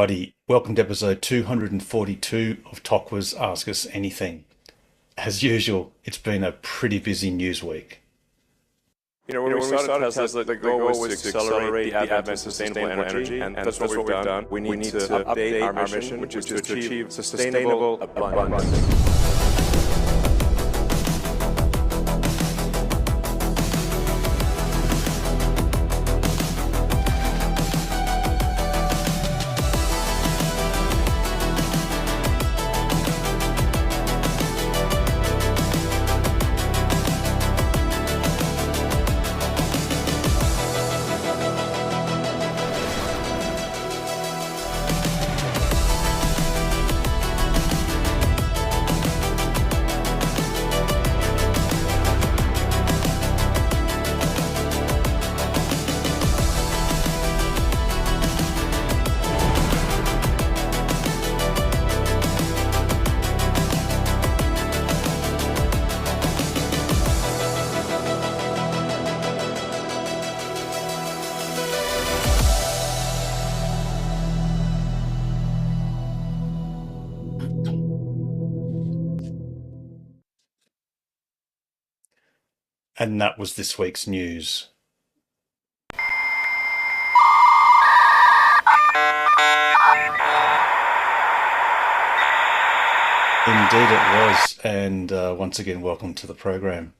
Alrighty, welcome to episode 242 of Tokwa's Ask Us Anything. As usual, it's been a pretty busy news week. When we started Tesla, the goal was to accelerate the advent of sustainable energy, and that's what we've done. We need to update our mission, which is to achieve sustainable abundance. And that was this week's news. Indeed it was, and once again, welcome to the program.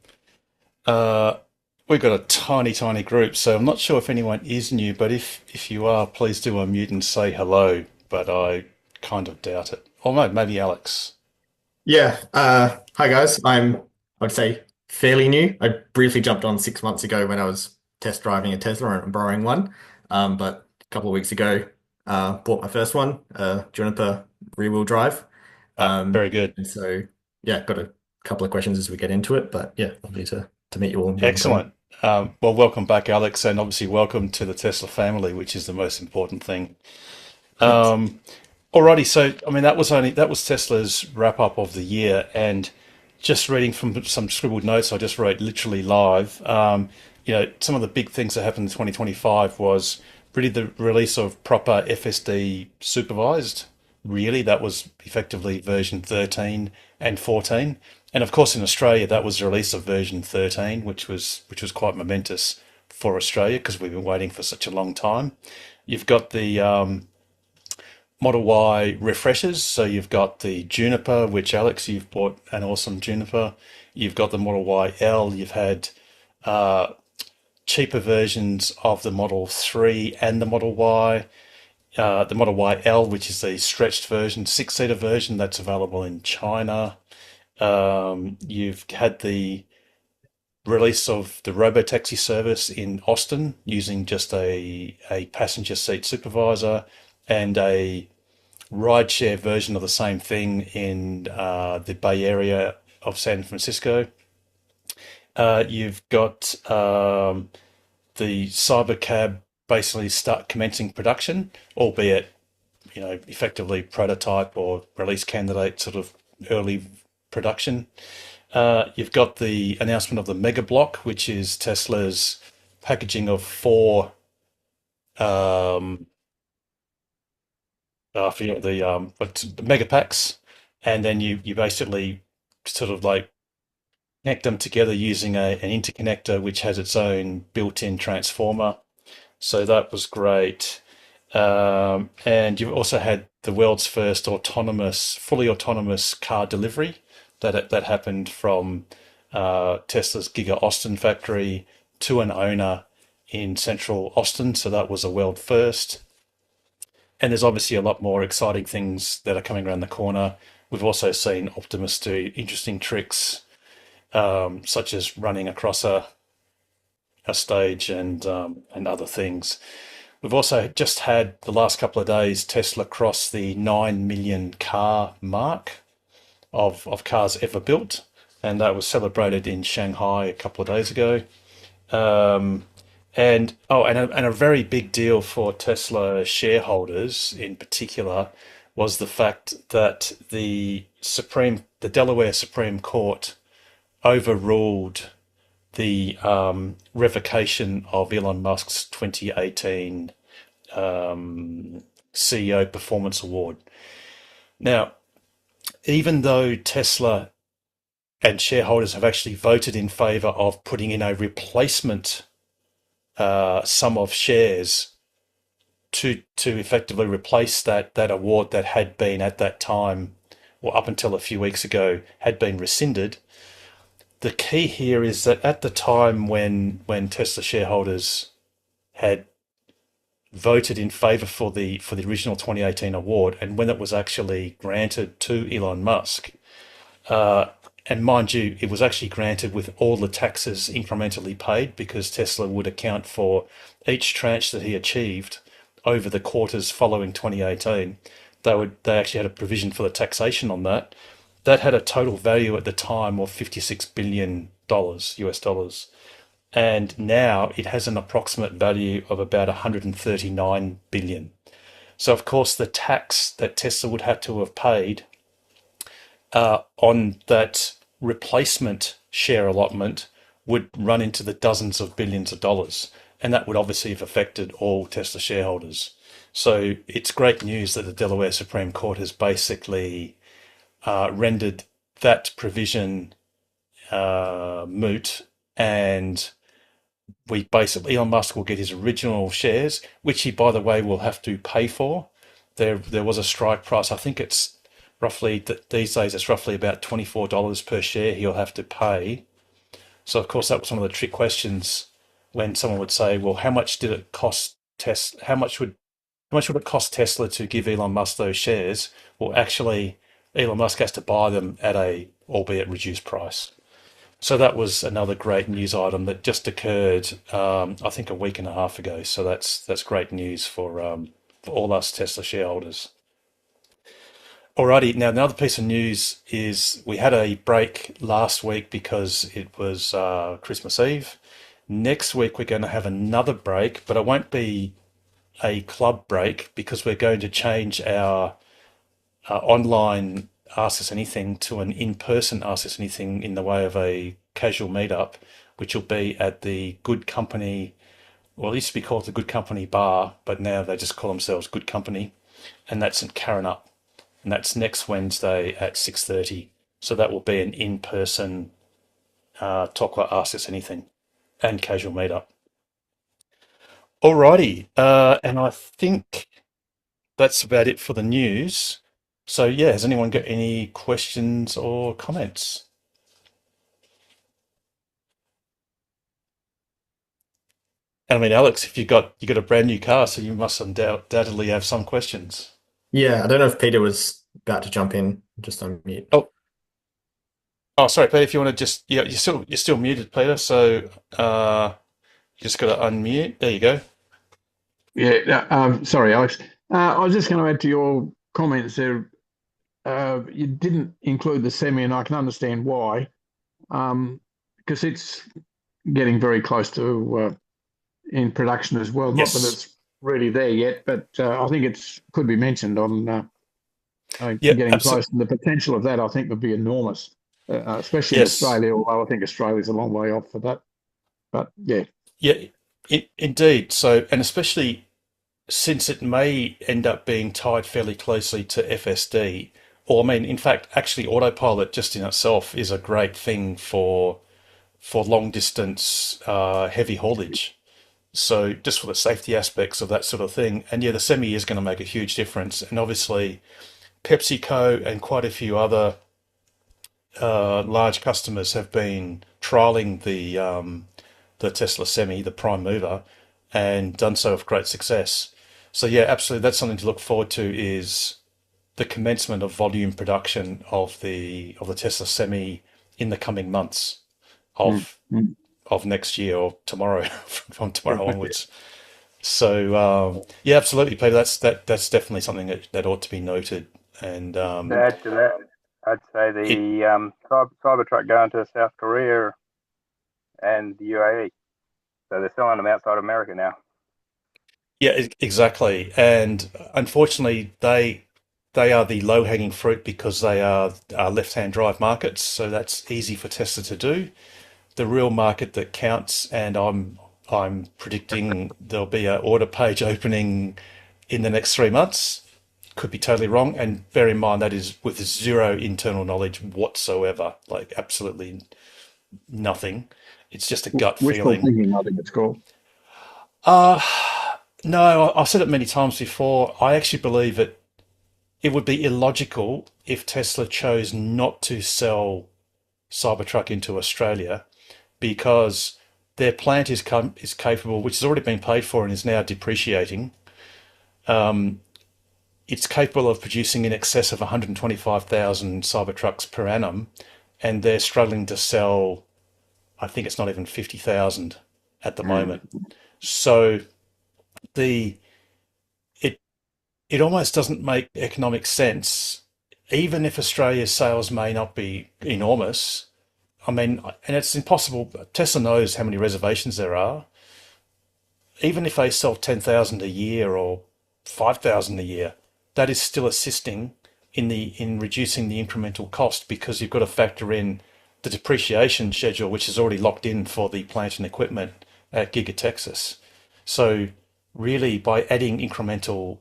We've got a tiny group, so I'm not sure if anyone is new, but if you are, please do unmute and say hello, but I kind of doubt it. Or maybe Alex. Yeah. Hi guys. I'd say fairly new. I briefly jumped on 6 months ago when I was test driving a Tesla and borrowing one. But a couple of weeks ago, bought my first one, Juniper rear-wheel drive. Very good. And so yeah, got a couple of questions as we get into it. But yeah, lovely to meet you all. Excellent. Well, welcome back, Alex, and obviously welcome to the Tesla family, which is the most important thing. Alrighty, so I mean that was Tesla's wrap up of the year, and just reading from some scribbled notes I just wrote literally live. Some of the big things that happened in 2025 was really the release of proper FSD supervised. Really, that was effectively version 13 and 14, and of course in Australia that was the release of version 13, which was quite momentous for Australia because we've been waiting for such a long time. You've got the Model Y refreshers. So you've got the Juniper, which Alex, you've bought an awesome Juniper. You've got the Model Y L. You've had cheaper versions of the Model 3 and the Model Y. The Model Y L, which is the stretched version, six-seater version that's available in China. You've had the release of the robotaxi service in Austin using just a passenger seat supervisor, and a rideshare version of the same thing in the Bay Area of San Francisco. You've got the Cybercab basically start commencing production, albeit, effectively prototype or release candidate sort of early production. You've got the announcement of the Mega Block, which is Tesla's packaging of four I forget but the mega packs, and then you basically sort of like connect them together using an interconnector which has its own built-in transformer. So that was great. And you've also had the world's first fully autonomous car delivery that happened from Tesla's Giga Austin factory to an owner in central Austin. So that was a world first. And there's obviously a lot more exciting things that are coming around the corner. We've also seen Optimus do interesting tricks, such as running across a stage and other things. We've also just had the last couple of days Tesla cross the 9 million car mark of cars ever built, and that was celebrated in Shanghai a couple of days ago. And a very big deal for Tesla shareholders in particular was the fact that the Delaware Supreme Court overruled the revocation of Elon Musk's 2018 CEO Performance Award. Now, even though Tesla and shareholders have actually voted in favor of putting in a replacement sum of shares to effectively replace that award that had been at that time, or up until a few weeks ago, had been rescinded. The key here is that at the time when Tesla shareholders had voted in favor for the original 2018 award, and when it was actually granted to Elon Musk, and mind you, it was actually granted with all the taxes incrementally paid, because Tesla would account for each tranche that he achieved over the quarters following 2018. They actually had a provision for the taxation on that. That had a total value at the time of $56 billion US dollars. And now it has an approximate value of about 139 billion. So of course the tax that Tesla would have to have paid on that replacement share allotment would run into the dozens of billions of dollars, and that would obviously have affected all Tesla shareholders. So it's great news that the Delaware Supreme Court has basically rendered that provision moot, and Elon Musk will get his original shares, which he, by the way, will have to pay for. There was a strike price. I think it's roughly, these days it's roughly about $24 per share he'll have to pay. So of course that was one of the trick questions, when someone would say, well, how much did it cost Tesla? How much would it cost Tesla to give Elon Musk those shares? Well, actually, Elon Musk has to buy them at a, albeit reduced price. So that was another great news item that just occurred, I think a week and a half ago. So that's great news for all us Tesla shareholders. Alrighty, now another piece of news is we had a break last week because it was Christmas Eve. Next week we're going to have another break, but it won't be a club break, because we're going to change our online Ask Us Anything to an in-person Ask Us Anything in the way of a casual meetup, which will be at the Good Company, well, it used to be called the Good Company Bar, but now they just call themselves Good Company, and that's in Karrinyup, and that's next Wednesday at 6:30. So that will be an in-person talk about Ask Us Anything and casual meetup. Alrighty, and I think that's about it for the news. So yeah, has anyone got any questions or comments? And I mean, Alex, if you got a brand new car, so you must undoubtedly have some questions. Yeah, I don't know if Peter was about to jump in, just on mute. Oh, sorry, Peter. If you want to just, yeah, you're still muted, Peter. So you just got to unmute. There you go. Yeah, sorry, Alex. I was just going to add to your comments there. You didn't include the Semi, and I can understand why, because it's getting very close to in production as well. Yes. Not that it's really there yet, but I think it could be mentioned on Yeah, getting close. And the potential of that, I think, would be enormous, especially in Yes. Australia, although I think Australia's a long way off for that. But yeah. Yeah, indeed. So, and especially since it may end up being tied fairly closely to FSD, or I mean, in fact, actually, autopilot just in itself is a great thing for long distance heavy haulage. So just for the safety aspects of that sort of thing, and yeah, the Semi is going to make a huge difference. And obviously, PepsiCo and quite a few other large customers have been trialing the Tesla Semi, the prime mover, and done so with great success. So yeah, absolutely, that's something to look forward to, is the commencement of volume production of the Tesla Semi in the coming months of next year, or tomorrow, from tomorrow onwards. So yeah, absolutely, Peter. That's definitely something that ought to be noted. And To add to that, I'd say the Cybertruck going to South Korea and the UAE. So they're selling them outside America now. yeah, exactly. And unfortunately, they are the low-hanging fruit, because they are left-hand drive markets. So that's easy for Tesla to do. The real market that counts, and I'm predicting there'll be an order page opening in the next 3 months. Could be totally wrong. And bear in mind that is with zero internal knowledge whatsoever, like absolutely nothing. It's just a gut Wishful feeling. thinking, I think it's called. Uh, no, I've said it many times before. I actually believe it would be illogical if Tesla chose not to sell Cybertruck into Australia because their plant is capable, which has already been paid for and is now depreciating. Um, it's capable of producing in excess of 125,000 Cybertrucks per annum, and they're struggling to sell. I think it's not even 50,000 at the moment. So the it it almost doesn't make economic sense, even if Australia's sales may not be enormous. I mean, and it's impossible. Tesla knows how many reservations there are. Even if they sell 10,000 a year or 5,000 a year, that is still assisting in reducing the incremental cost because you've got to factor in the depreciation schedule, which is already locked in for the plant and equipment at Giga Texas. So really, by adding incremental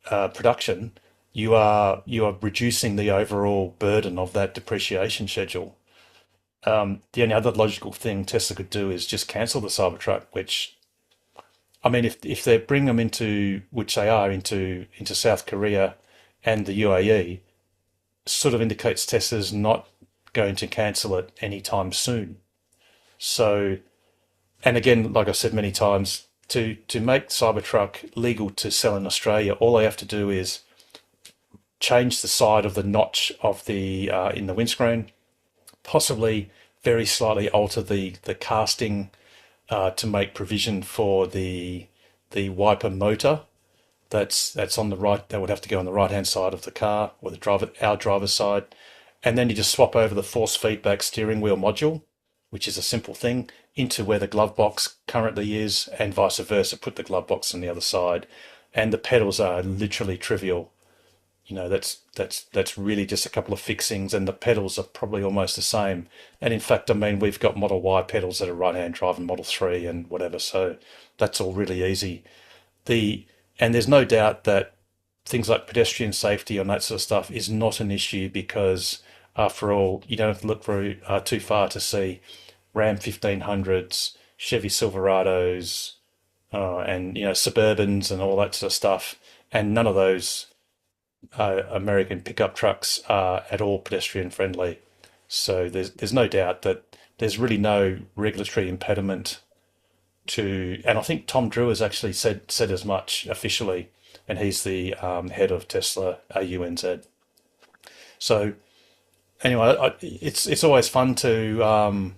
production, you are reducing the overall burden of that depreciation schedule. The only other logical thing Tesla could do is just cancel the Cybertruck, which I mean, if they bring them into, which they are into South Korea and the UAE, sort of indicates Tesla's not going to cancel it anytime soon. So, and again, like I said many times, to make Cybertruck legal to sell in Australia, all they have to do is change the side of the notch of the in the windscreen, possibly very slightly alter the casting to make provision for the wiper motor that's on the right. That would have to go on the right hand side of the car or our driver's side, and then you just swap over the force feedback steering wheel module, which is a simple thing, into where the glove box currently is, and vice versa. Put the glove box on the other side, and the pedals are literally trivial. You know, that's really just a couple of fixings, and the pedals are probably almost the same. And in fact, I mean, we've got Model Y pedals that are right-hand drive and Model 3 and whatever, so that's all really easy. And there's no doubt that things like pedestrian safety and that sort of stuff is not an issue because, after all, you don't have to look very too far to see Ram 1500s, Chevy Silverados, and Suburbans and all that sort of stuff, and none of those American pickup trucks are at all pedestrian friendly. So there's no doubt that there's really no regulatory impediment to, and I think Tom Drew has actually said as much officially, and he's the head of Tesla AUNZ. So anyway, it's always fun to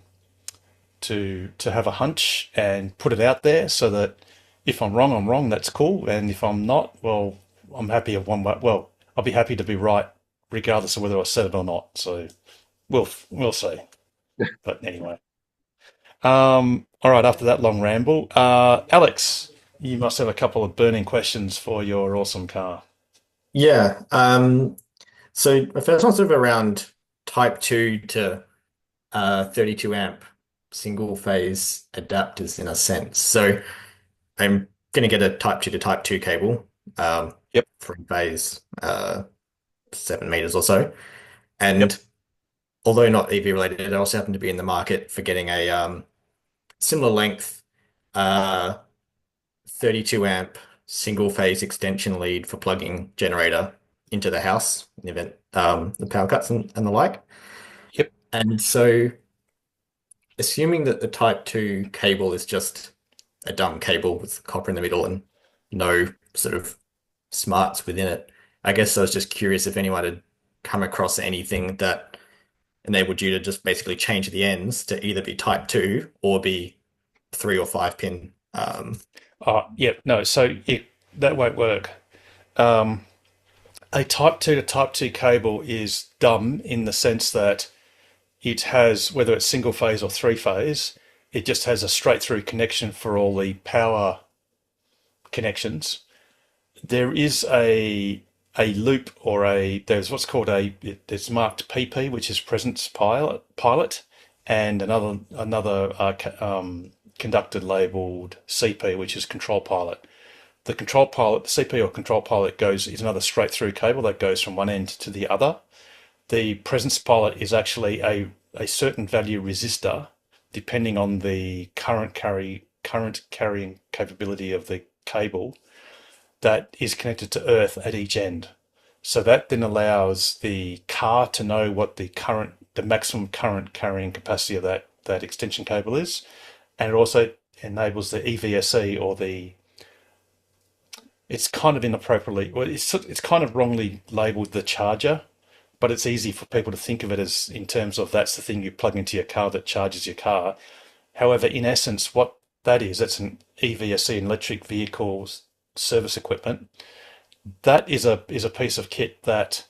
have a hunch and put it out there so that if I'm wrong, I'm wrong. That's cool, and if I'm not, well, I'm happy of one way. Well, I'll be happy to be right, regardless of whether I said it or not. So we'll see. But anyway, all right. After that long ramble, Alex, you must have a couple of burning questions for your awesome car. Yeah. So my first one's sort of around Type 2 to 32 amp single phase adapters in a sense. So I'm going to get a Type 2 to Type 2 cable, Yep. 3 phase, 7 meters or so. And Yep. although not EV related, I also happen to be in the market for getting a similar length 32 amp single phase extension lead for plugging generator into the house in the event the power cuts and the like. Yep. And so, assuming that the Type 2 cable is just a dumb cable with copper in the middle and no sort of smarts within it, I guess I was just curious if anyone had come across anything that enabled you to just basically change the ends to either be Type 2 or be 3 or 5 pin. Yep. No. So that won't work. A Type 2 to Type 2 cable is dumb in the sense that it has, whether it's single phase or 3 phase, it just has a straight through connection for all the power connections. There is a loop or there's what's called it's marked PP, which is presence pilot, and another conductor labeled CP, which is control pilot. The control pilot, the CPU or control pilot is another straight through cable that goes from one end to the other. The presence pilot is actually a certain value resistor, depending on the current carrying capability of the cable, that is connected to earth at each end. So that then allows the car to know what the maximum current carrying capacity of that extension cable is, and it also enables the EVSE, or it's kind of inappropriately, well, it's kind of wrongly labeled the charger, but it's easy for people to think of it as, in terms of, that's the thing you plug into your car that charges your car. However, in essence, what that is, it's an EVSE, an electric vehicle service equipment. That is a piece of kit that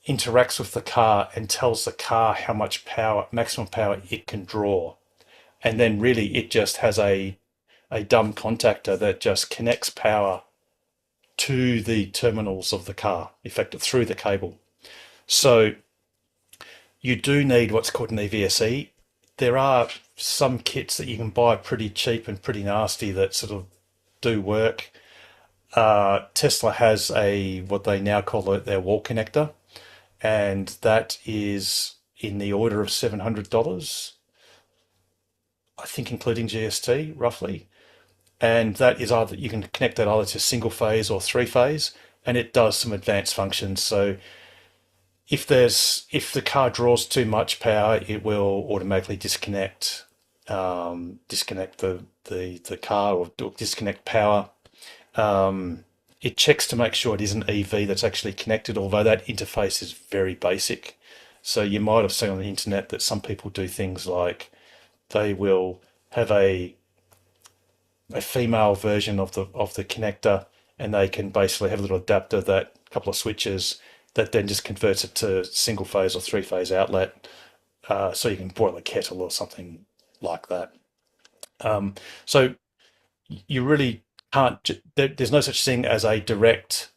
interacts with the car and tells the car how much power, maximum power it can draw. And then really it just has a dumb contactor that just connects power to the terminals of the car, effectively through the cable. So you do need what's called an EVSE. There are some kits that you can buy pretty cheap and pretty nasty that sort of do work. Tesla has what they now call their wall connector, and that is in the order of $700, I think, including GST, roughly. And that is either, you can connect that either to single phase or three phase, and it does some advanced functions. So if the car draws too much power, it will automatically disconnect the car, or disconnect power. It checks to make sure it is an EV that's actually connected, although that interface is very basic. So you might have seen on the internet that some people do things like they will have a female version of the connector, and they can basically have a little adapter, that couple of switches, that then just converts it to single phase or three phase outlet, so you can boil a kettle or something like that. So you really can't. There's no such thing as a direct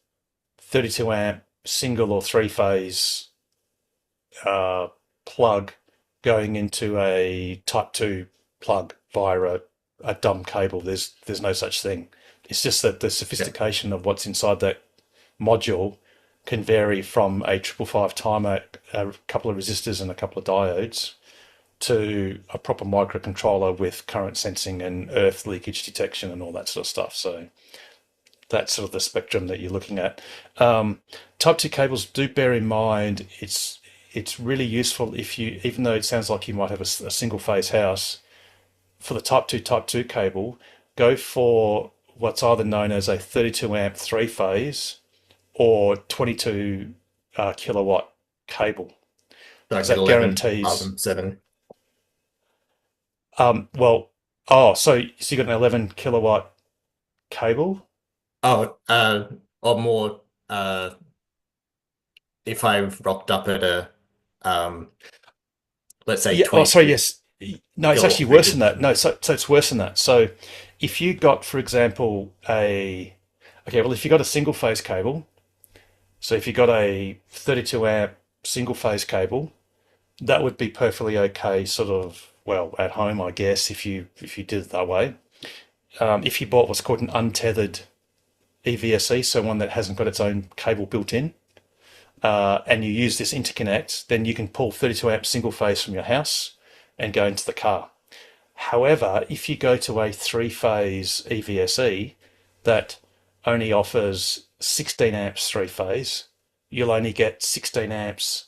32 amp single or three phase plug going into a Type 2 plug via a dumb cable. There's no such thing. It's just that the sophistication of what's inside that module can vary from a 555 timer, a couple of resistors and a couple of diodes, to a proper microcontroller with current sensing and earth leakage detection and all that sort of stuff. So that's sort of the spectrum that you're looking at. Type 2 cables, do bear in mind, it's really useful if you, even though it sounds like you might have a single phase house, for the Type 2 cable, go for what's either known as a 32 amp three phase or 22 kilowatt cable. Like that 11 guarantees rather than 7. So you got an 11 kilowatt cable? Or more, if I've rocked up at a let's say 20. Yes. No, it's actually worse than that. No, so it's worse than that. So if you got, for example, if you got a single phase cable, so if you got a 32 amp single phase cable, that would be perfectly okay, sort of, well, at home, I guess, if you did it that way. If you bought what's called an untethered EVSE, so one that hasn't got its own cable built in, and you use this interconnect, then you can pull 32 amp single phase from your house and go into the car. However, if you go to a three phase EVSE that only offers 16 amps three phase, you'll only get 16 amps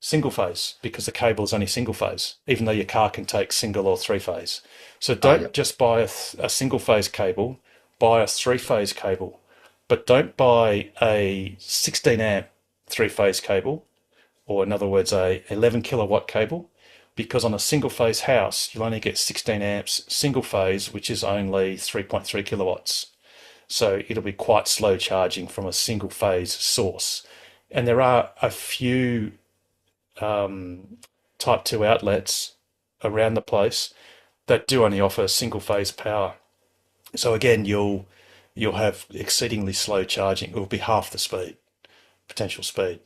single phase, because the cable is only single phase, even though your car can take single or three phase. So don't just buy a single phase cable, buy a three phase cable, but don't buy a 16 amp three phase cable, or in other words, a 11 kilowatt cable, because on a single phase house, you'll only get 16 amps single phase, which is only 3.3 kilowatts. So it'll be quite slow charging from a single phase source. And there are a few Type 2 outlets around the place that do only offer single phase power. So again, you'll have exceedingly slow charging. It will be half the speed, potential speed.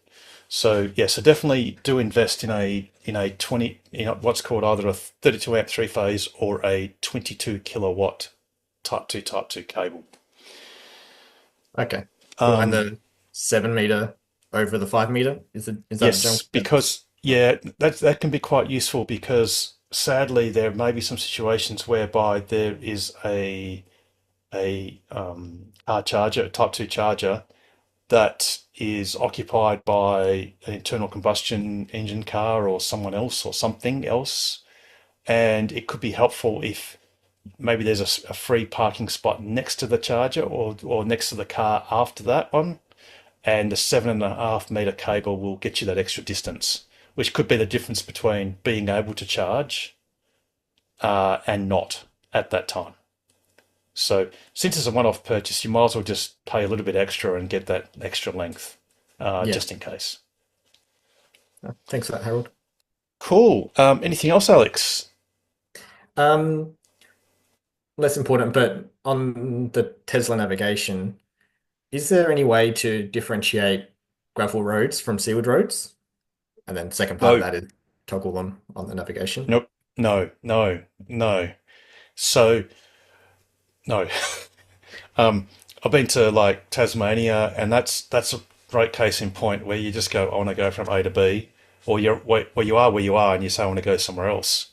So yeah, so definitely do invest in a what's called either a 32 amp three phase or a 22 kilowatt Type 2 cable. Okay. Cool. And Um, the 7 meter over the 5 meter is that the general yes, consensus? because that can be quite useful because sadly there may be some situations whereby there is a car charger, a Type 2 charger that is occupied by an internal combustion engine car or someone else or something else. And it could be helpful if maybe there's a free parking spot next to the charger or next to the car after that one. And the 7.5 meter cable will get you that extra distance, which could be the difference between being able to charge and not at that time. So since it's a one-off purchase, you might as well just pay a little bit extra and get that extra length, Yeah. just in case. Thanks for that, Harold. Cool. Anything else, Alex? Um, Less important, but on the Tesla navigation, is there any way to differentiate gravel roads from sealed roads? And then second part of No, that is toggle them on the navigation. nope, no. So no. I've been to like Tasmania, and that's a great case in point where you just go, I want to go from A to B, or you're where you are, and you say I want to go somewhere else,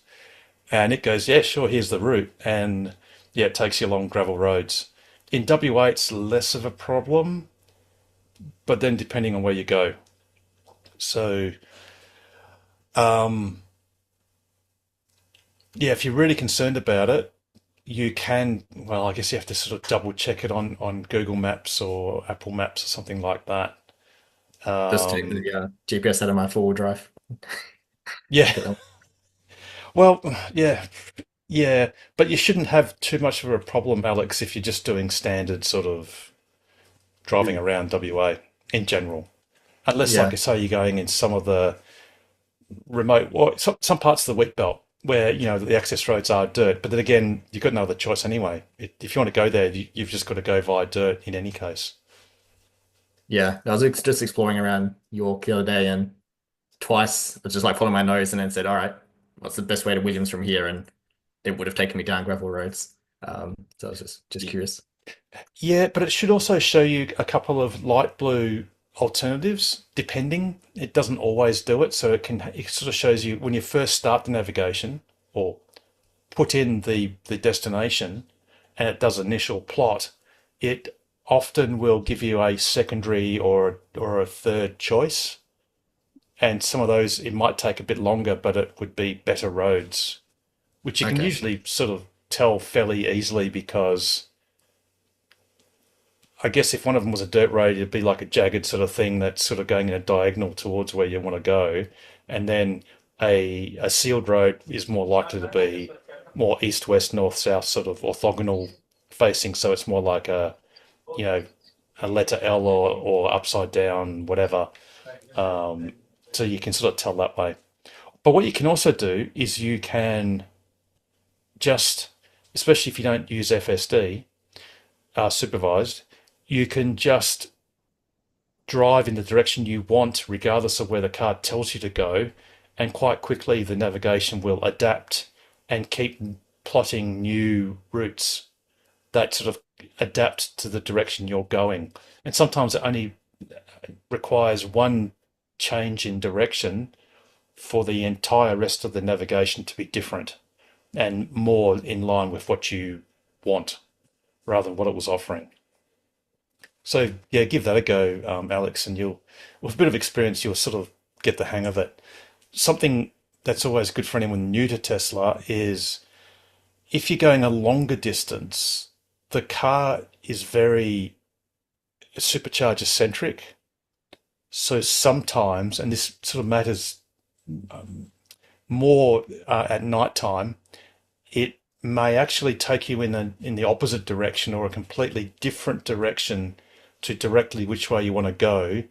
and it goes, yeah, sure, here's the route, and yeah, it takes you along gravel roads. In WA, it's less of a problem, but then depending on where you go. So, um, yeah, if you're really concerned about it, you can, well, I guess you have to sort of double check it on Google Maps or Apple Maps or something like that. Just take Um, the GPS out of my four-wheel drive. yeah, Get them. well, yeah, yeah, but you shouldn't have too much of a problem, Alex, if you're just doing standard sort of driving around WA in general. Unless, like Yeah, I say, you're going in some of the remote, or some parts of the wheat belt where the access roads are dirt. But then again, you've got no other choice anyway. If you want to go there, you've just got to go via dirt in any case. yeah. I was just exploring around York the other day, and twice I was just like following my nose, and then said, "All right, what's the best way to Williams from here?" And it would have taken me down gravel roads. So I was just curious. Yeah, but it should also show you a couple of light blue alternatives, depending. It doesn't always do it, so it sort of shows you when you first start the navigation or put in the destination and it does initial plot, it often will give you a secondary or a third choice. And some of those it might take a bit longer, but it would be better roads, which you can Okay. usually sort of tell fairly easily because I guess if one of them was a dirt road, it'd be like a jagged sort of thing that's sort of going in a diagonal towards where you want to go. And then a sealed road is more likely to be more east, west, north, south, sort of orthogonal facing. So it's more like you know, a letter L or upside down, whatever. Um, so you can sort of tell that way. But what you can also do is you can just, especially if you don't use FSD, supervised, you can just drive in the direction you want, regardless of where the car tells you to go. And quite quickly, the navigation will adapt and keep plotting new routes that sort of adapt to the direction you're going. And sometimes it only requires one change in direction for the entire rest of the navigation to be different and more in line with what you want rather than what it was offering. So yeah, give that a go, Alex, and you'll, with a bit of experience, you'll sort of get the hang of it. Something that's always good for anyone new to Tesla is if you're going a longer distance, the car is very supercharger centric. So sometimes, and this sort of matters more at night time, it may actually take you in the opposite direction or a completely different direction to directly which way you want to go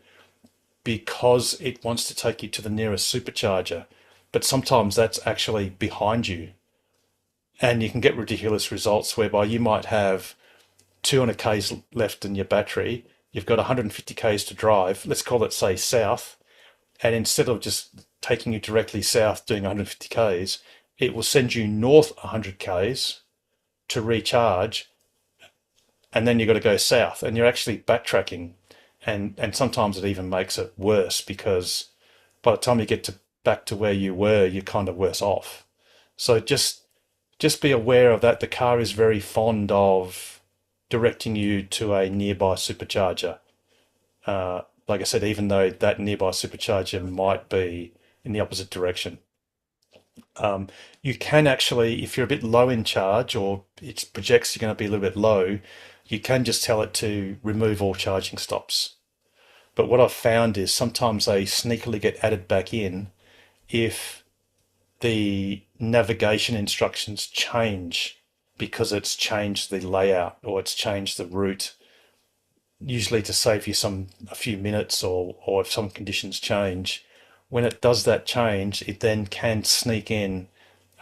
because it wants to take you to the nearest supercharger. But sometimes that's actually behind you. And you can get ridiculous results whereby you might have 200 Ks left in your battery. You've got 150 Ks to drive. Let's call it, say, south. And instead of just taking you directly south doing 150 Ks, it will send you north 100 Ks to recharge and then you've got to go south, and you're actually backtracking, and sometimes it even makes it worse because by the time you get to back to where you were, you're kind of worse off. So just be aware of that. The car is very fond of directing you to a nearby supercharger. Like I said, even though that nearby supercharger might be in the opposite direction. You can actually, if you're a bit low in charge or it projects you're going to be a little bit low, you can just tell it to remove all charging stops. But what I've found is sometimes they sneakily get added back in if the navigation instructions change because it's changed the layout or it's changed the route, usually to save you a few minutes or if some conditions change. When it does that change, it then can sneak in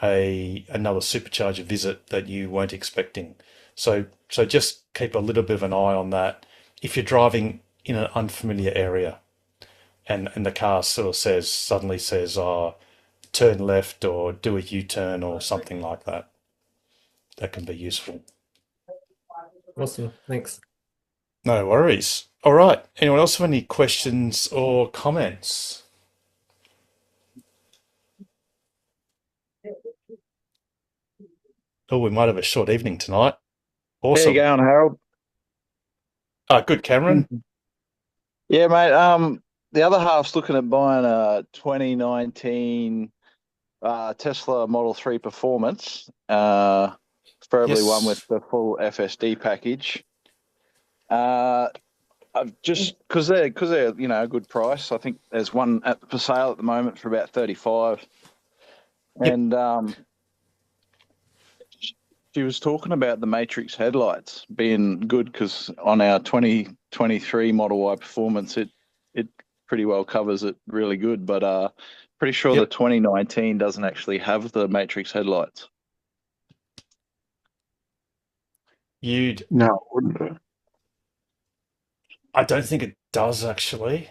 another supercharger visit that you weren't expecting. So just keep a little bit of an eye on that if you're driving in an unfamiliar area and the car suddenly says, oh, turn left or do a U-turn or something like that. That can be useful. Awesome. Thanks. No worries. All right. Anyone else have any questions or comments? Oh, we might have a short evening tonight. How you Awesome. going, Harold? Good, Cameron. Yeah, mate. The other half's looking at buying a 2019 Tesla Model 3 Performance, preferably one with Yes. the full FSD package. I've just because they're a good price. I think there's one for sale at the moment for about 35, Yep. and she was talking about the Matrix headlights being good because on our 2023 Model Y Performance, it pretty well covers it really good. But pretty sure the Yep. 2019 doesn't actually have the Matrix headlights. You'd. No, it wouldn't do. I don't think it does actually.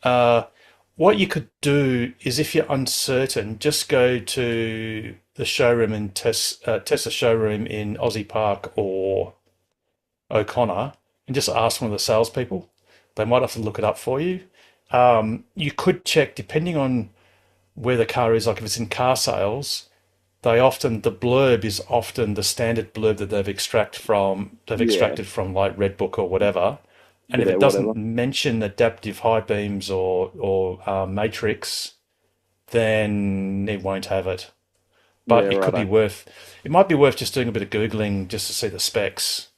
What you could do is if you're uncertain, just go to the showroom in Tesla showroom in Aussie Park or O'Connor and just ask one of the salespeople. They might have to look it up for you. You could check depending on where the car is, like if it's in car sales, the blurb is often the standard blurb that they've extracted from like Redbook or whatever. And if Yeah, it doesn't whatever. mention adaptive high beams or matrix, then it won't have it. But Yeah, it might be worth just doing a bit of Googling just to see the specs.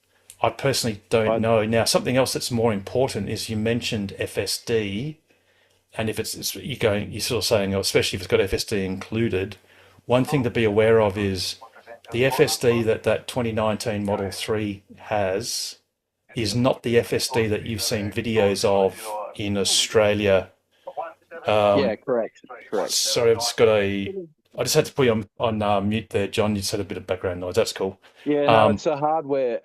I personally don't know. Now, something else that's more important is you mentioned FSD, and if you're sort of saying, especially if it's got FSD included, one thing to be aware of is the FSD that 2019 Model 3 has is not the FSD that you've seen videos of in Australia. Yeah, correct. Sorry, I just had to put you on mute there, John. You said a bit of background noise. That's cool. Yeah, no, it's a hardware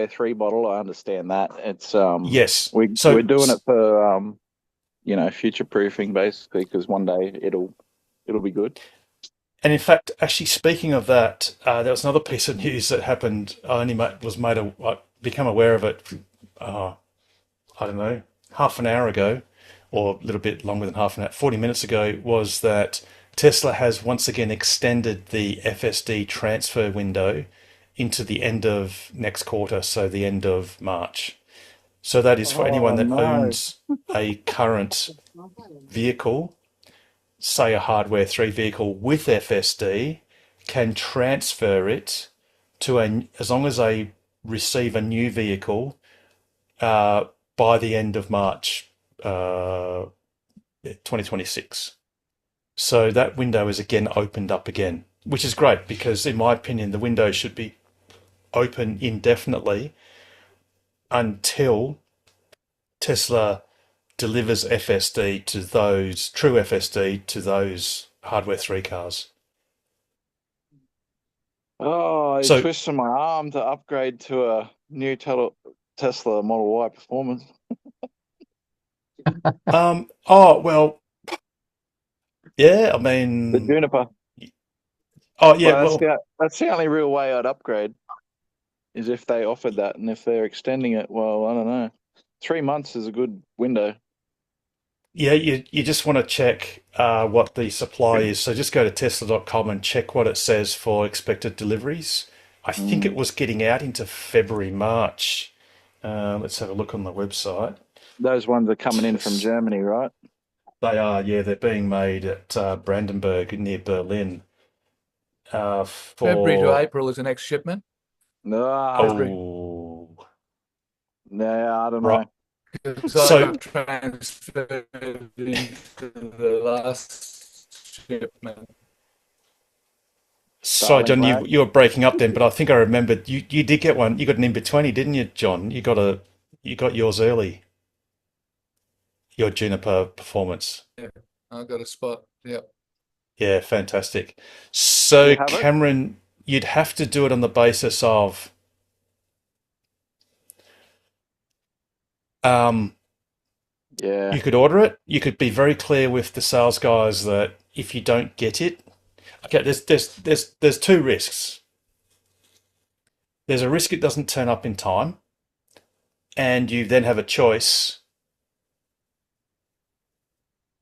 3 model. I understand that. It's Yes. we're doing it for future proofing basically because one day it'll be good. And in fact, actually, speaking of that, there was another piece of news that happened. I become aware of it. I don't know, half an hour ago, or a little bit longer than half an hour. 40 minutes ago was that Tesla has once again extended the FSD transfer window into the end of next quarter, so the end of March. So that is for anyone that owns a current vehicle, say a hardware 3 vehicle with FSD, can transfer it to as long as they receive a new vehicle by the end of March 2026. So that window is again opened up again, which is great because in my opinion, the window should be open indefinitely until Tesla delivers FSD to those true FSD to those hardware 3 cars. Oh, it's So- twisting my arm to upgrade to a new Tesla Model Y Performance. Well, yeah, I The mean, Juniper. oh yeah, Well, well, that's the only real way I'd upgrade. is if they offered that, and if they're extending it, well, I don't know. 3 months is a good window. Yeah, you just want to check what the supply is. So just go to tesla.com and check what it says for expected deliveries. I think it was getting out into February, March. Let's have a look on the website. Those ones are coming in from Germany, right? They are, yeah, they're being made at Brandenburg near Berlin. February to April is the next shipment. No, Oh, no, I don't know. right. Because So- I got transferred into the last shipment. Sorry, John, Darling you were breaking up then, but I think I remembered you did get one. You got an NIMBY 20, didn't you, John? You got yours early. Your Juniper Performance. I got a spot. Yep. Yeah, fantastic. So, You have it? Cameron, you'd have to do it on the basis of Yeah. you could order it. You could be very clear with the sales guys that if you don't get it, okay, there's two risks. There's a risk it doesn't turn up in time, and you then have a choice.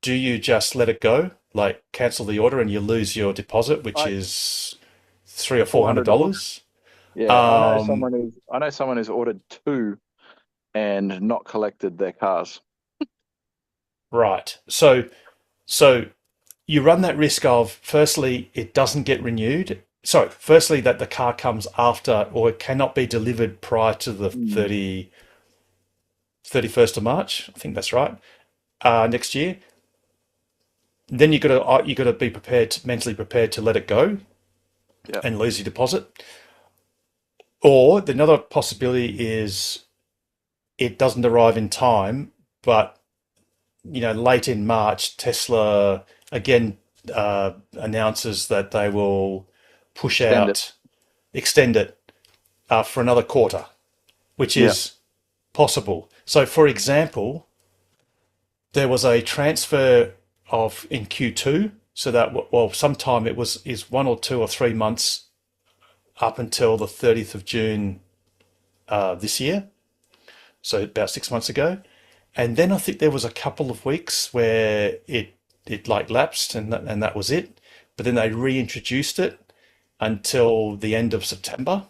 Do you just let it go, like cancel the order, and you lose your deposit, which is $300 or $400? Yeah, I Um, know someone who's ordered 2 and not collected their cars. Right. So you run that risk of, firstly, it doesn't get renewed. Sorry, firstly, that the car comes after or it cannot be delivered prior to the 31st of March. I think that's right. Next year. Then you gotta be mentally prepared to let it go Yeah. and lose your deposit. Or the another possibility is it doesn't arrive in time, but late in March, Tesla again announces that they will extend it for another quarter, which is possible. So, for example, there was a transfer in Q2, so that sometime is 1 or 2 or 3 months up until the 30th of June this year, so about 6 months ago. And then I think there was a couple of weeks where it like lapsed and that was it. But then they reintroduced it until the end of September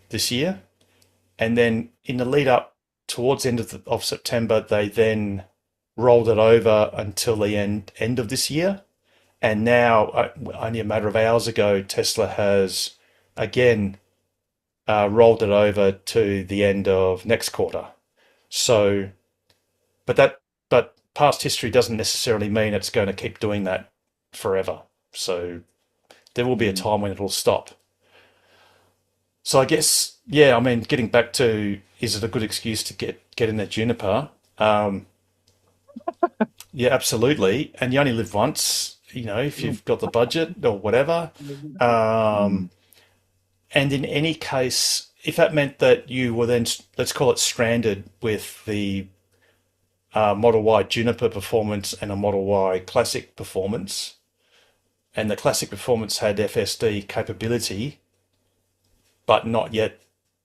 this year. And then in the lead up towards the end of September, they then rolled it over until the end of this year. And now, only a matter of hours ago, Tesla has again rolled it over to the end of next quarter. So, but past history doesn't necessarily mean it's going to keep doing that forever. So there will be a time when it'll stop. So I guess, yeah, I mean, getting back to, is it a good excuse to get in a Juniper? Yeah, absolutely. And you only live once, if you've got the budget or whatever. And in any case, if that meant that you were then, let's call it stranded with the Model Y Juniper Performance and a Model Y Classic Performance, and the Classic Performance had FSD capability, but not yet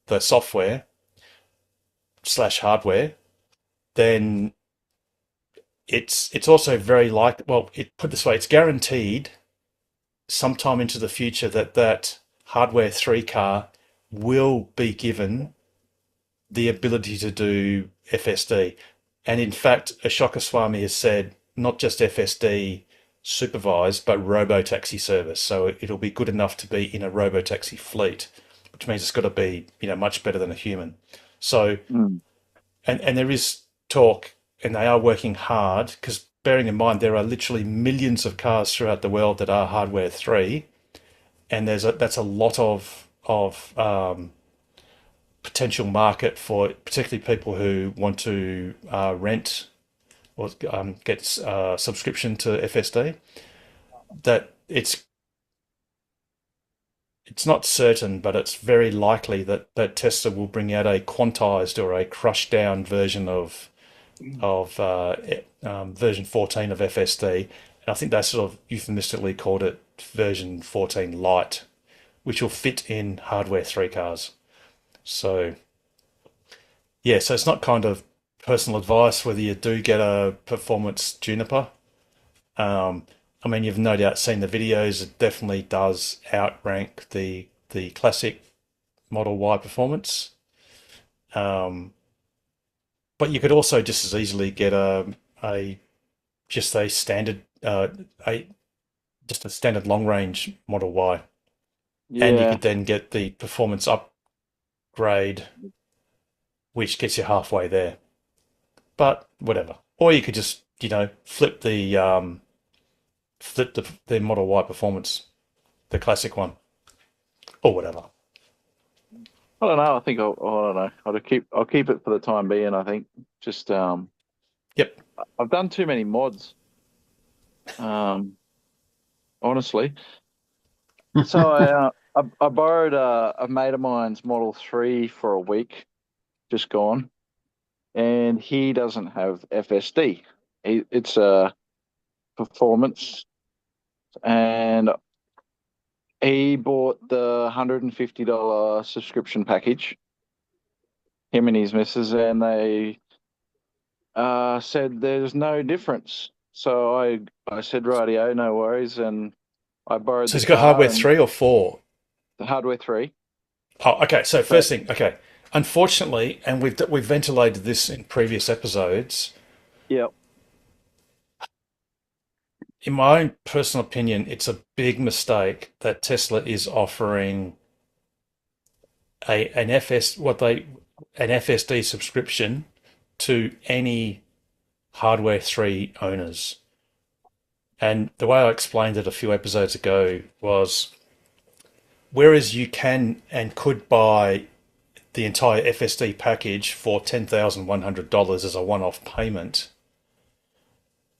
the software / hardware, then it's also very put this way, it's guaranteed sometime into the future that Hardware 3 car will be given the ability to do FSD. And in fact, Ashoka Swami has said not just FSD supervised, but robotaxi service. So it'll be good enough to be in a robotaxi fleet, which means it's got to be, much better than a human. So, and there is talk, and they are working hard, because bearing in mind there are literally millions of cars throughout the world that are Hardware 3, and that's a lot of potential market for particularly people who want to rent or get subscription to FSD. That it's not certain, but it's very likely that Tesla will bring out a quantized or a crushed down version of version 14 of FSD. And I think they sort of euphemistically called it version 14 Lite, which will fit in Hardware 3 cars. So yeah, so it's not kind of personal advice whether you do get a performance Juniper. I mean, you've no doubt seen the videos. It definitely does outrank the classic Model Y performance. Um, but you could also just as easily get a just a standard a just a standard long range Model Y, and you Yeah. could then get the performance upgrade, which gets you halfway there. But whatever. Or you could just flip the Model Y performance, the classic one, or whatever. I don't know. I think I don't know. I'll keep it for the time being. I think just Yep. I've done too many mods. Honestly. So I borrowed a mate of mine's Model 3 for a week, just gone, and he doesn't have FSD. It's a performance, and he bought the $150 subscription package, him and his missus, and they said there's no difference. So I said, rightio, no worries, and I borrowed So the he's got car hardware and 3 or 4? the hardware 3. Oh, okay. So So first thing, okay. Unfortunately, and we've ventilated this in previous episodes, yeah, in my own personal opinion, it's a big mistake that Tesla is offering an FSD subscription to any hardware 3 owners. And the way I explained it a few episodes ago was, whereas you can and could buy the entire FSD package for $10,100 as a one-off payment,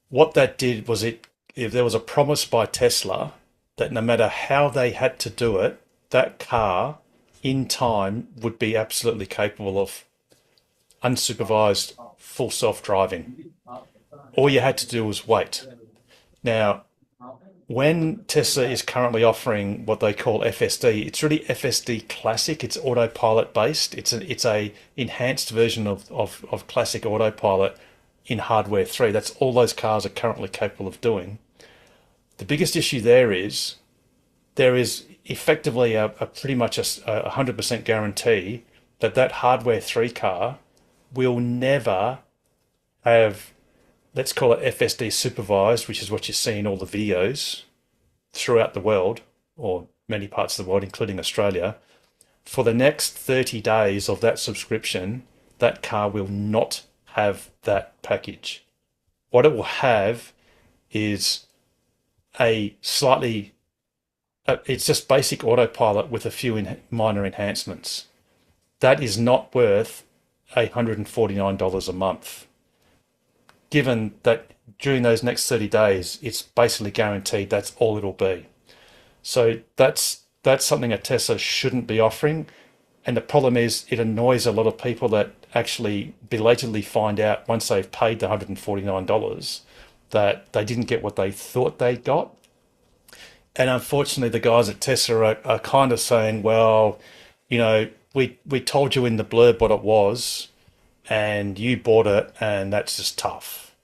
what that did was if there was a promise by Tesla that no matter how they had to do it, that car in time would be absolutely capable of unsupervised full self-driving. All you had to do was wait. Now, when Tesla is currently offering what they call FSD, it's really FSD Classic. It's autopilot based. It's a enhanced version of classic autopilot in hardware 3. That's all those cars are currently capable of doing. The biggest issue there is effectively a pretty much a 100% guarantee that hardware 3 car will never have, let's call it FSD supervised, which is what you see in all the videos throughout the world, or many parts of the world, including Australia. For the next 30 days of that subscription, that car will not have that package. What it will have is it's just basic autopilot with a few minor enhancements. That is not worth $149 a month, given that during those next 30 days, it's basically guaranteed that's all it'll be. So that's something that Tesla shouldn't be offering. And the problem is it annoys a lot of people that actually belatedly find out once they've paid the $149 that they didn't get what they thought they got. And unfortunately, the guys at Tesla are kind of saying, well, we told you in the blurb what it was, and you bought it, and that's just tough.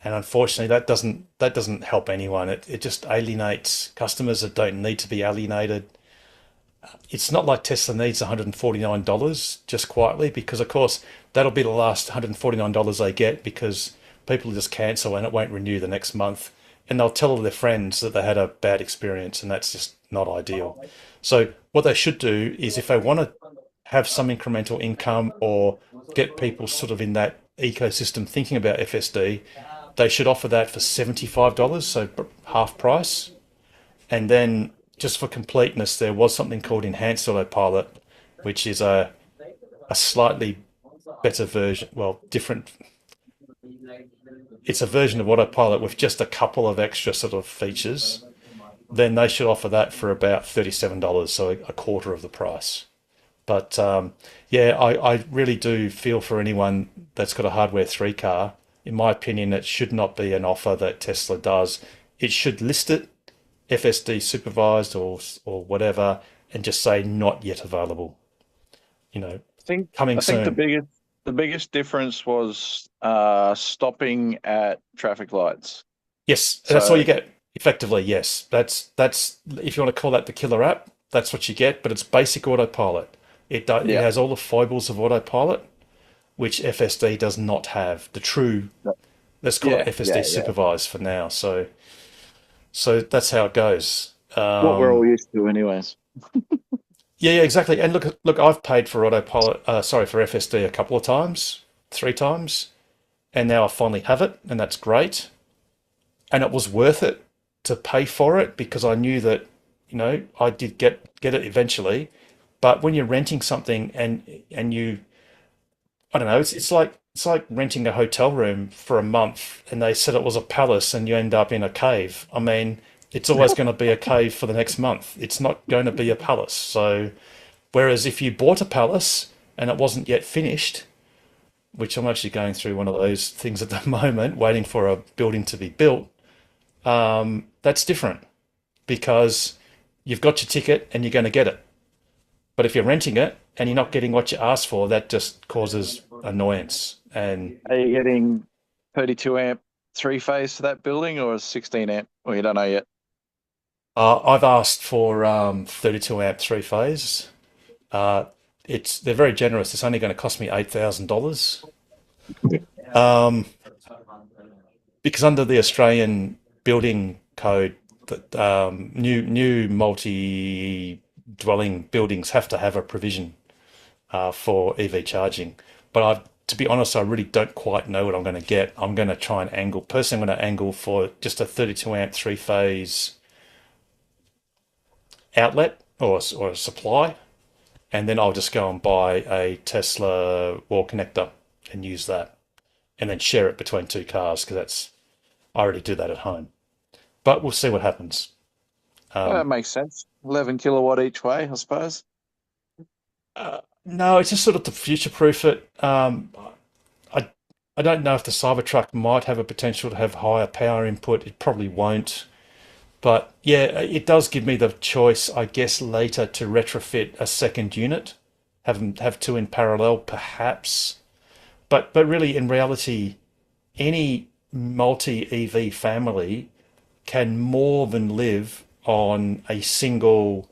And unfortunately, that doesn't help anyone. It just alienates customers that don't need to be alienated. It's not like Tesla needs $149 just quietly, because of course that'll be the last $149 they get, because people just cancel and it won't renew the next month, and they'll tell all their friends that they had a bad experience, and that's just not ideal. So what they should do is, if they want to have some incremental income or get people sort of in that ecosystem thinking about FSD, they should offer that for $75, so half price. And then, just for completeness, there was something called Enhanced Autopilot, which is a slightly better version, well, different. It's a version of Autopilot with just a couple of extra sort of features. Then they should offer that for about $37, so a quarter of the price. But yeah, I really do feel for anyone that's got a hardware 3 car. In my opinion, it should not be an offer that Tesla does. It should list it FSD supervised or whatever, and just say not yet available. coming I think soon. the biggest difference was stopping at traffic lights. Yes, that's all So you get. Effectively, yes. That's if you want to call that the killer app, that's what you get. But it's basic autopilot. It yeah, has all the foibles of autopilot, which FSD does not have. The true, let's call it FSD yeah. supervised for now. So that's how it goes. What we're all used to, anyways. Yeah, exactly. And look, I've paid for autopilot, sorry, for FSD a couple of times, 3 times, and now I finally have it, and that's great. And it was worth it to pay for it because I knew that, I did get it eventually. But when you're renting something and you, I don't know, it's like renting a hotel room for a month and they said it was a palace and you end up in a cave. I mean, it's always going to be a cave for the next month. It's not going to be a palace. So, whereas if you bought a palace and it wasn't yet finished, which I'm actually going through one of those things at the moment, waiting for a building to be built, that's different because you've got your ticket and you're going to get it. But if you're renting it and you're not getting what you asked for, that just causes annoyance. And Are you getting 32 amp three phase to that building or a 16 amp? Well, you don't know yet. I've asked for 32 amp 3 phase. They're very generous. It's only going to cost me $8,000. Um, because under the Australian building code, that new multi-dwelling buildings have to have a provision for EV charging. But to be honest, I really don't quite know what I'm going to get. I'm going to try and angle. Personally, I'm going to angle for just a 32 amp 3 phase outlet or a supply, and then I'll just go and buy a Tesla wall connector and use that, and then share it between 2 cars because I already do that at home. But we'll see what happens. That makes sense. 11 kilowatt each way, I suppose. No, it's just sort of to future-proof it. I I don't know if the Cybertruck might have a potential to have higher power input. It probably won't. But yeah, it does give me the choice, I guess, later to retrofit a second unit, have two in parallel, perhaps. But really, in reality, any multi EV family can more than live on a single,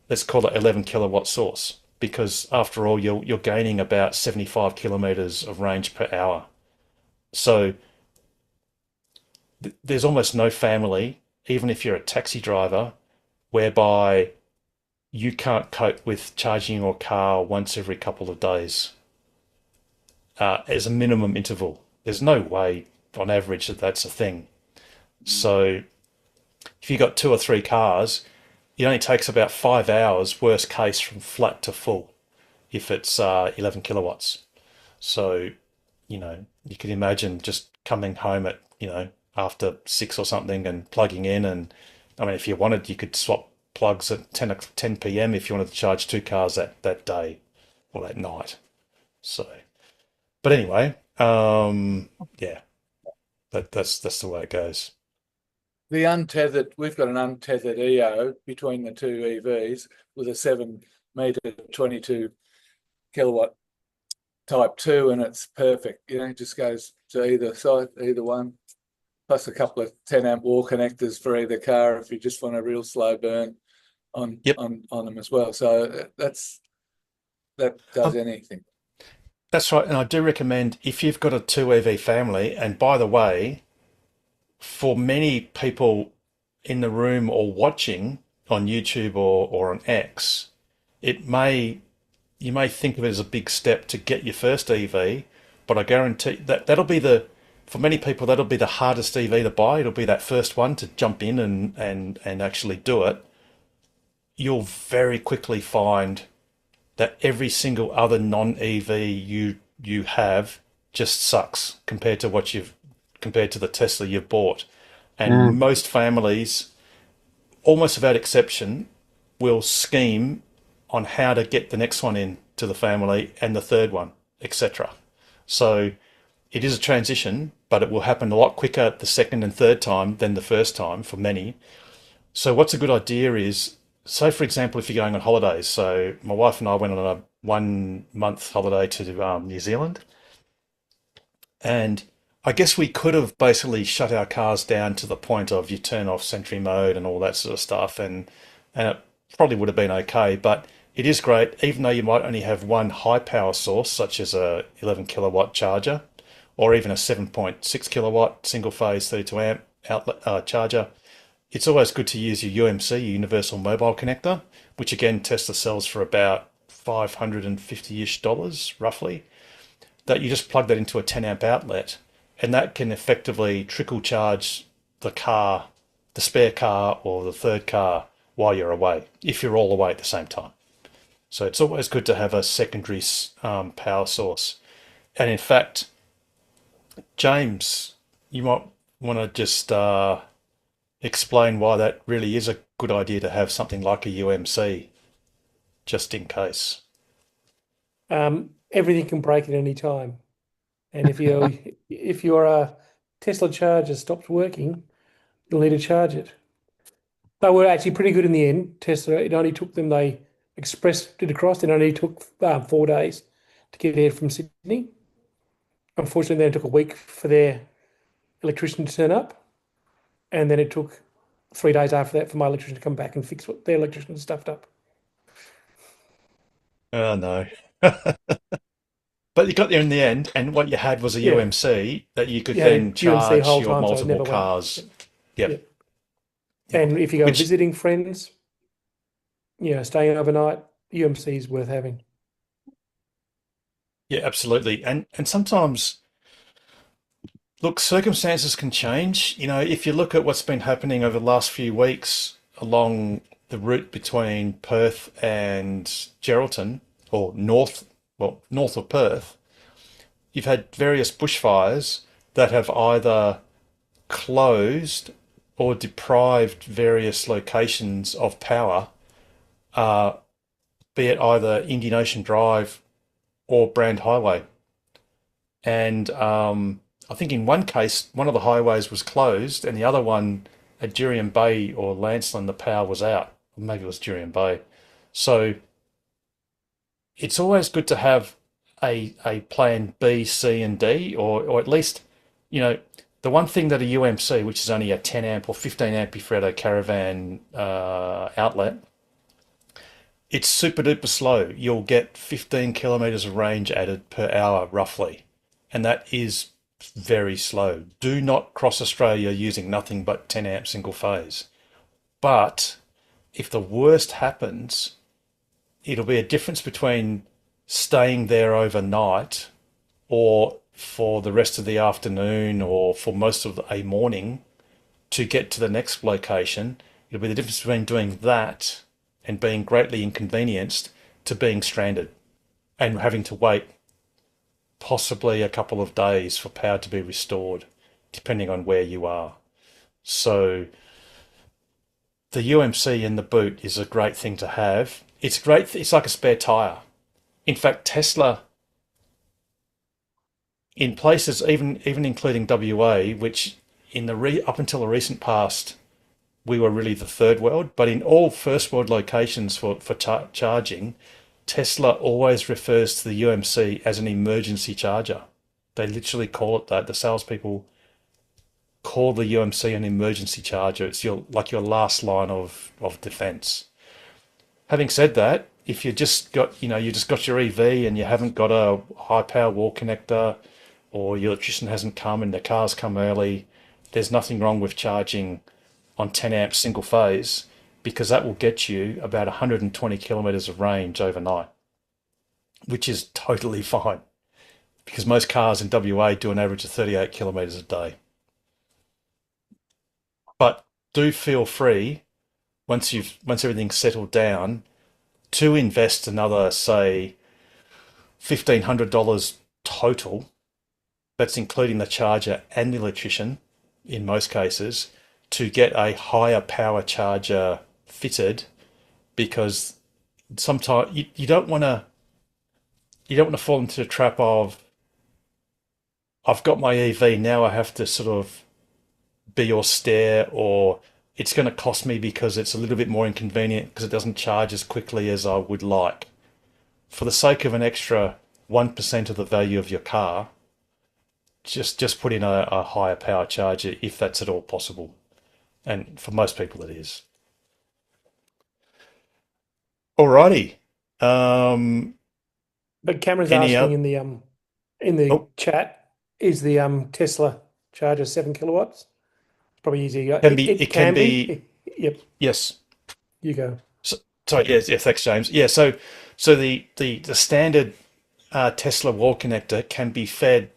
let's call it 11 kilowatt source, because after all, you're gaining about 75 kilometers of range per hour. So there's almost no family, even if you're a taxi driver, whereby you can't cope with charging your car once every couple of days as a minimum interval. There's no way on average that that's a thing. So if you've got 2 or 3 cars, it only takes about 5 hours, worst case, from flat to full if it's 11 kilowatts. So, you can imagine just coming home at, after 6 or something and plugging in. And I mean, if you wanted, you could swap plugs at 10 p.m. if you wanted to charge 2 cars that day or that night. So, but anyway, yeah, that's the way it goes. We've got an untethered EO between the two EVs with a 7 meter 22 kilowatt type 2, and it's perfect. It just goes to either side, either one, plus a couple of 10 amp wall connectors for either car if you just want a real slow burn on Yep. on them as well. So that does anything. That's right. And I do recommend, if you've got a 2 EV family, and by the way, for many people in the room or watching on YouTube or on X, you may think of it as a big step to get your first EV, but I guarantee for many people, that'll be the hardest EV to buy. It'll be that first one to jump in and actually do it. You'll very quickly find that every single other non-EV you have just sucks compared to the Tesla you've bought. And most families, almost without exception, will scheme on how to get the next one in to the family and the third one, etc. So it is a transition, but it will happen a lot quicker the second and third time than the first time for many. So what's a good idea is say for example, if you're going on holidays, so my wife and I went on a 1 month holiday to New Zealand, and I guess we could have basically shut our cars down to the point of you turn off Sentry mode and all that sort of stuff, and it probably would have been okay. But it is great, even though you might only have one high power source, such as a 11 kilowatt charger, or even a 7.6 kilowatt single phase 32 amp outlet charger. It's always good to use your UMC, your Universal Mobile Connector, which again Tesla sells for about $550-ish roughly. That you just plug that into a 10 amp outlet, and that can effectively trickle charge the car, the spare car or the third car while you're away, if you're all away at the same time. So it's always good to have a secondary power source. And in fact, James, you might want to just explain why that really is a good idea to have something like a UMC, just in case. Everything can break at any time, and if your Tesla charger stops working, you'll need to charge it. They were actually pretty good in the end. Tesla, it only took them, they expressed it across. It only took 4 days to get there from Sydney. Unfortunately, then it took a week for their electrician to turn up, and then it took 3 days after that for my electrician to come back and fix what their electrician had stuffed up. Oh no. But you got there in the end, and what you had was a Yeah. UMC that you could Yeah, then UMC charge whole your time, so it multiple never went. cars. Yep. Yep. And if you go Which- visiting friends, staying overnight, UMC is worth having. Yeah, absolutely. And sometimes, look, circumstances can change. You know, if you look at what's been happening over the last few weeks along the route between Perth and Geraldton, or north of Perth, you've had various bushfires that have either closed or deprived various locations of power, be it either Indian Ocean Drive or Brand Highway. And I think in one case, one of the highways was closed, and the other one at Jurien Bay or Lancelin, the power was out. Maybe it was Jurien Bay. So it's always good to have a plan B, C, and D, or at least, the one thing that a UMC, which is only a 10 amp or 15 amp Bifredo caravan outlet, it's super duper slow. You'll get 15 kilometers of range added per hour roughly, and that is very slow. Do not cross Australia using nothing but 10 amp single phase. But if the worst happens, it'll be a difference between staying there overnight or for the rest of the afternoon or for most of a morning to get to the next location. It'll be the difference between doing that and being greatly inconvenienced to being stranded and having to wait possibly a couple of days for power to be restored, depending on where you are. So the UMC in the boot is a great thing to have. It's great. It's like a spare tire. In fact, Tesla, in places, even including WA, which up until the recent past, we were really the third world, but in all first world locations for charging, Tesla always refers to the UMC as an emergency charger. They literally call it that. The salespeople call the UMC an emergency charger. It's your last line of defense. Having said that, if you just got your EV and you haven't got a high power wall connector, or your electrician hasn't come and the car's come early, there's nothing wrong with charging on 10 amp single phase, because that will get you about 120 kilometers of range overnight, which is totally fine, because most cars in WA do an average of 38 kilometers a day. But do feel free, once everything's settled down, to invest another, say, $1,500 total. That's including the charger and the electrician in most cases, to get a higher power charger fitted, because sometimes you don't want to fall into the trap of, I've got my EV, now I have to sort of be austere or it's going to cost me because it's a little bit more inconvenient because it doesn't charge as quickly as I would like. For the sake of an extra 1% of the value of your car, just put in a higher power charger if that's at all possible. And for most people it is. Alrighty. But Cameron's Any asking oth- in the Oh. chat, is the Tesla charger 7 kilowatts? It's probably easier. It can be. Yep, Yes. you go. Sorry, yes, thanks, James. Yeah, so the standard Tesla wall connector can be fed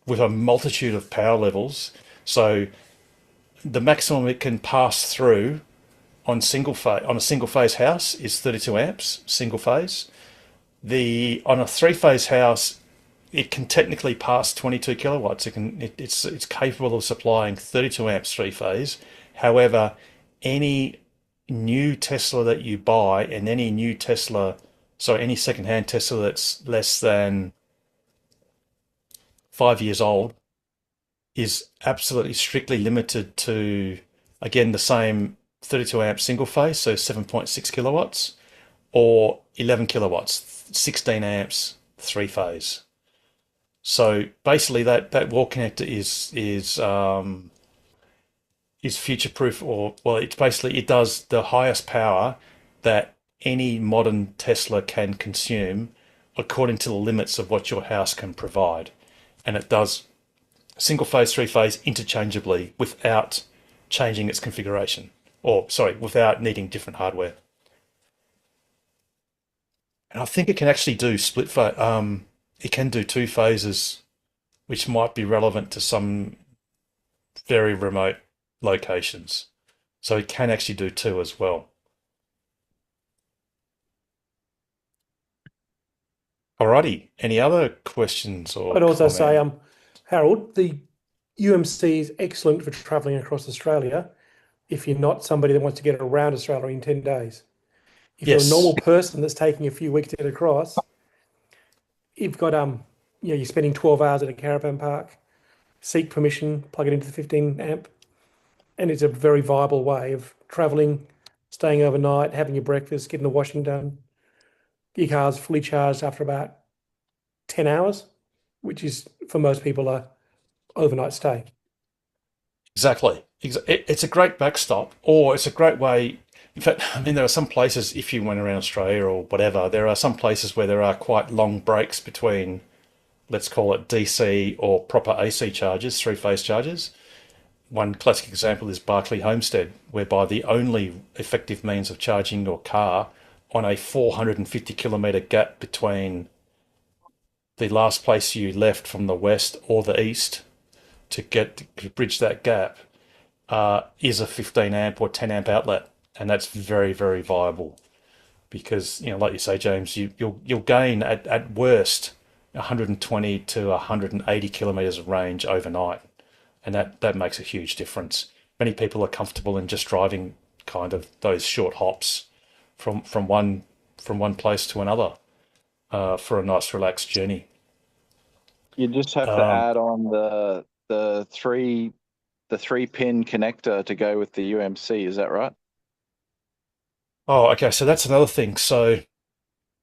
with a multitude of power levels. So the maximum it can pass through on a single phase house is 32 amps, single phase. On a three-phase house, it can technically pass 22 kilowatts. It's capable of supplying 32 amps three-phase. However, any new Tesla that you buy and any second-hand Tesla that's less than 5 years old is absolutely strictly limited to, again, the same 32 amp single phase, so 7.6 kilowatts, or 11 kilowatts, 16 amps three phase. So basically, that wall connector is future proof, it does the highest power that any modern Tesla can consume according to the limits of what your house can provide, and it does single phase, three phase interchangeably without changing its configuration, without needing different hardware. And I think it can actually do split phase. It can do two phases, which might be relevant to some very remote locations. So it can actually do two as well. Alrighty. Any other questions or I'd also comment? say, Harold, the UMC is excellent for travelling across Australia if you're not somebody that wants to get around Australia in 10 days. If you're a Yes. normal person that's taking a few weeks to get across, you've got you're spending 12 hours at a caravan park, seek permission, plug it into the 15 amp, and it's a very viable way of travelling, staying overnight, having your breakfast, getting the washing done. Your car's fully charged after about 10 hours, which is for most people a overnight stay. Exactly. It's a great backstop, or it's a great way. In fact, I mean, there are some places, if you went around Australia or whatever, there are some places where there are quite long breaks between, let's call it DC or proper AC charges, three-phase charges. One classic example is Barclay Homestead, whereby the only effective means of charging your car on a 450 kilometre gap between the last place you left from the west or the east to bridge that gap is a 15 amp or 10 amp outlet, and that's very, very viable because, like you say, James, you'll gain at worst 120 to 180 kilometres of range overnight, and that makes a huge difference. Many people are comfortable in just driving kind of those short hops from one place to another for a nice relaxed journey. You just have to add on the three pin connector to go with the UMC. Is that right? Oh, okay. So that's another thing. So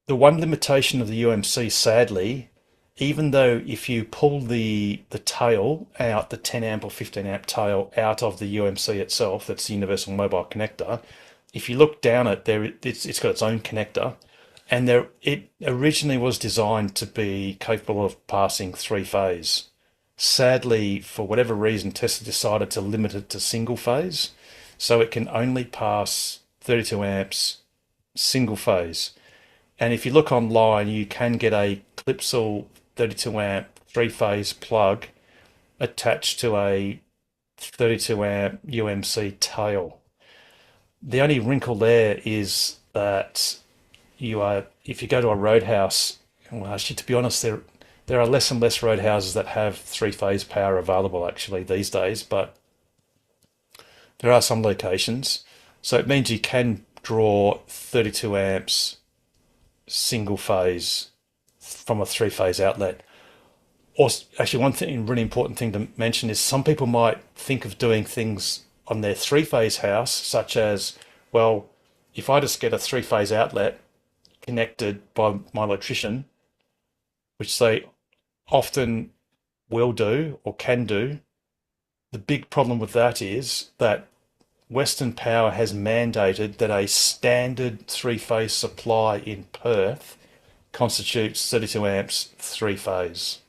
the one limitation of the UMC, sadly, even though if you pull the tail out, the 10 amp or 15 amp tail out of the UMC itself, that's the Universal Mobile Connector, if you look down it, it's got its own connector, and it originally was designed to be capable of passing three phase. Sadly, for whatever reason, Tesla decided to limit it to single phase, so it can only pass 32 amps single phase. And if you look online, you can get a Clipsal 32 amp three phase plug attached to a 32 amp UMC tail. The only wrinkle there is that if you go to a roadhouse, well, actually, to be honest, there are less and less roadhouses that have three-phase power available actually these days, but there are some locations. So it means you can draw 32 amps single phase from a three-phase outlet. Or actually, one thing, really important thing to mention is some people might think of doing things on their three-phase house, such as, well, if I just get a three-phase outlet connected by my electrician, which they often will do or can do, the big problem with that is that Western Power has mandated that a standard three-phase supply in Perth constitutes 32 amps three-phase.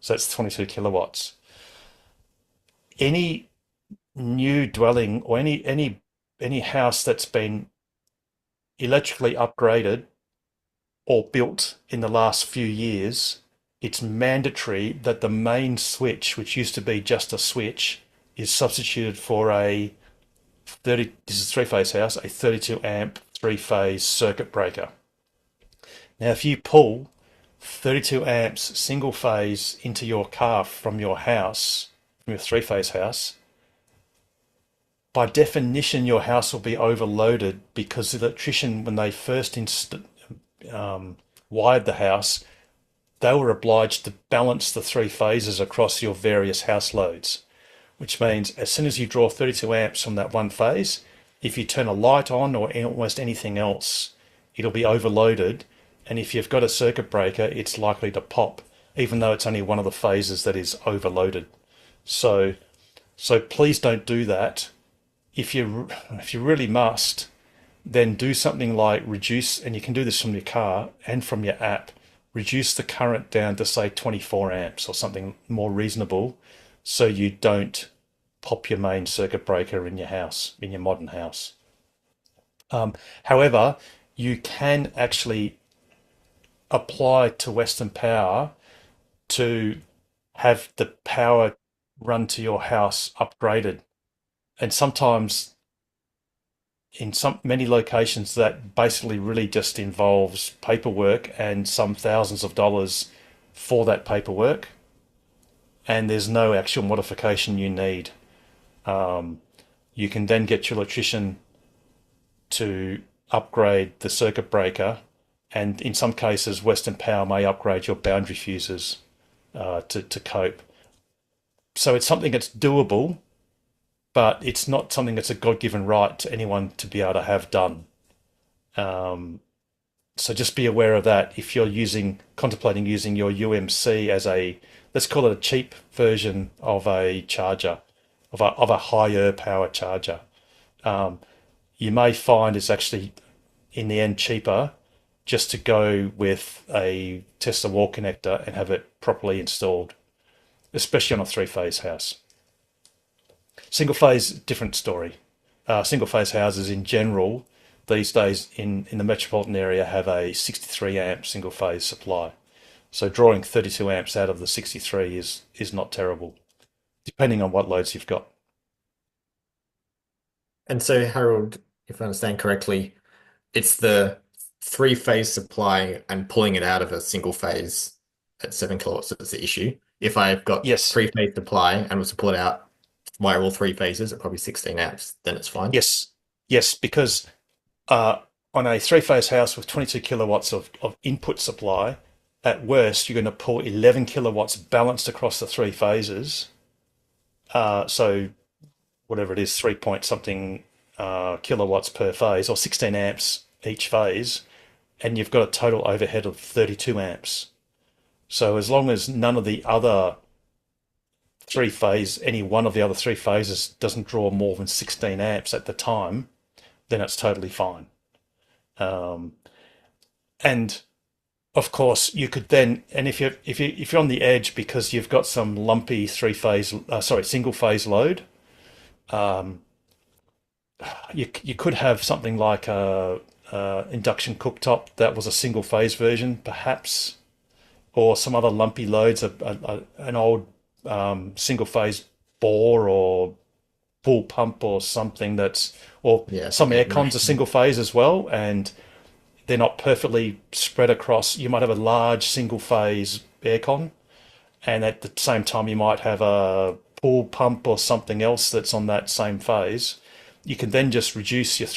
So that's 22 kilowatts. Any new dwelling or any house that's been electrically upgraded or built in the last few years, it's mandatory that the main switch, which used to be just a switch, is substituted for a this is a three-phase house, a 32 amp three-phase circuit breaker. Now, if you pull 32 amps single phase into your car from your house, from your three-phase house, by definition, your house will be overloaded because the electrician, when they first wired the house, they were obliged to balance the three phases across your various house loads, which means as soon as you draw 32 amps from that one phase, if you turn a light on or almost anything else, it'll be overloaded. And if you've got a circuit breaker, it's likely to pop, even though it's only one of the phases that is overloaded. So please don't do that. If you really must, then do something like reduce, and you can do this from your car and from your app, reduce the current down to say 24 amps or something more reasonable, so you don't pop your main circuit breaker in your house, in your modern house. However, you can actually apply to Western Power to have the power run to your house upgraded. And sometimes in many locations that basically really just involves paperwork and some thousands of dollars for that paperwork, and there's no actual modification you need. You can then get your electrician to upgrade the circuit breaker, and in some cases Western Power may upgrade your boundary fuses to cope. So it's something that's doable, but it's not something that's a God-given right to anyone to be able to have done. So just be aware of that if you're contemplating using your UMC as let's call it a cheap version of a charger, of a higher power charger. You may find it's actually in the end cheaper just to go with a Tesla wall connector and have it properly installed, especially on a three-phase house. Single phase, different story. Single phase houses in general these days in the metropolitan area have a 63 amp single phase supply. So drawing 32 amps out of the 63 is not terrible, depending on what loads you've got. And so, Harold, if I understand correctly, it's the three-phase supply and pulling it out of a single phase at 7 kilowatts that's the issue. If I've got three-phase supply and was to pull it out via all three phases at probably 16 amps, then it's fine. Yes, because on a three-phase house with 22 kilowatts of input supply, at worst, you're going to pull 11 kilowatts balanced across the three phases. So whatever it is, 3 point something kilowatts per phase, or 16 amps each phase, and you've got a total overhead of 32 amps. So as long as none of the other any one of the other three phases doesn't draw more than 16 amps at the time, then it's totally fine. And of course, you could then, and if you're on the edge because you've got some lumpy single phase load, you could have something like a induction cooktop that was a single phase version, perhaps, or some other lumpy loads, an old single phase bore or pool pump or something some air cons are single phase as well, and they're not perfectly spread across. You might have a large single phase aircon, and at the same time you might have a pool pump or something else that's on that same phase. You can then just reduce your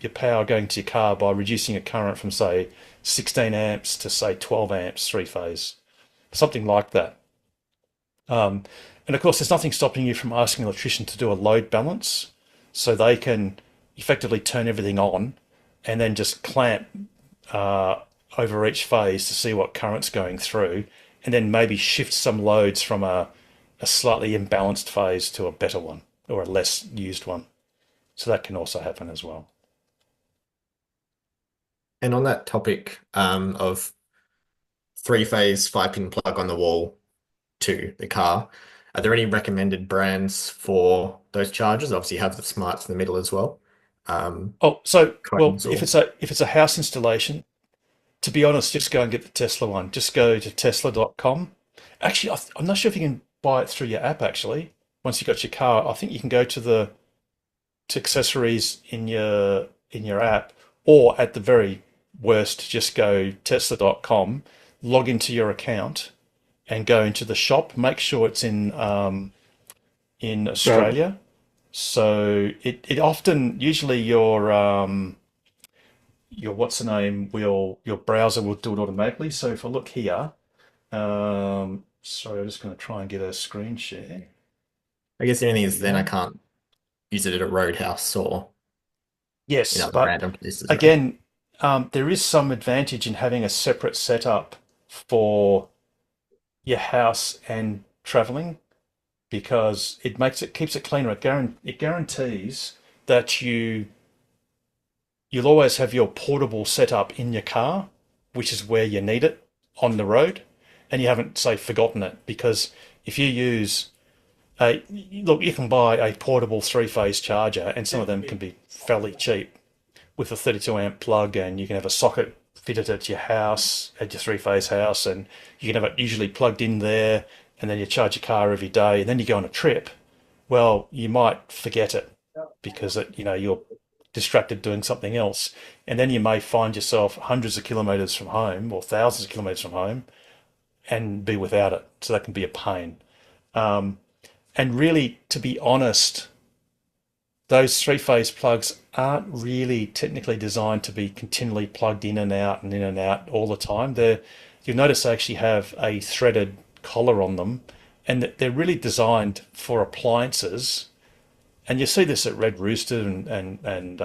power going to your car by reducing your current from say 16 amps to say 12 amps three phase, something like that. And of course, there's nothing stopping you from asking an electrician to do a load balance, so they can effectively turn everything on and then just clamp over each phase to see what current's going through, and then maybe shift some loads from a slightly imbalanced phase to a better one or a less used one. So that can also happen as well. And on that topic of three-phase 5-pin plug on the wall to the car, are there any recommended brands for those chargers? Obviously, you have the smarts in the middle as well. Oh, so well, Cones or- if it's a house installation, to be honest, just go and get the Tesla one. Just go to tesla.com. Actually, I'm not sure if you can buy it through your app. Actually, once you've got your car, I think you can go to accessories in your app, or at the very worst, just go tesla.com, log into your account, and go into the shop. Make sure it's in Australia. So it often, usually your what's the name your browser will do it automatically. So if I look here, sorry, I'm just going to try and get a screen share. I guess the only thing is then I can't use it at a Roadhouse or Yes, other but random places. Right? again, there is some advantage in having a separate setup for your house and traveling, because it keeps it cleaner. It guarantees that you'll always have your portable setup in your car, which is where you need it on the road, and you haven't, say, forgotten it. Because if you use you can buy a portable three-phase charger, and some of them can be fairly cheap with a 32 amp plug, and you can have a socket fitted at your house, at your three-phase house, and you can have it usually plugged in there, and then you charge your car every day, and then you go on a trip. Well, you might forget it because you're distracted doing something else, and then you may find yourself hundreds of kilometers from home or thousands of kilometers from home and be without it. So that can be a pain. And really, to be honest, those three-phase plugs aren't really technically designed to be continually plugged in and out all the time. You'll notice they actually have a threaded collar on them, and they're really designed for appliances. And you see this at Red Rooster and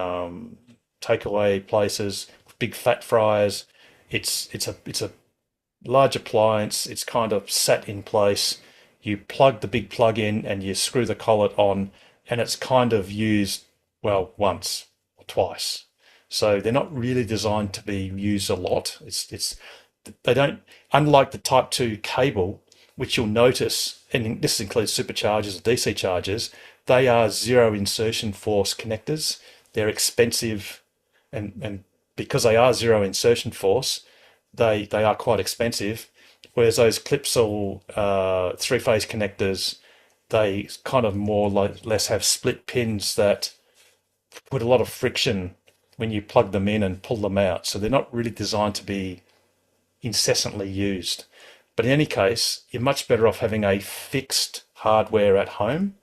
takeaway places, big fat fryers. It's a large appliance. It's kind of sat in place. You plug the big plug in and you screw the collet on, and it's kind of used, well, once or twice. So they're not really designed to be used a lot. They don't, unlike the Type 2 cable, which you'll notice, and this includes superchargers or DC chargers, they are zero insertion force connectors. They're expensive, and because they are zero insertion force, they are quite expensive. Whereas those Clipsal three-phase connectors, they kind of more or less have split pins that put a lot of friction when you plug them in and pull them out. So they're not really designed to be incessantly used. But in any case, you're much better off having a fixed hardware at home.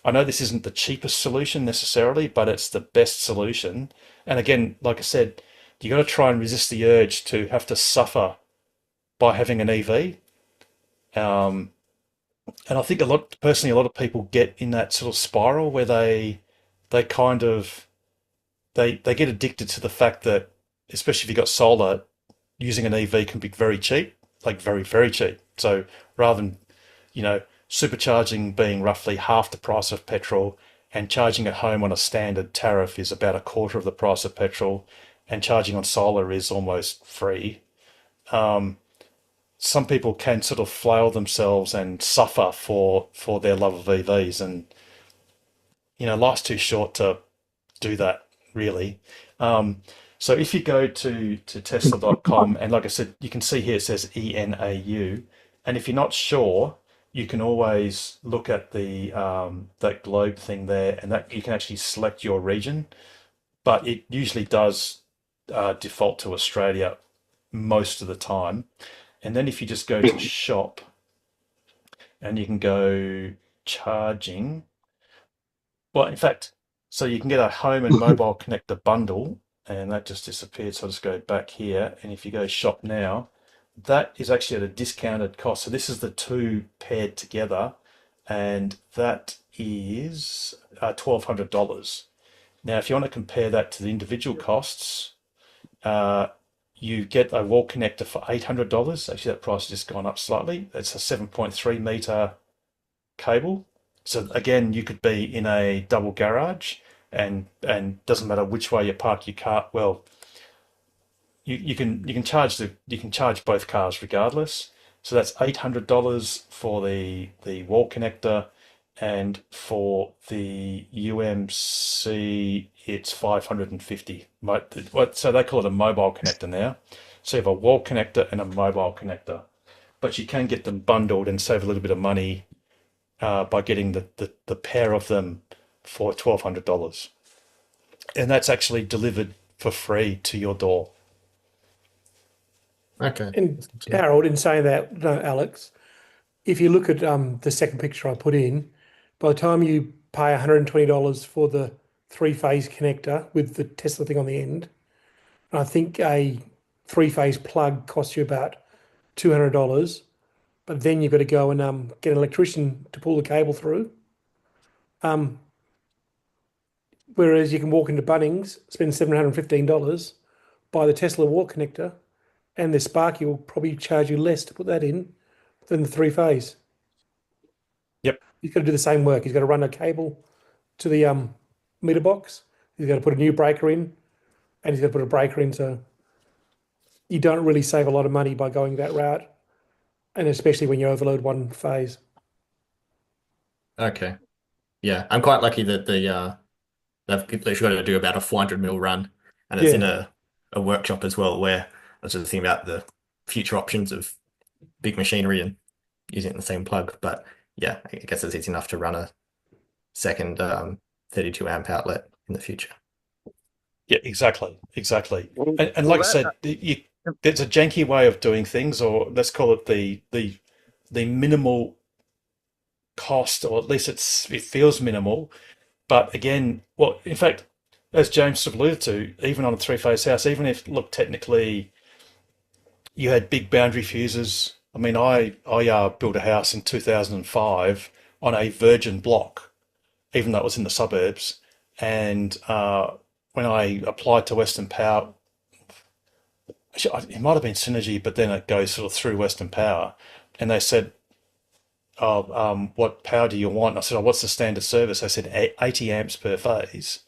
I know this isn't the cheapest solution necessarily, but it's the best solution. And again, like I said, you got to try and resist the urge to have to suffer by having an EV. And I think a lot of people get in that sort of spiral where they get addicted to the fact that, especially if you've got solar, using an EV can be very cheap, like very, very cheap. So rather than, supercharging being roughly half the price of petrol, and charging at home on a standard tariff is about a quarter of the price of petrol, and charging on solar is almost free. Some people can sort of flail themselves and suffer for their love of EVs, and life's too short to do that, really. So if you go to tesla.com, and like I said, you can see here it says ENAU, and if you're not sure, you can always look at the that globe thing there, and that you can actually select your region, but it usually does default to Australia most of the time. And then if you just go to shop, and you can go charging, well, in fact, so you can get a home and mobile connector bundle, and that just disappeared. So I'll just go back here, and if you go shop now, that is actually at a discounted cost. So this is the two paired together and that is $1,200. Now, if you want to compare that to the individual costs, you get a wall connector for $800. Actually, that price has just gone up slightly. It's a 7.3 meter cable. So again, you could be in a double garage, and doesn't matter which way you park your car. Well, you can charge both cars regardless. So that's $800 for the wall connector, and for the UMC it's $550. So they call it a mobile connector now. So you have a wall connector and a mobile connector, but you can get them bundled and save a little bit of money by getting the pair of them for $1,200, and that's actually delivered for free to your door. Okay. And Harold, in saying that, no, Alex, if you look at the second picture I put in, by the time you pay $120 for the three-phase connector with the Tesla thing on the end, I think a three-phase plug costs you about $200. But then you've got to go and get an electrician to pull the cable through. Whereas you can walk into Bunnings, spend $715, buy the Tesla wall connector, and the Sparky will probably charge you less to put that in than the three-phase. Yep. He's got to do the same work. He's got to run a cable to the meter box. He's got to put a new breaker in, and he's got to put a breaker in. So you don't really save a lot of money by going that route, and especially when you overload one phase. Okay. Yeah, I'm quite lucky that they've got to do about a 400 mil run, and it's in a workshop as well, where I was just thinking about the future options of big machinery and using the same plug. But yeah, I guess it's easy enough to run a second 32 amp outlet in the future. Yeah, exactly. And like I said, there's a janky way of doing things, or let's call it the minimal cost, or at least it feels minimal. But again, well, in fact, as James alluded to, even on a three-phase house, even if, look, technically you had big boundary fuses. I mean, I built a house in 2005 on a virgin block, even though it was in the suburbs. And when I applied to Western Power, it might have been Synergy, but then it goes sort of through Western Power, and they said, what power do you want? And I said, what's the standard service? They said 80 amps per phase.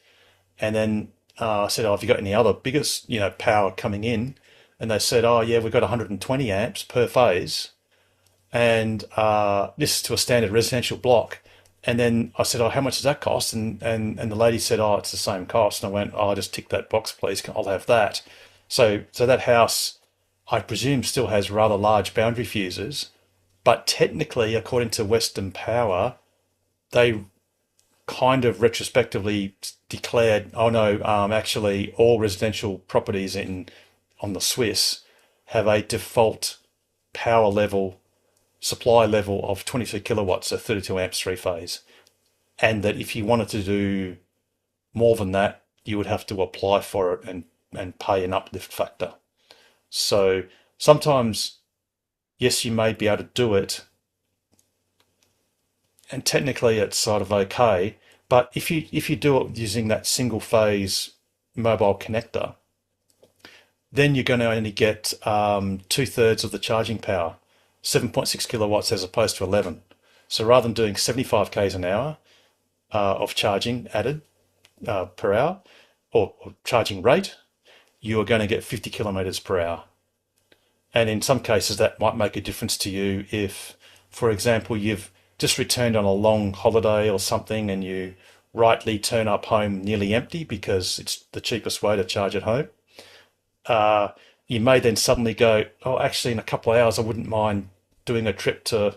And then I said, have you got any other biggest, power coming in? And they said, yeah, we've got 120 amps per phase. And this is to a standard residential block. And then I said, how much does that cost? And the lady said, it's the same cost. And I went, just tick that box, please. I'll have that. So that house, I presume, still has rather large boundary fuses. But technically, according to Western Power, they kind of retrospectively declared, actually all residential properties on the Swiss have a default power level, supply level of 22 kilowatts, so 32 amps three-phase. And that if you wanted to do more than that, you would have to apply for it and pay an uplift factor. So sometimes, yes, you may be able to do it, and technically it's sort of okay, but if you do it using that single phase mobile connector, then you're going to only get 2/3 of the charging power, 7.6 kilowatts as opposed to 11. So rather than doing 75 k's an hour of charging added per hour, or charging rate, you are going to get 50 kilometers per hour. And in some cases, that might make a difference to you if, for example, you've just returned on a long holiday or something and you rightly turn up home nearly empty because it's the cheapest way to charge at home. You may then suddenly go, actually, in a couple of hours, I wouldn't mind doing a trip to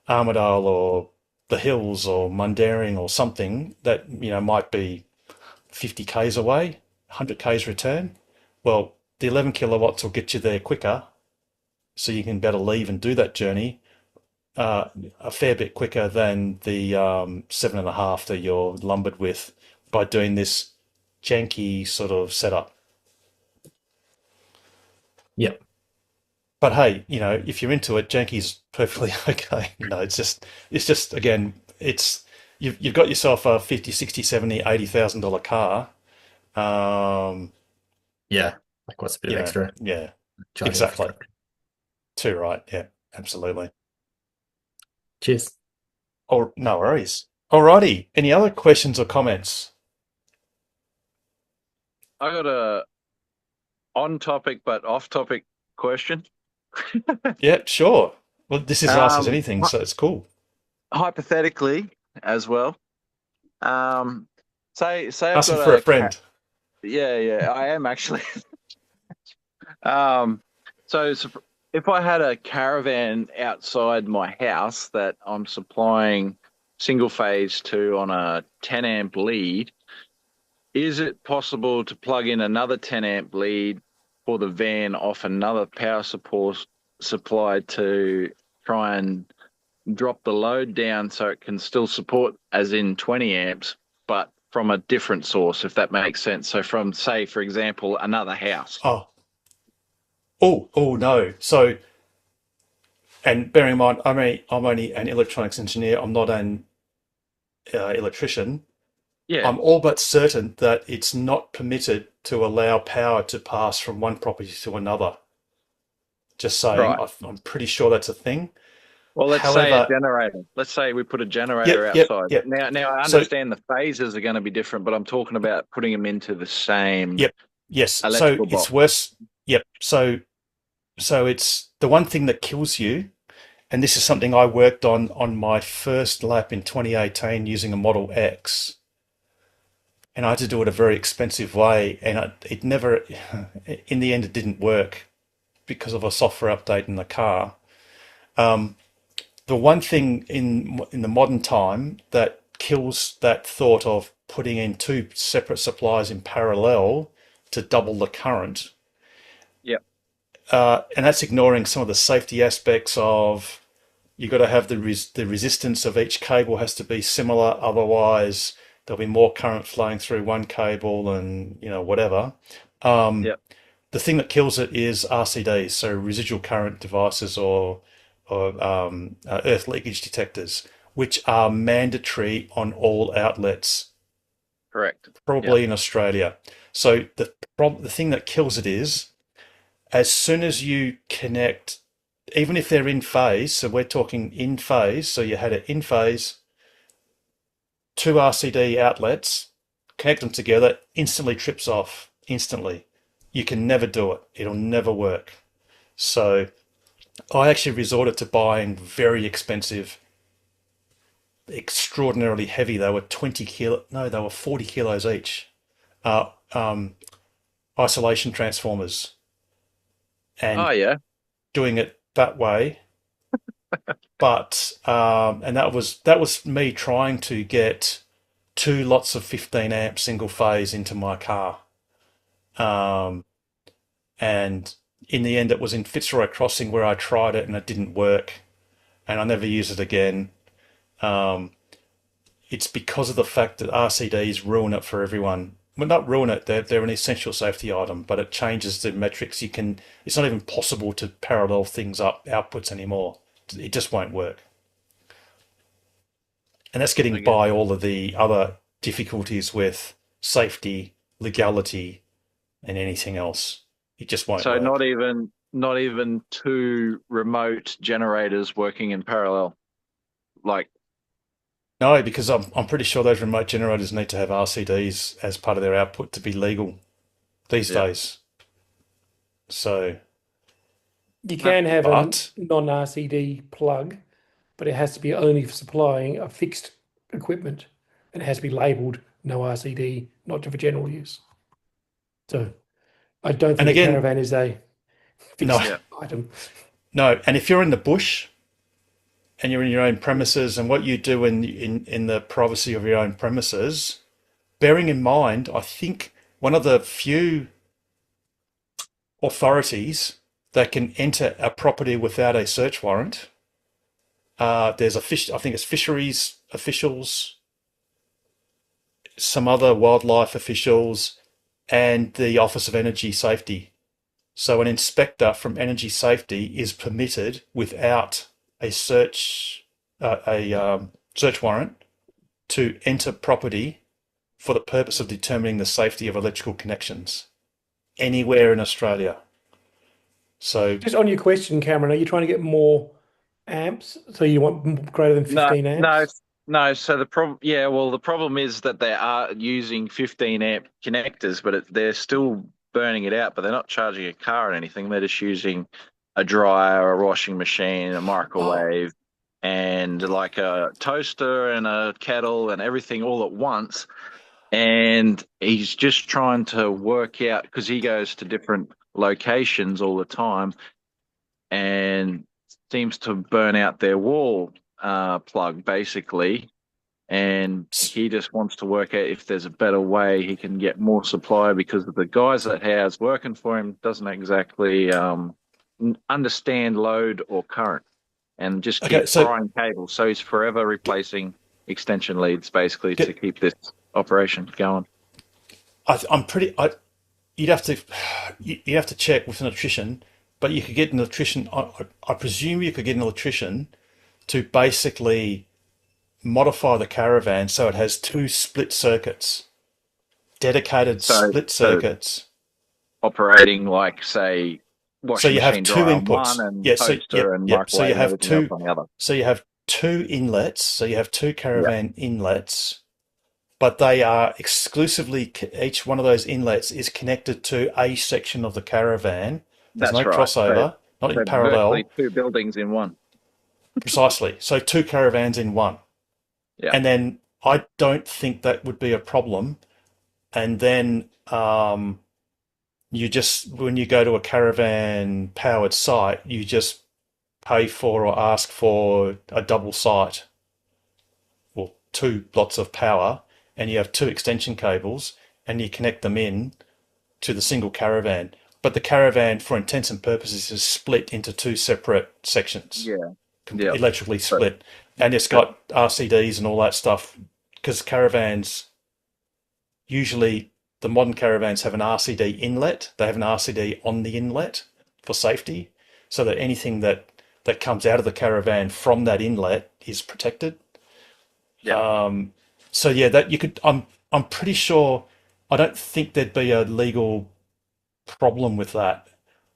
Armidale or the Hills or Mundaring or something that, might be 50 k's away, 100 k's return. Well, the 11 kilowatts will get you there quicker, so you can better leave and do that journey a fair bit quicker than the 7.5 that you're lumbered with by doing this janky sort of setup. Yep. but hey, if you're into it, Janky's perfectly okay. It's just again, you've got yourself a 50, 60, 70, $80,000 car. Yeah, like what's a bit of extra Yeah, charging exactly. infrastructure? Too right. Yeah, absolutely. Cheers. Oh, no worries. Alrighty. Any other questions or comments? I got a on-topic but off-topic question. Yeah, sure. Well, this is Ask Us Um, Anything, so it's cool. Hypothetically, as well. Say I've Asking got for a friend. yeah, I am actually. So if I had a caravan outside my house that I'm supplying single phase to on a 10 amp lead, is it possible to plug in another 10 amp lead for the van off another power supply to try and drop the load down so it can still support as in 20 amps, but from a different source, if that makes sense? So from, say, for example, another house. Oh, no. So, and bearing in mind, I'm only an electronics engineer. I'm not an electrician. Yeah. I'm all but certain that it's not permitted to allow power to pass from one property to another. Just saying, Right. I'm pretty sure that's a thing. Well, let's say a However, generator. Let's say we put a generator Yep, outside. yep. Now I So, understand the phases are going to be different, but I'm talking about putting them into the same yep, yes. So electrical it's box. worse. Yep. So it's the one thing that kills you, and this is something I worked on my first lap in 2018 using a Model X, and I had to do it a very expensive way, and it never, in the end, it didn't work because of a software update in the car. The one thing in the modern time that kills that thought of putting in two separate supplies in parallel to double the current, Yep. and that's ignoring some of the safety aspects of you've got to have the resistance of each cable has to be similar, otherwise there'll be more current flowing through one cable and whatever. Yep. The thing that kills it is RCDs, so residual current devices or earth leakage detectors, which are mandatory on all outlets, Correct. probably in Australia. So the thing that kills it is as soon as you connect, even if they're in phase, so we're talking in phase, so you had it in phase, two RCD outlets, connect them together, instantly trips off, instantly. You can never do it. It'll never work. So I actually resorted to buying very expensive, extraordinarily heavy. They were 20 kilo, no, they were 40 kilos each. Isolation transformers, and doing it that way. But and that was me trying to get two lots of 15 amp single phase into my car. And in the end, it was in Fitzroy Crossing where I tried it and it didn't work, and I never used it again. It's because of the fact that RCDs ruin it for everyone. Well, not ruin it; they're an essential safety item, but it changes the metrics. It's not even possible to parallel things up outputs anymore. It just won't work, and that's getting by all of the other difficulties with safety, legality, and anything else. It just won't So work. not even two remote generators working in parallel. Like, No, because I'm pretty sure those remote generators need to have RCDs as part of their output to be legal these days. So, You can have a but non-RCD plug, but it has to be only for supplying a fixed equipment, and it has to be labelled no RCD, not for general use. So I don't and think a again, caravan is a no, fixed item. no. And if you're in the bush and you're in your own premises, and what you do in the privacy of your own premises, bearing in mind, I think one of the few authorities that can enter a property without a search warrant. There's I think it's fisheries officials, some other wildlife officials, and the Office of Energy Safety. So an inspector from Energy Safety is permitted without a search warrant to enter property for the purpose of determining the safety of electrical connections anywhere in Australia. So Just on your question, Cameron, are you trying to get more amps? So you want greater than 15 amps? No. So the problem, the problem is that they are using 15 amp connectors, but they're still burning it out. But they're not charging a car or anything. They're just using a dryer, a washing machine, a microwave, and like a toaster and a kettle and everything all at once. And he's just trying to work out, because he goes to different locations all the time and seems to burn out their wall plug basically, and he just wants to work out if there's a better way he can get more supply, because the guys that he has working for him doesn't exactly understand load or current, and just keep frying cables. So he's forever replacing extension leads basically to keep this operation going. You'd have to check with an electrician, but you could get an electrician. I presume you could get an electrician to basically modify the caravan so it has two split circuits, dedicated split circuits, operating like, say, washing so you have machine two dryer on inputs. one and Yeah, toaster and microwave so you and have everything else two. on the other. So you have two inlets. So you have two caravan inlets, but they are exclusively, each one of those inlets is connected to a section of the caravan. There's That's no right. crossover, not in parallel. Virtually two buildings in one. Precisely. So two caravans in one. Yeah. And then I don't think that would be a problem. And then you just, when you go to a caravan powered site, you just pay for or ask for a double site or two lots of power, and you have two extension cables and you connect them in to the single caravan. But the caravan, for intents and purposes, is split into two separate sections. Electrically split. And it's got RCDs and all that stuff, because caravans, usually the modern caravans have an RCD inlet. They have an RCD on the inlet for safety, so that anything that comes out of the caravan from that inlet is protected. That you could. I'm pretty sure. I don't think there'd be a legal problem with that,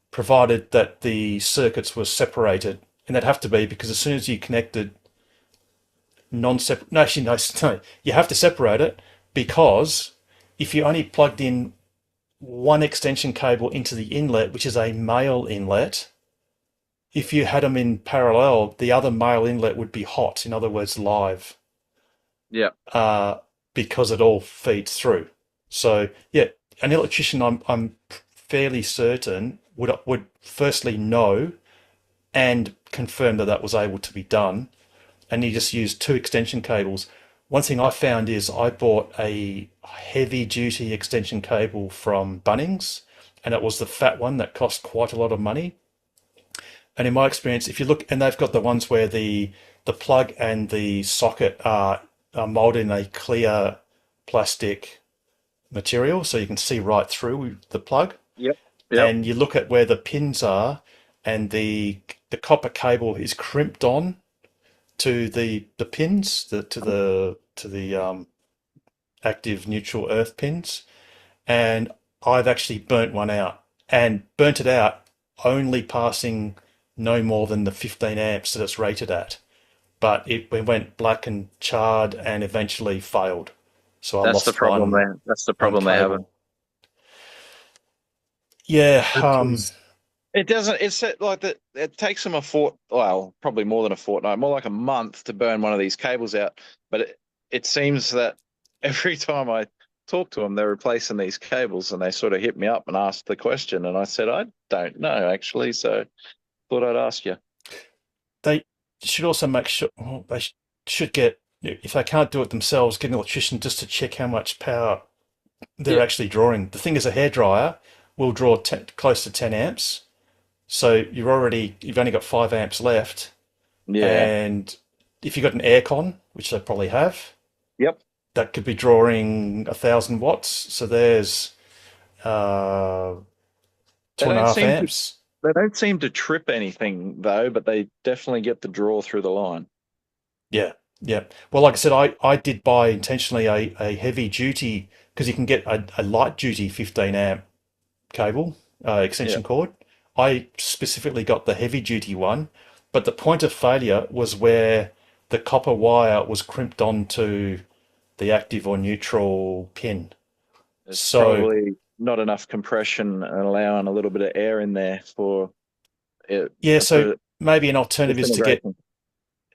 provided that the circuits were separated, and they'd have to be, because as soon as you connected non-separate, no, you have to separate it, because if you only plugged in one extension cable into the inlet, which is a male inlet, if you had them in parallel, the other male inlet would be hot, in other words, live. Because it all feeds through. So an electrician, I'm fairly certain would firstly know and confirm that was able to be done, and you just use two extension cables. One thing I found is I bought a heavy duty extension cable from Bunnings, and it was the fat one that cost quite a lot of money. And in my experience, if you look, and they've got the ones where the plug and the socket are molded in a clear plastic material, so you can see right through the plug. And you look at where the pins are, and the copper cable is crimped on to the pins, to the active neutral earth pins. And I've actually burnt one out, and burnt it out only passing no more than the 15 amps that it's rated at. But it went black and charred and eventually failed. So I lost the problem one. there. That's the problem they have. It doesn't. It's like that. It takes them probably more than a fortnight, more like a month to burn one of these cables out. But it seems that every time I talk to them, they're replacing these cables, and they sort of hit me up and ask the question, and I said I don't know actually, so thought I'd ask you. They should also make sure they should get, if they can't do it themselves, get an electrician just to check how much power they're actually drawing. The thing is, a hairdryer will draw close to 10 amps. So you've only got 5 amps left. And if you've got an aircon, which they probably have, that could be drawing 1,000 watts. So there's They two and a don't half seem to amps. they don't seem to trip anything though, but they definitely get the draw through the line. Yeah, yeah. Well, like I said, I did buy intentionally a heavy duty because you can get a light duty 15 amp cable Yeah. extension cord. I specifically got the heavy duty one, but the point of failure was where the copper wire was crimped onto the active or neutral pin. There's So probably not enough compression and allowing a little bit of air in there for it yeah, so for maybe an alternative is to get disintegration.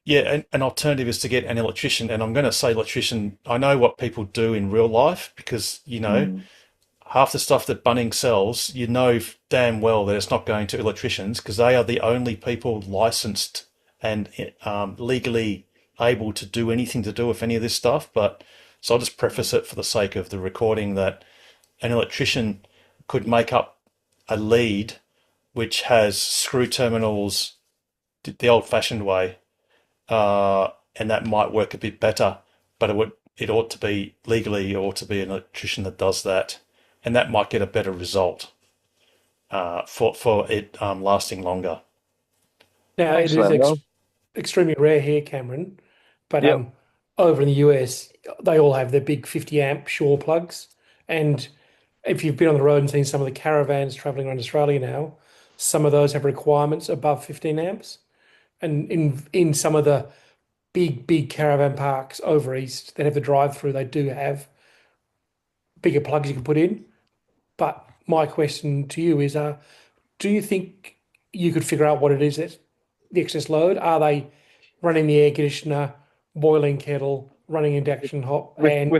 an alternative is to get an electrician, and I'm going to say electrician. I know what people do in real life because Mm. half the stuff that Bunnings sells, you know damn well that it's not going to electricians because they are the only people licensed and legally able to do anything to do with any of this stuff. But so I'll just preface it for the sake of the recording that an electrician could make up a lead which has screw terminals the old-fashioned way, and that might work a bit better. But it ought to be legally, it ought to be an electrician that does that, and that might get a better result for it lasting longer. Now, Thanks it for is that, Rob. extremely rare here, Cameron, but Yep. over in the US, they all have their big 50 amp Shaw plugs. And if you've been on the road and seen some of the caravans traveling around Australia now, some of those have requirements above 15 amps. And in some of the big caravan parks over east that have the drive through, they do have bigger plugs you can put in. But my question to you is, do you think you could figure out what it is that's the excess load? Are they running the air conditioner, boiling kettle, running induction hot, and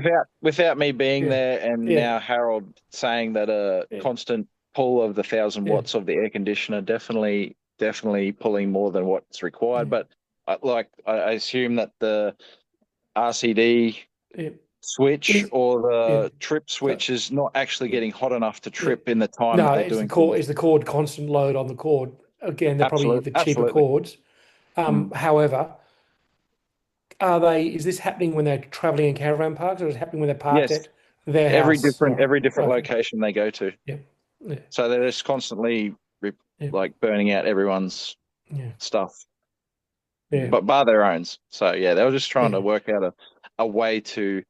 Without me being yeah, there, and yeah, now Harold saying that a yeah, constant pull of the 1,000 yeah, watts of the air conditioner definitely pulling more than what's required. yeah, But I assume that the RCD yeah. switch Is or yeah. the trip So switch is not actually yeah, getting hot enough to yeah. trip in the time that No, they're it's the doing cord. things. It's the cord constant load on the cord. Again, they're probably the cheaper Absolutely. cords. Mm. However, are they? Is this happening when they're traveling in caravan parks, or is it happening when they're parked Yes, at their house? Right. every different Okay. location they go to. Yeah. Yeah. So they're just constantly Yeah. like burning out everyone's Yeah. stuff, Yeah. but bar their own. So yeah, they were just trying Yeah. to work out a way to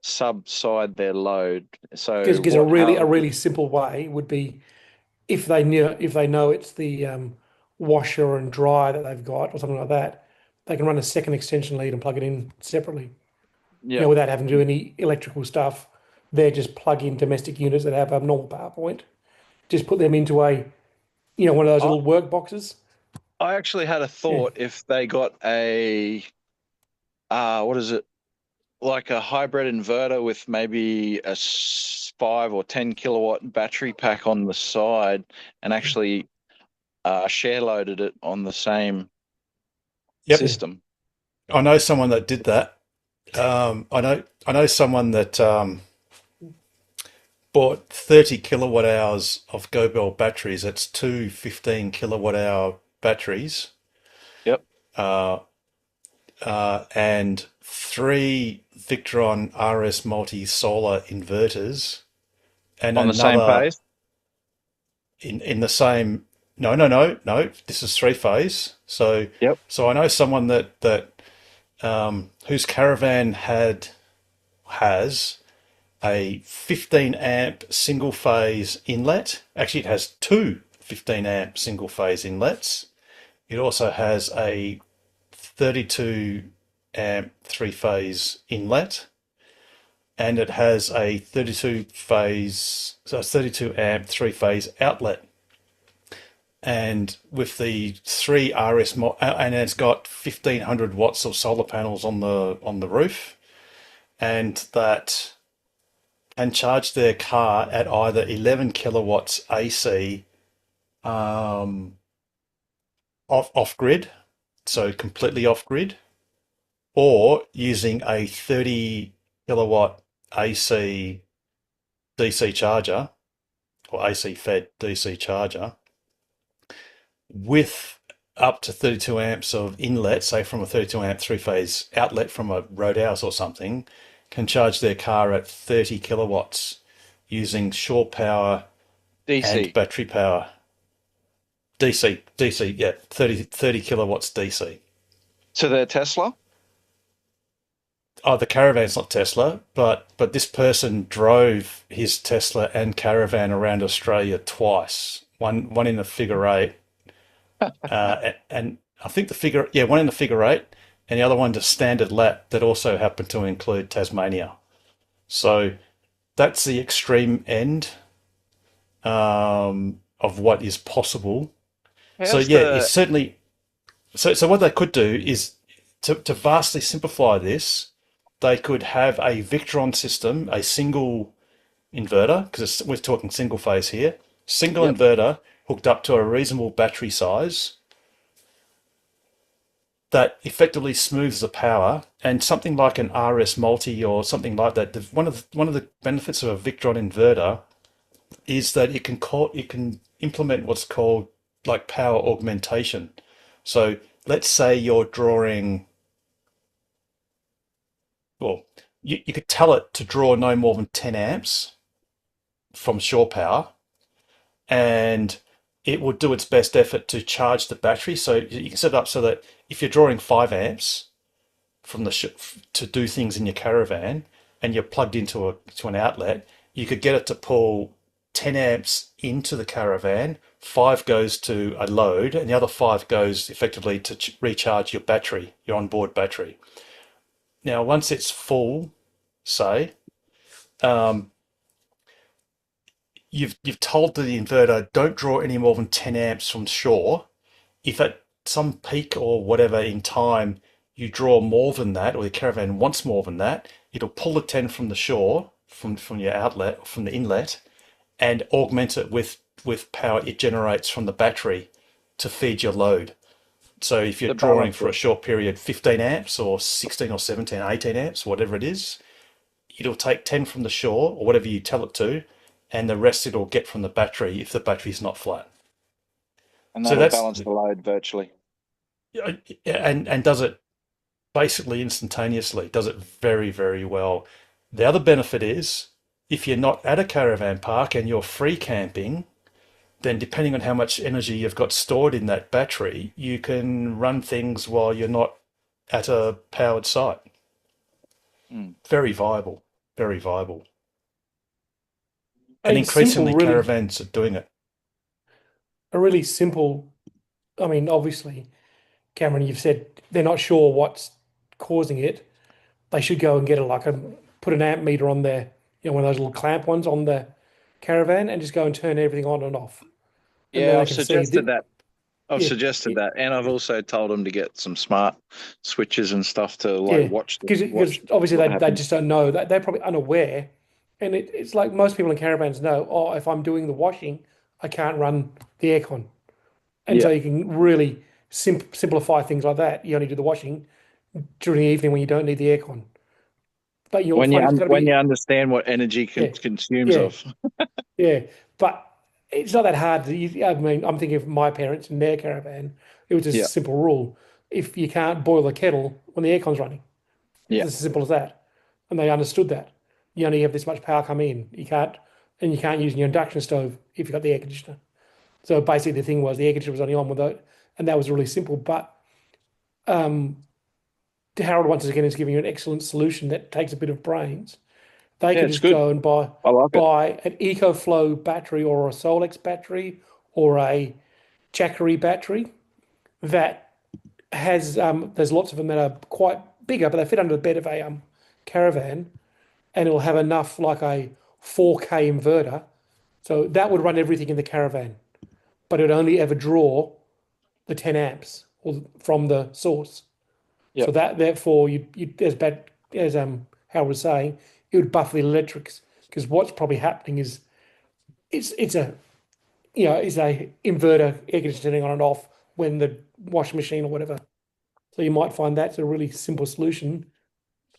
subside their load. So Because what a Harold really simple way would be if they know it's the washer and dryer that they've got or something like that, they can run a second extension lead and plug it in separately. yeah. Without having to do any electrical stuff. They're just plug-in domestic units that have a normal power point. Just put them into a one of those I, little work boxes. I actually had a Yeah. thought if they got a what is it, like a hybrid inverter with maybe a 5 or 10 kilowatt battery pack on the side and actually share loaded it on the same Yep, system. I know someone that did that. I know someone that bought 30 kilowatt hours of GoBell batteries. That's two 15 kilowatt hour batteries. Yep. And three Victron RS Multi solar inverters, and On the same another phase. in the same. No. This is three phase. So Yep. I know someone that whose caravan has a 15 amp single phase inlet. Actually, it has two 15 amp single phase inlets. It also has a 32 amp three phase inlet, and it has a 32 amp three phase outlet. And with the three and it's got 1,500 watts of solar panels on the roof, and that can charge their car at either 11 kilowatts AC off grid, so completely off grid, or using a 30 kilowatt AC DC charger or AC fed DC charger with up to 32 amps of inlet, say from a 32 amp three phase outlet from a Roadhouse or something, can charge their car at 30 kilowatts using shore power DC. and battery power. DC, yeah, 30 kilowatts DC. To their Tesla? Oh, the caravan's not Tesla, but this person drove his Tesla and caravan around Australia twice. One in the figure eight, and I think one in the figure eight, and the other one just standard lap that also happened to include Tasmania. So that's the extreme end of what is possible. So yeah, it's certainly. So what they could do is to vastly simplify this, they could have a Victron system, a single inverter, because we're talking single phase here, single inverter hooked up to a reasonable battery size that effectively smooths the power, and something like an RS Multi or something like that. One of the benefits of a Victron inverter is that it can implement what's called like power augmentation. So let's say you're drawing, well, you could tell it to draw no more than 10 amps from shore power, and it will do its best effort to charge the battery. So you can set it up so that if you're drawing 5 amps from to do things in your caravan, and you're plugged into an outlet, you could get it to pull 10 amps into the caravan, 5 goes to a load, and the other 5 goes effectively to recharge your battery, your onboard battery. Now, once it's full, say, you've told the inverter, don't draw any more than 10 amps from shore. If at some peak or whatever in time you draw more than that, or the caravan wants more than that, it'll pull the 10 from the shore, from your outlet, from the inlet, and augment it with power it generates from the battery to feed your load. So if you're drawing for a short period 15 amps or 16 or 17, 18 amps, whatever it is, it'll take 10 from the shore or whatever you tell it to, and the rest it'll get from the battery if the battery's not flat. And that'll balance the load virtually. And does it basically instantaneously, does it very, very well. The other benefit is if you're not at a caravan park and you're free camping, then depending on how much energy you've got stored in that battery, you can run things while you're not at a powered site. Very viable, very viable. And increasingly caravans are doing it. A really simple, I mean, obviously, Cameron, you've said they're not sure what's causing it. They should go and get put an amp meter on there, one of those little clamp ones on the caravan, and just go and turn everything on and off. Yeah, I've suggested that. Suggested that, and I've also told them to get some smart switches and stuff to watch. Because obviously they just don't know. They're probably unaware, and it's like most people in caravans know. Oh, if I'm doing the washing, I can't run the aircon, and so you can really simplify things like that. You only do the washing during the evening when you don't need the aircon. But when you understand what energy consumes of. Yeah, but it's not that hard. I mean, I'm thinking of my parents in their caravan. It was just a simple rule. If you can't boil the kettle when the aircon's running, it's as simple as that. And they understood that. You only have this much power come in. You can't use your induction stove if you've got the air conditioner. So basically the thing was the air conditioner was only on with it, and that was really simple. But Harold once again is giving you an excellent solution that takes a bit of brains. They can just go and buy an EcoFlow battery or a Solex battery or a Jackery battery that has there's lots of them that are quite bigger, but they fit under the bed of a caravan, and it'll have enough like a 4K inverter. So that would run everything in the caravan, but it would only ever draw the 10 amps from the source. So that therefore you as Hal was saying, it would buffer the electrics, because what's probably happening is it's a inverter air conditioning on and off when the washing machine or whatever. So you might find that's a really simple solution,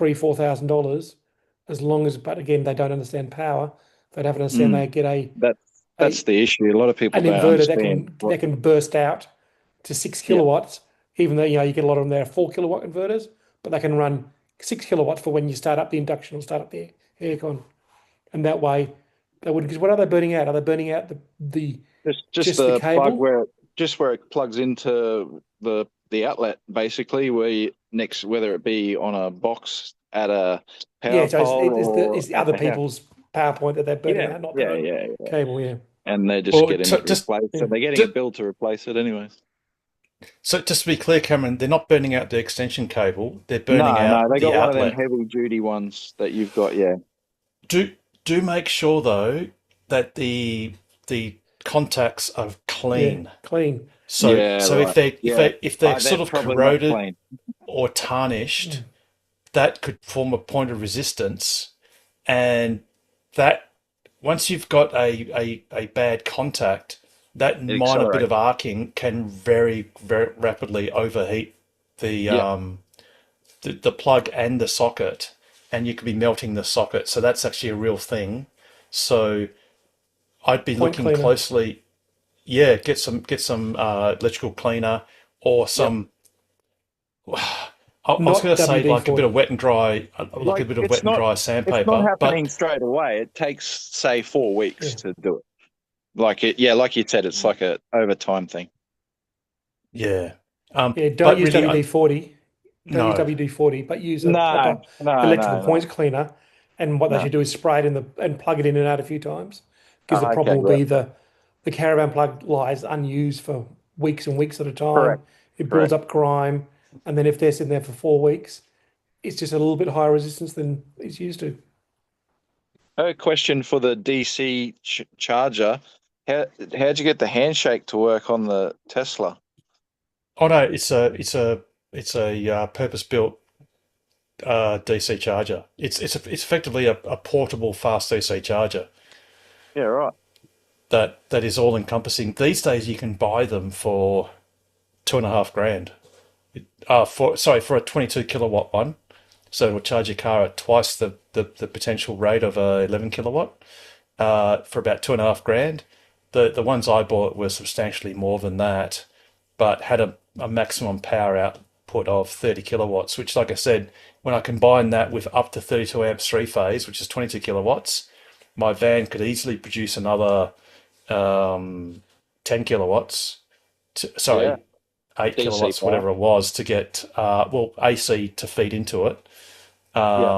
$3,000-$4,000, as long as, but again, they don't understand power. They don't understand they get that's the issue. A lot of people an don't inverter understand that can burst out to 6 kilowatts, even though you get a lot of them there are 4 kilowatt inverters, but they can run 6 kilowatts for when you start up the induction or start up the aircon, and that way they wouldn't. Because what are they burning out? Are they burning out the just the cable? just where it plugs into the outlet, basically, whether it be on a box at a power Yeah, so pole it's or the at other the house. people's PowerPoint that they're burning Yeah, out, not yeah, their own yeah, yeah. cable. Yeah. And they're just Well, getting it replaced. yeah. So they're getting a bill to replace it anyways. so just to be clear, Cameron, they're not burning out the extension cable; they're burning No, out they the got one of them outlet. heavy duty ones that you've got. Yeah, Do make sure though that the contacts are Yeah, clean. clean. So yeah, so right. if they're sort They're of probably not corroded clean. or tarnished, that could form a point of resistance, and that once you've got a bad contact, that It minor bit accelerates. of arcing can very, very rapidly overheat the Yeah, the plug and the socket, and you could be melting the socket. So that's actually a real thing. So I'd be Point looking cleaner. closely. Yeah, get some electrical cleaner or yep. some. I was Not going to say like a bit WD-40. of wet and dry, like a Like bit of wet and dry it's not sandpaper, happening but straight away. It takes, say, 4 weeks Yeah. to do it. Like like you said, it's like a overtime thing. yeah. Yeah, don't But use really, WD-40. Don't use no, WD-40, but use a No, proper no, electrical no, points cleaner. And what they no. should do is spray it in and plug it in and out a few times. Because the Okay, problem will yeah, be the caravan plug lies unused for weeks and weeks at a time. correct, It builds correct. up grime, and then if they're sitting there for 4 weeks, it's just a little bit higher resistance than it's used to. A question for the DC charger. How'd you get the handshake to work on the Tesla? oh no, it's a purpose-built DC charger. It's effectively a portable fast DC charger Yeah, right. that is all encompassing. These days, you can buy them for 2.5 grand. For a 22 kilowatt one, so it'll charge your car at twice the potential rate of a 11 kilowatt for about 2.5 grand. The ones I bought were substantially more than that, but had a maximum power output of 30 kilowatts, which, like I said, when I combine that with up to 32 amps three phase, which is 22 kilowatts, my van could easily produce another 10 kilowatts. Sorry, Yeah, 8 DC kilowatts, power. whatever it was, to get AC to feed into it. Yeah,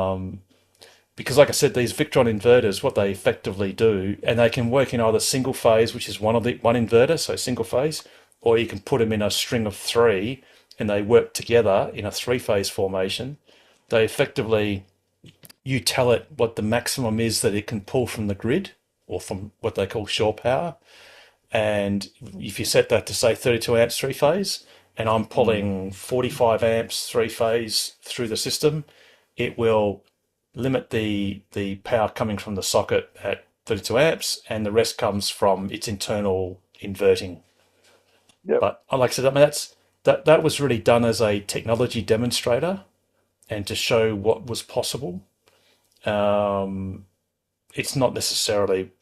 Because, like I said, these Victron inverters, what they effectively do, and they can work in either single phase, which is one inverter, so single phase, or you can put them in a string of three, and they work together in a three-phase formation. They effectively, you tell it what the maximum is that it can pull from the grid, or from what they call shore power. And if you set that to say 32 amps three phase, and I'm pulling 45 amps three phase through the system, it will limit the power coming from the socket at 32 amps, and the rest comes from its internal inverting. yep. But like I said, I mean that was really done as a technology demonstrator and to show what was possible. It's not necessarily,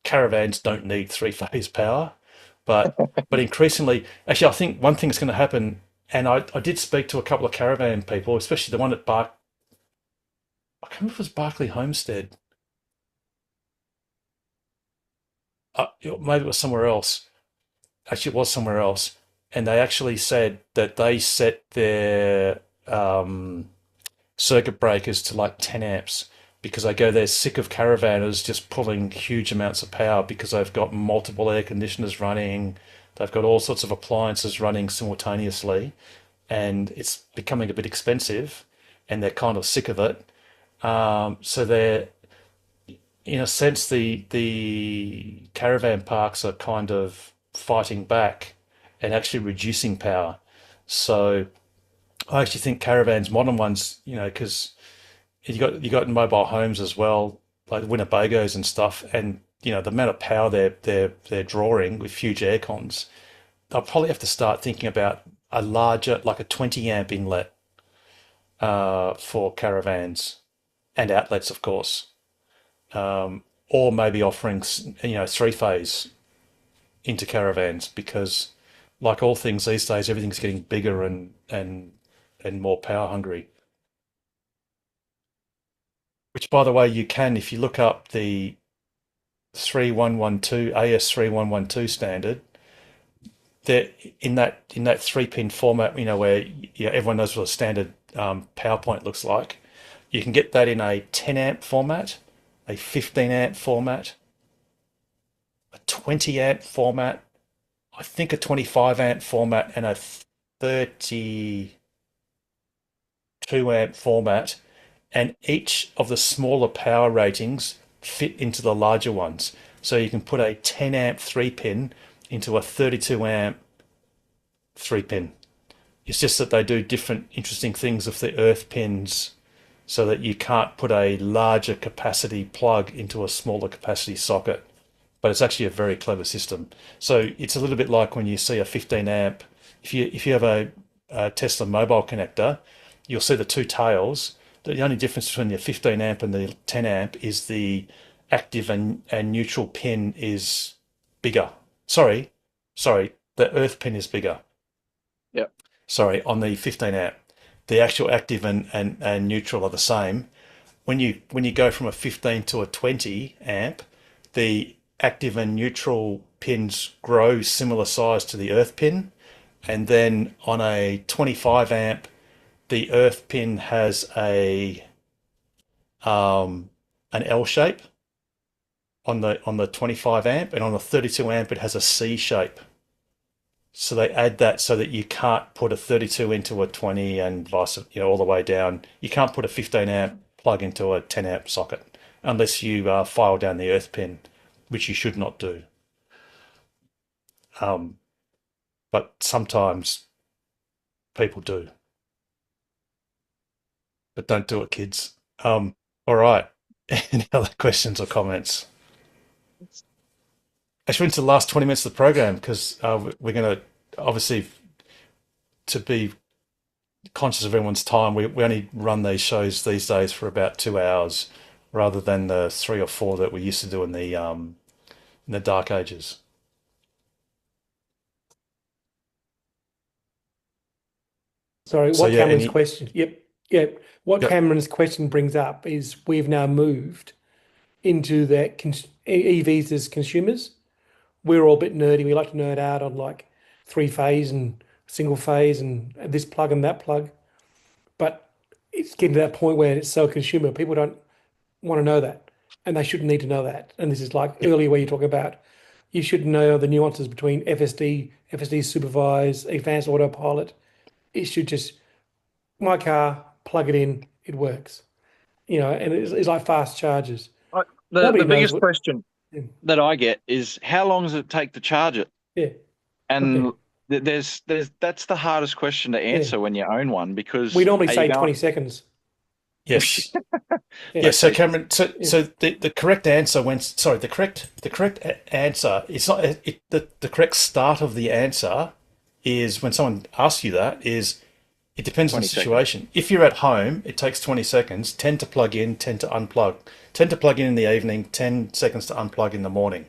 caravans don't need three-phase power, but increasingly, actually, I think one thing that's going to happen, and I did speak to a couple of caravan people, especially the one at I can't remember if it was Barclay Homestead. Maybe it was somewhere else. Actually, it was somewhere else, and they actually said that they set their circuit breakers to like 10 amps because they go they're sick of caravanners just pulling huge amounts of power because they've got multiple air conditioners running, they've got all sorts of appliances running simultaneously, and it's becoming a bit expensive, and they're kind of sick of it. So they're, in a sense, the caravan parks are kind of fighting back and actually reducing power. So I actually think caravans, modern ones, because you got mobile homes as well, like Winnebagos and stuff, and the amount of power they're drawing with huge air cons. They'll probably have to start thinking about a larger, like a 20 amp inlet for caravans and outlets, of course, or maybe offering three phase into caravans because, like all things these days, everything's getting bigger and more power hungry. Which, by the way, you can if you look up the 3112 AS 3112 standard. they're in that 3-pin format, where everyone knows what a standard PowerPoint looks like. You can get that in a 10 amp format, a 15 amp format, a 20 amp format, I think a 25 amp format, and a 32 amp format. And each of the smaller power ratings fit into the larger ones. So you can put a 10 amp 3-pin into a 32 amp 3-pin. It's just that they do different interesting things with the earth pins, so that you can't put a larger capacity plug into a smaller capacity socket. But it's actually a very clever system. So it's a little bit like when you see a 15 amp. If you have a Tesla mobile connector, you'll see the two tails. The only difference between the 15 amp and the 10 amp is the active and neutral pin is bigger. Sorry, the earth pin is bigger. Yep. Sorry, on the 15 amp. The actual active and neutral are the same. When you go from a 15 to a 20 amp, the active and neutral pins grow similar size to the earth pin. And then on a 25 amp, the earth pin has an L shape on the 25 amp, and on the 32 amp it has a C shape. So they add that so that you can't put a 32 into a 20 and vice, all the way down. You can't put a 15 amp plug into a 10 amp socket unless you file down the earth pin, which you should not do. But sometimes people do. But don't do it, kids. All right. Any other questions or comments? Actually, into the last 20 minutes of the program, because we're going to, obviously, to be conscious of everyone's time, we only run these shows these days for about 2 hours, rather than the 3 or 4 that we used to do in the dark ages. Sorry, So, what yeah, Cameron's any- question? Yep. What Yep. Cameron's question brings up is we've now moved into that EVs as consumers. We're all a bit nerdy. We like to nerd out on like 3-phase and single phase and this plug and that plug. But it's getting to that point where it's so consumer. People don't want to know that, and they shouldn't need to know that. And this is like earlier where you talk about you should know the nuances between FSD supervised, advanced autopilot. It should just my car, plug it in, it works. And it's like fast chargers. The Nobody knows biggest what- question Yeah. that I get is how long does it take to charge it? Yeah. And Okay. that's the hardest question to answer when you own one, because We normally are you say going- 20 seconds. Yes. Yeah. Yes. So Cameron, so the correct answer the correct answer, it's not the correct start of the answer is when someone asks you that is it depends on the 20 seconds. situation. If you're at home, it takes 20 seconds, 10 to plug in, 10 to unplug. 10 to plug in the evening, 10 seconds to unplug in the morning.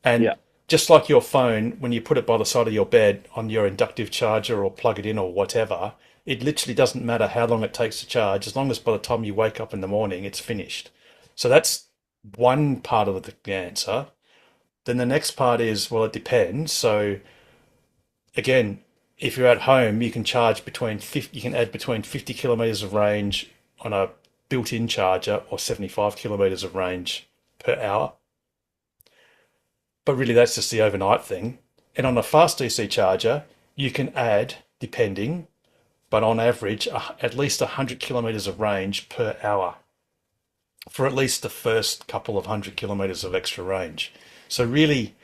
And Yeah. just like your phone, when you put it by the side of your bed on your inductive charger or plug it in or whatever, it literally doesn't matter how long it takes to charge, as long as by the time you wake up in the morning, it's finished. So that's one part of the answer. Then the next part is, well, it depends. So again, if you're at home, you can charge you can add between 50 kilometers of range on a built-in charger or 75 kilometers of range per hour. But really, that's just the overnight thing. And on a fast DC charger, you can add, depending, but on average, at least 100 kilometers of range per hour for at least the first couple of 100 kilometers of extra range. So really,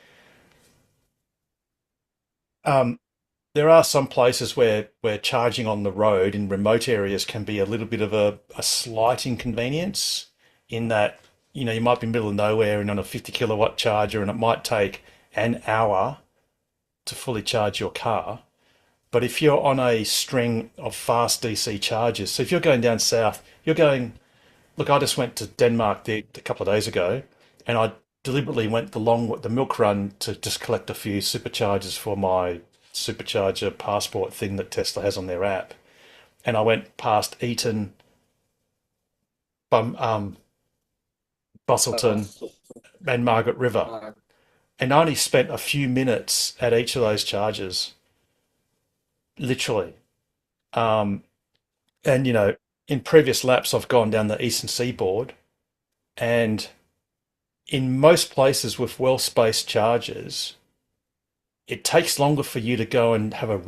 there are some places where charging on the road in remote areas can be a little bit of a slight inconvenience, in that you might be in the middle of nowhere and on a 50 kilowatt charger, and it might take an hour to fully charge your car. But if you're on a string of fast DC chargers, so if you're going down south, look, I just went to Denmark a couple of days ago, and I deliberately went the milk run to just collect a few superchargers for my supercharger passport thing that Tesla has on their app. And I went past Eton, Busselton, and Margaret River. and I only spent a few minutes at each of those charges, literally. Um, and in previous laps, I've gone down the eastern seaboard, and in most places with well-spaced charges, it takes longer for you to go and have a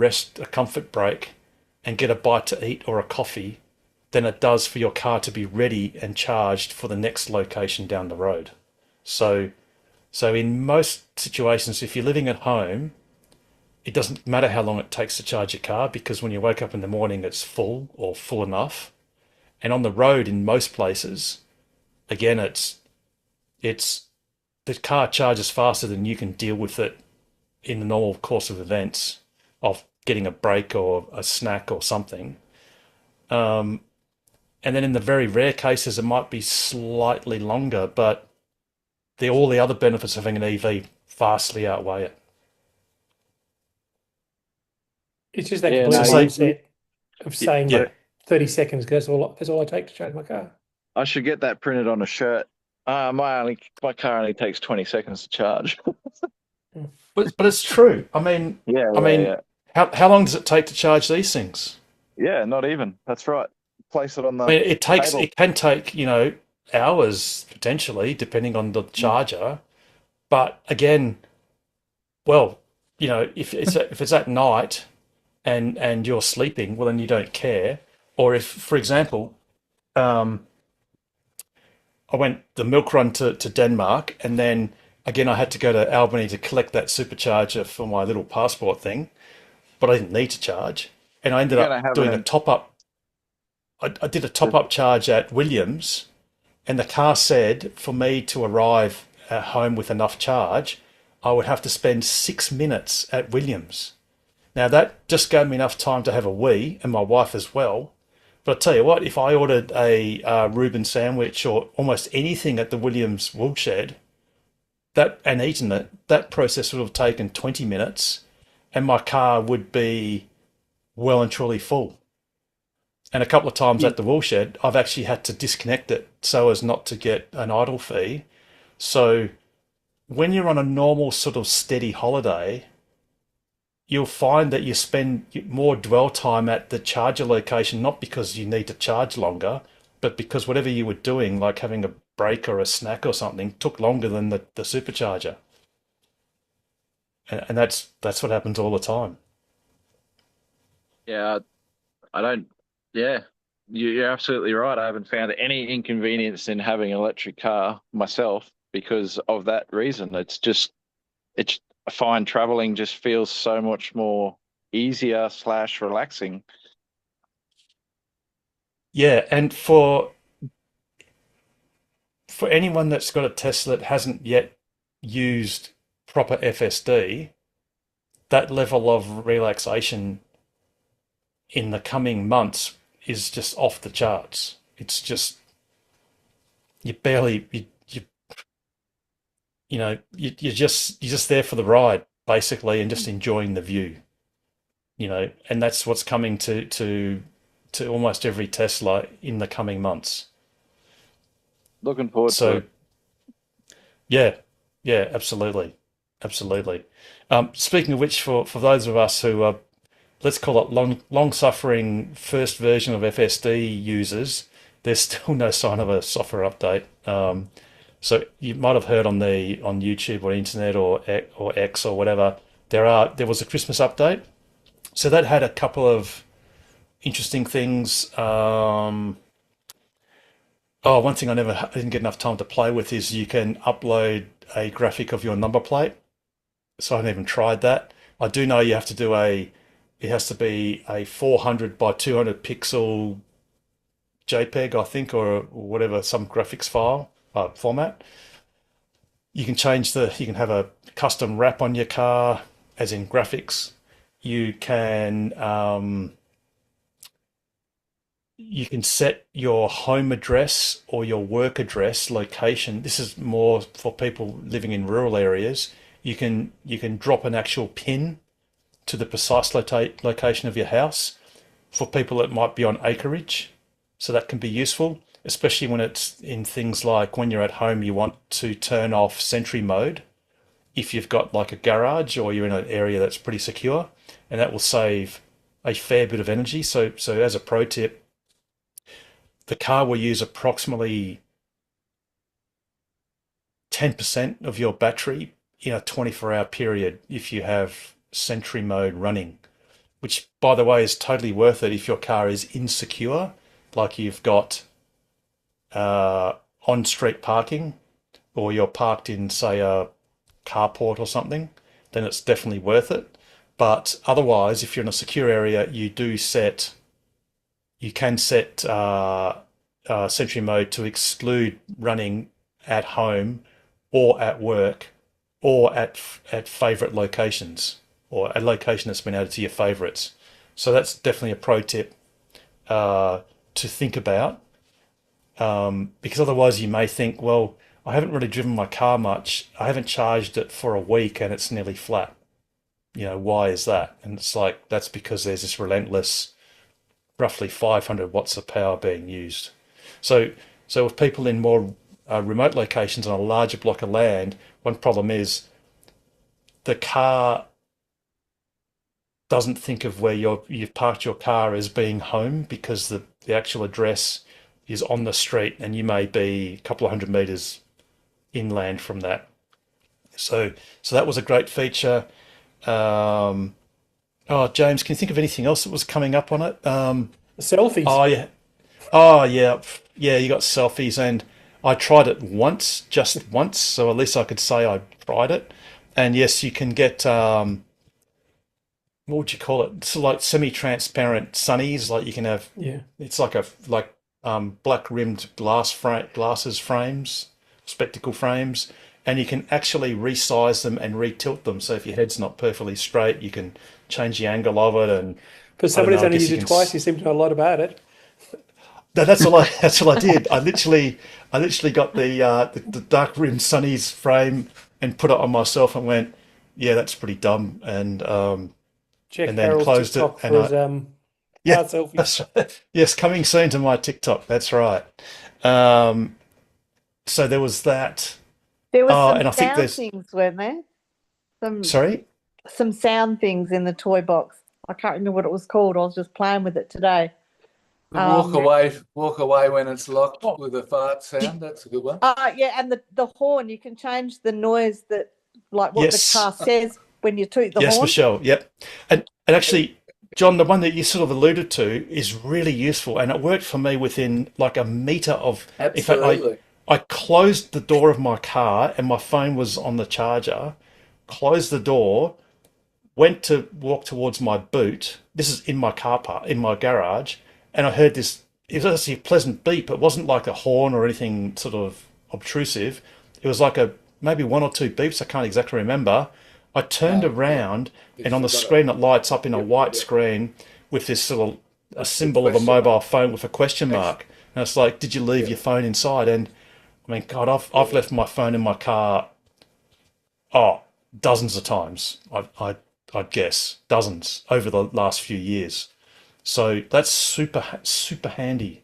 comfort break, and get a bite to eat or a coffee than it does for your car to be ready and charged for the next location down the road. So in most situations, if you're living at home, it doesn't matter how long it takes to charge your car, because when you wake up in the morning, it's full or full enough. And on the road, in most places, again, it's the car charges faster than you can deal with it in the normal course of events of getting a break or a snack or something. And then in the very rare cases, it might be slightly longer, but all the other benefits of having an EV vastly outweigh it. It's just that Yeah, complete no, mindset of saying Yeah. 30 seconds, because that's all I take to charge my car. I should get that printed on a shirt. My car only takes 20 seconds to charge. But it's true. I mean, Yeah. how long does it take to charge these things? Yeah, not even. That's right. Place it on the I mean, it table. can take, hours potentially, depending on the charger. But again, well, if it's at night and you're sleeping, well, then you don't care. Or if, for example, I went the milk run to Denmark, and then again I had to go to Albany to collect that supercharger for my little passport thing, but I didn't need to charge, and I ended You're gonna up have doing it a in- top up. I did a top up charge at Williams, and the car said for me to arrive at home with enough charge, I would have to spend 6 minutes at Williams. Now that just gave me enough time to have a wee, and my wife as well. But I tell you what, if I ordered a Reuben sandwich or almost anything at the Williams woolshed, and eaten it, that process would have taken 20 minutes, and my car would be well and truly full. And a couple of times at the woolshed, I've actually had to disconnect it so as not to get an idle fee. So when you're on a normal sort of steady holiday, you'll find that you spend more dwell time at the charger location, not because you need to charge longer, but because whatever you were doing, like having a break or a snack or something, took longer than the supercharger. And that's what happens all the time. Yeah, I don't. Yeah, you're absolutely right. I haven't found any inconvenience in having an electric car myself because of that reason. I find traveling just feels so much more easier / relaxing. Yeah, and for anyone that's got a Tesla that hasn't yet used proper FSD, that level of relaxation in the coming months is just off the charts. It's just you're just there for the ride basically, and just enjoying the view. And that's what's coming to almost every Tesla in the coming months. Looking forward to So it. yeah, absolutely. Speaking of which, for those of us who are, let's call it long-suffering first version of FSD users, there's still no sign of a software update. So you might have heard on YouTube or internet or X or whatever, there was a Christmas update. So that had a couple of interesting things. One thing I didn't get enough time to play with is you can upload a graphic of your number plate. So I haven't even tried that. I do know you have to do it has to be a 400 by 200 pixel JPEG, I think, or whatever, some graphics file format. You can have a custom wrap on your car, as in graphics. You can set your home address or your work address location. This is more for people living in rural areas. You can drop an actual pin to the precise location of your house. For people that might be on acreage, so that can be useful, especially when it's in things like when you're at home, you want to turn off Sentry mode, if you've got like a garage or you're in an area that's pretty secure, and that will save a fair bit of energy. So as a pro tip, the car will use approximately 10% of your battery in a 24-hour period if you have Sentry mode running, which, by the way, is totally worth it if your car is insecure, like you've got on-street parking, or you're parked in, say, a carport or something, then it's definitely worth it. But otherwise, if you're in a secure area, you can set Sentry mode to exclude running at home or at work or at favorite locations, or a location that's been added to your favorites. So that's definitely a pro tip to think about, because otherwise you may think, well, I haven't really driven my car much. I haven't charged it for a week and it's nearly flat. Why is that? And it's like, that's because there's this relentless, roughly 500 watts of power being used. So with people in more remote locations on a larger block of land, one problem is the car doesn't think of where you've parked your car as being home, because the actual address is on the street and you may be a couple of hundred meters inland from that. So that was a great feature. James, can you think of anything else that was coming up on it? Selfies. Oh yeah, you got selfies, and I tried it just once, so at least I could say I tried it. And yes, you can get what would you call it? It's like semi-transparent sunnies. Like you can have, it's like black rimmed glasses frames, spectacle frames, and you can actually resize them and retilt them. So if your head's not perfectly straight, you can change the angle of it. And for somebody who's only used it twice, you seem to know a lot about it. No, that's all I did. I literally got the dark rimmed sunnies frame and put it on myself and went, yeah, that's pretty dumb. And Check and then Harold's closed TikTok it. for And his yeah, car selfies. that's right. Yes, coming soon to my TikTok. That's right. So there was that. There was and I some think sound things, weren't there? Sorry? Some sound things in the toy box. I can't remember what it was called. I was just playing with it today. The walk away when it's locked with a fart sound. That's a good one. Yeah, and the horn. You can change the noise that, like what the car says when you toot the horn. Yes, Michelle. Yep. And actually, John, the one that you sort of alluded to is really useful, and it worked for me within like a meter of. Absolutely. In fact, I closed the door of my car and my phone was on the charger. Closed the door, went to walk towards my boot. This is in my car park, in my garage, and I heard this. It was actually a pleasant beep. It wasn't like a horn or anything sort of obtrusive. It was like maybe one or two beeps. I can't exactly remember. I turned around, and on the screen it lights up in a white screen with this sort of a symbol of a mobile phone with a question mark. And it's like, did you leave your phone inside? And I mean, God, I've left my phone in my car, dozens of times. I'd guess dozens over the last few years. So that's super handy,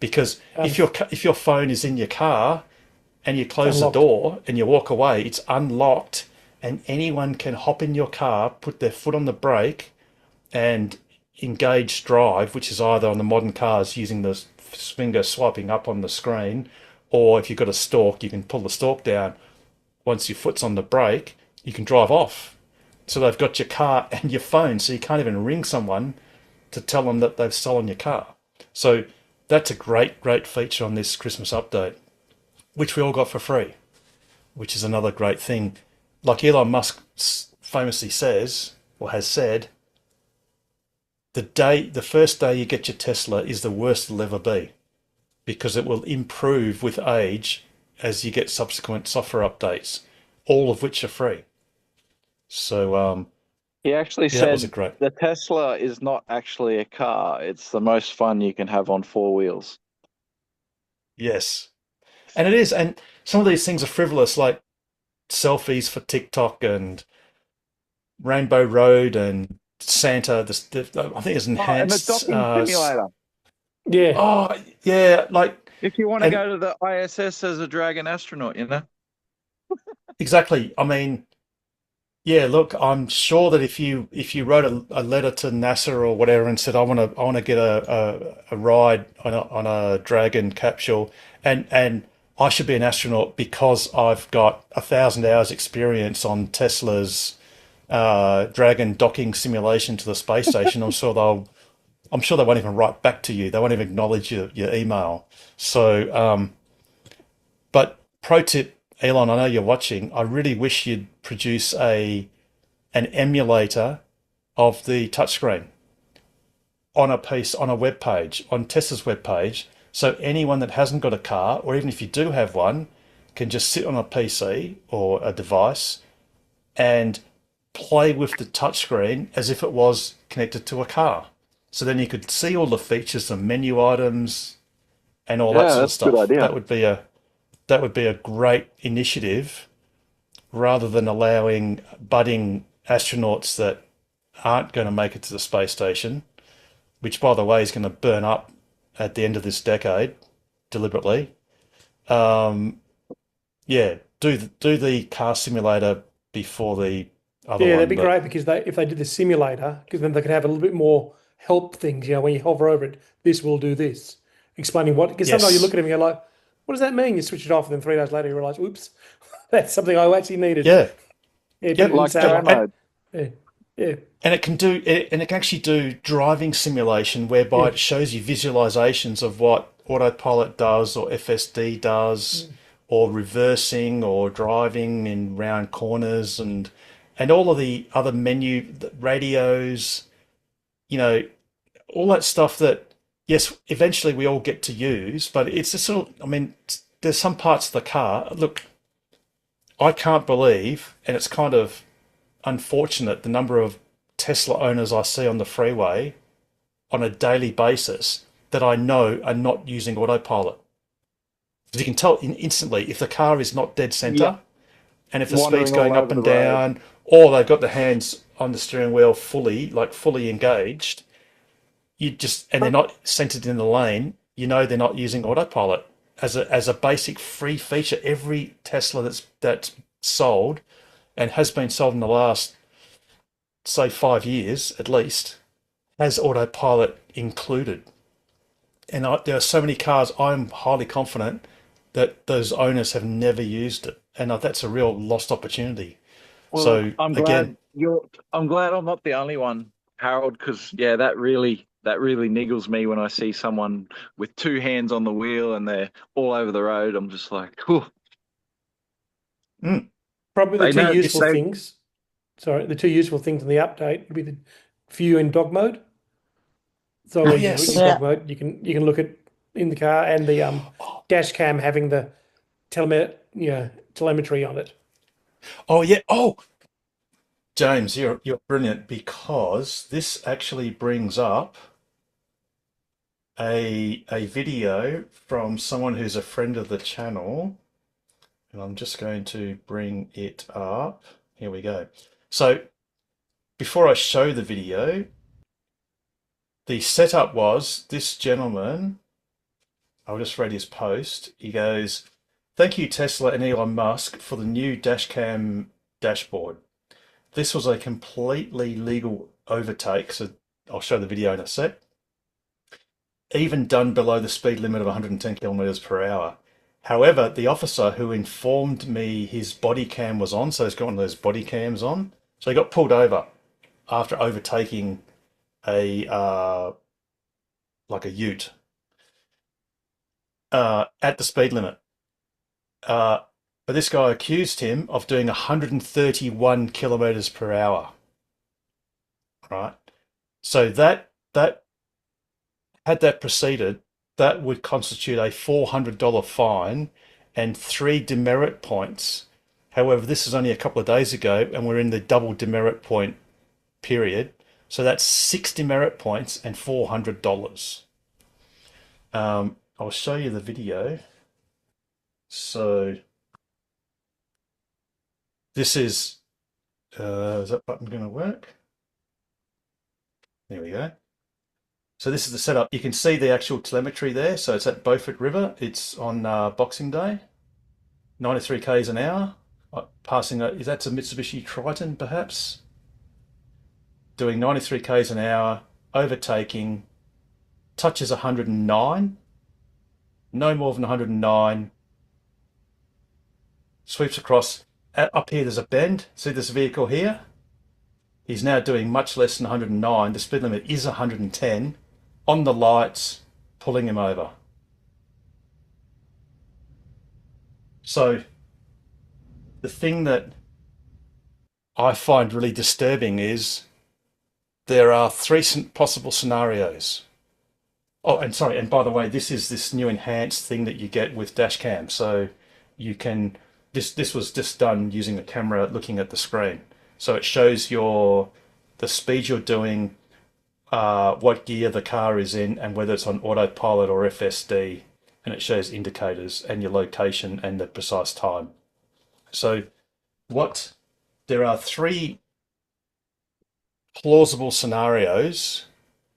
because if your phone is in your car and you close the door and you walk away, it's unlocked, and anyone can hop in your car, put their foot on the brake, and engage drive, which is either on the modern cars using the finger swiping up on the screen, or if you've got a stalk, you can pull the stalk down. Once your foot's on the brake, you can drive off. So they've got your car and your phone, so you can't even ring someone to tell them that they've stolen your car. So that's a great feature on this Christmas update, which we all got for free, which is another great thing. Like Elon Musk famously says, or has said, the first day you get your Tesla is the worst it'll ever be, because it will improve with age as you get subsequent software updates, all of which are free. So he actually said the Tesla is not actually a car. It's the most fun you can have on four wheels. Yes. And it is. And some of these things are frivolous, like selfies for TikTok and Rainbow Road and Santa. I think it's enhanced. And the docking simulator. Yeah. Oh, yeah. Like, if you want to go to the ISS as a Dragon astronaut, you know. exactly. I mean, yeah, look, I'm sure that if you wrote a letter to NASA or whatever and said I want to get a ride on a Dragon capsule and I should be an astronaut because I've got 1,000 hours experience on Tesla's Dragon docking simulation to the space station, I'm sure they won't even write back to you. They won't even acknowledge your email. So, but pro tip, Elon, I know you're watching. I really wish you'd produce an emulator of the touchscreen on a web page, on Tesla's web page. So anyone that hasn't got a car, or even if you do have one, can just sit on a PC or a device and play with the touchscreen as if it was connected to a car. So then you could see all the features, the menu items, and all that Yeah, sort of that's a good stuff. idea. That would be a great initiative rather than allowing budding astronauts that aren't going to make it to the space station, which by the way is going to burn up at the end of this decade deliberately. Um, yeah, do the car simulator before the other Yeah, that'd one, be but great because if they did the simulator, because then they could have a little bit more help things. When you hover over it, this will do this, explaining what. Because sometimes you yes, look at it and you're like, what does that mean? You switch it off, and then 3 days later you realise, oops, that's something I actually needed. yeah, It yep, didn't Like say demo like, mode. yeah, yeah, and it can actually do driving simulation whereby yeah. it shows you visualizations of what autopilot does or FSD does or reversing or driving in round corners and all of the other menu the radios, you know, all that stuff that yes, eventually we all get to use, but it's just sort of, I mean, there's some parts of the car. Look, I can't believe, and it's kind of unfortunate the number of Tesla owners I see on the freeway on a daily basis that I know are not using autopilot. Because you can tell instantly if the car is not dead Yeah, center and if the speed's wandering all going up over the and road. down, or they've got their hands on the steering wheel fully engaged, and they're not centered in the lane, you know they're not using autopilot as a basic free feature. Every Tesla that's sold and has been sold in the last say 5 years at least has autopilot included. And there are so many cars I'm highly confident that those owners have never used it, and that's a real lost opportunity. Well, So again, I'm glad I'm not the only one, Harold, because yeah, that really niggles me when I see someone with two hands on the wheel and they're all over the road. I'm just like, whew, mm, Probably the they two know useful they things. Sorry, the two useful things in the update would be the view in dog mode. So oh when you're in yes, Yeah. dog mode, you can look at in the car and the dash cam having the telemetry on it. oh yeah, oh James, you're brilliant because this actually brings up a video from someone who's a friend of the channel, and I'm just going to bring it up. Here we go. So before I show the video, the setup was this gentleman. I'll just read his post. He goes, "Thank you, Tesla and Elon Musk, for the new dashcam dashboard. This was a completely legal overtake." So I'll show the video in a sec. "Even done below the speed limit of 110 kilometers per hour. However, the officer who informed me his body cam was on, so he's got one of those body cams on, so he got pulled over after overtaking a like a ute at the speed limit. But this guy accused him of doing 131 kilometers per hour. Right. So that had that proceeded, that would constitute a $400 fine and 3 demerit points. However, this is only a couple of days ago, and we're in the double demerit point period. So that's 6 demerit points and $400. I'll show you the video. So this is that button going to work? There we go. So this is the setup. You can see the actual telemetry there. So it's at Beaufort River. It's on Boxing Day, 93 k's an hour. passing is that a Mitsubishi Triton perhaps? Doing 93 k's an hour, overtaking, touches 109, no more than 109, sweeps across. Up here there's a bend. See this vehicle here? He's now doing much less than 109. The speed limit is 110. On the lights, pulling him over. So the thing that I find really disturbing is there are three possible scenarios. Oh, and sorry, and by the way, this is this new enhanced thing that you get with Dashcam. So you can, this was just done using a camera looking at the screen. So it shows the speed you're doing, what gear the car is in, and whether it's on autopilot or FSD, and it shows indicators and your location and the precise time. So there are three plausible scenarios.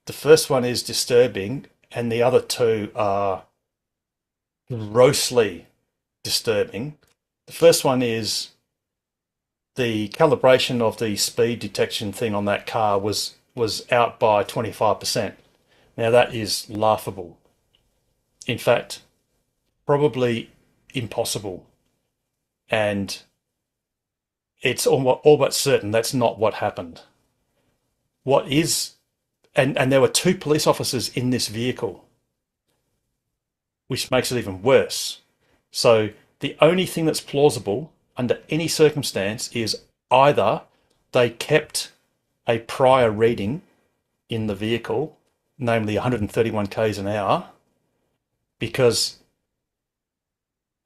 The first one is disturbing, and the other two are grossly disturbing. The first one is the calibration of the speed detection thing on that car was out by 25%. Now that is laughable. In fact, probably impossible. And it's all but certain that's not what happened. What is, and there were two police officers in this vehicle, which makes it even worse. So the only thing that's plausible under any circumstance is either they kept a prior reading in the vehicle, namely 131 k's an hour, because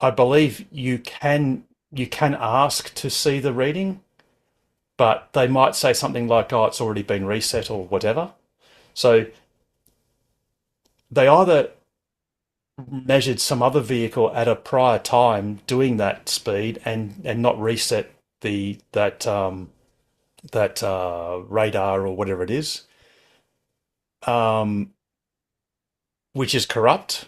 I believe you can ask to see the reading, but they might say something like, oh, it's already been reset or whatever. So they either measured some other vehicle at a prior time doing that speed and not reset that radar or whatever it is, which is corrupt,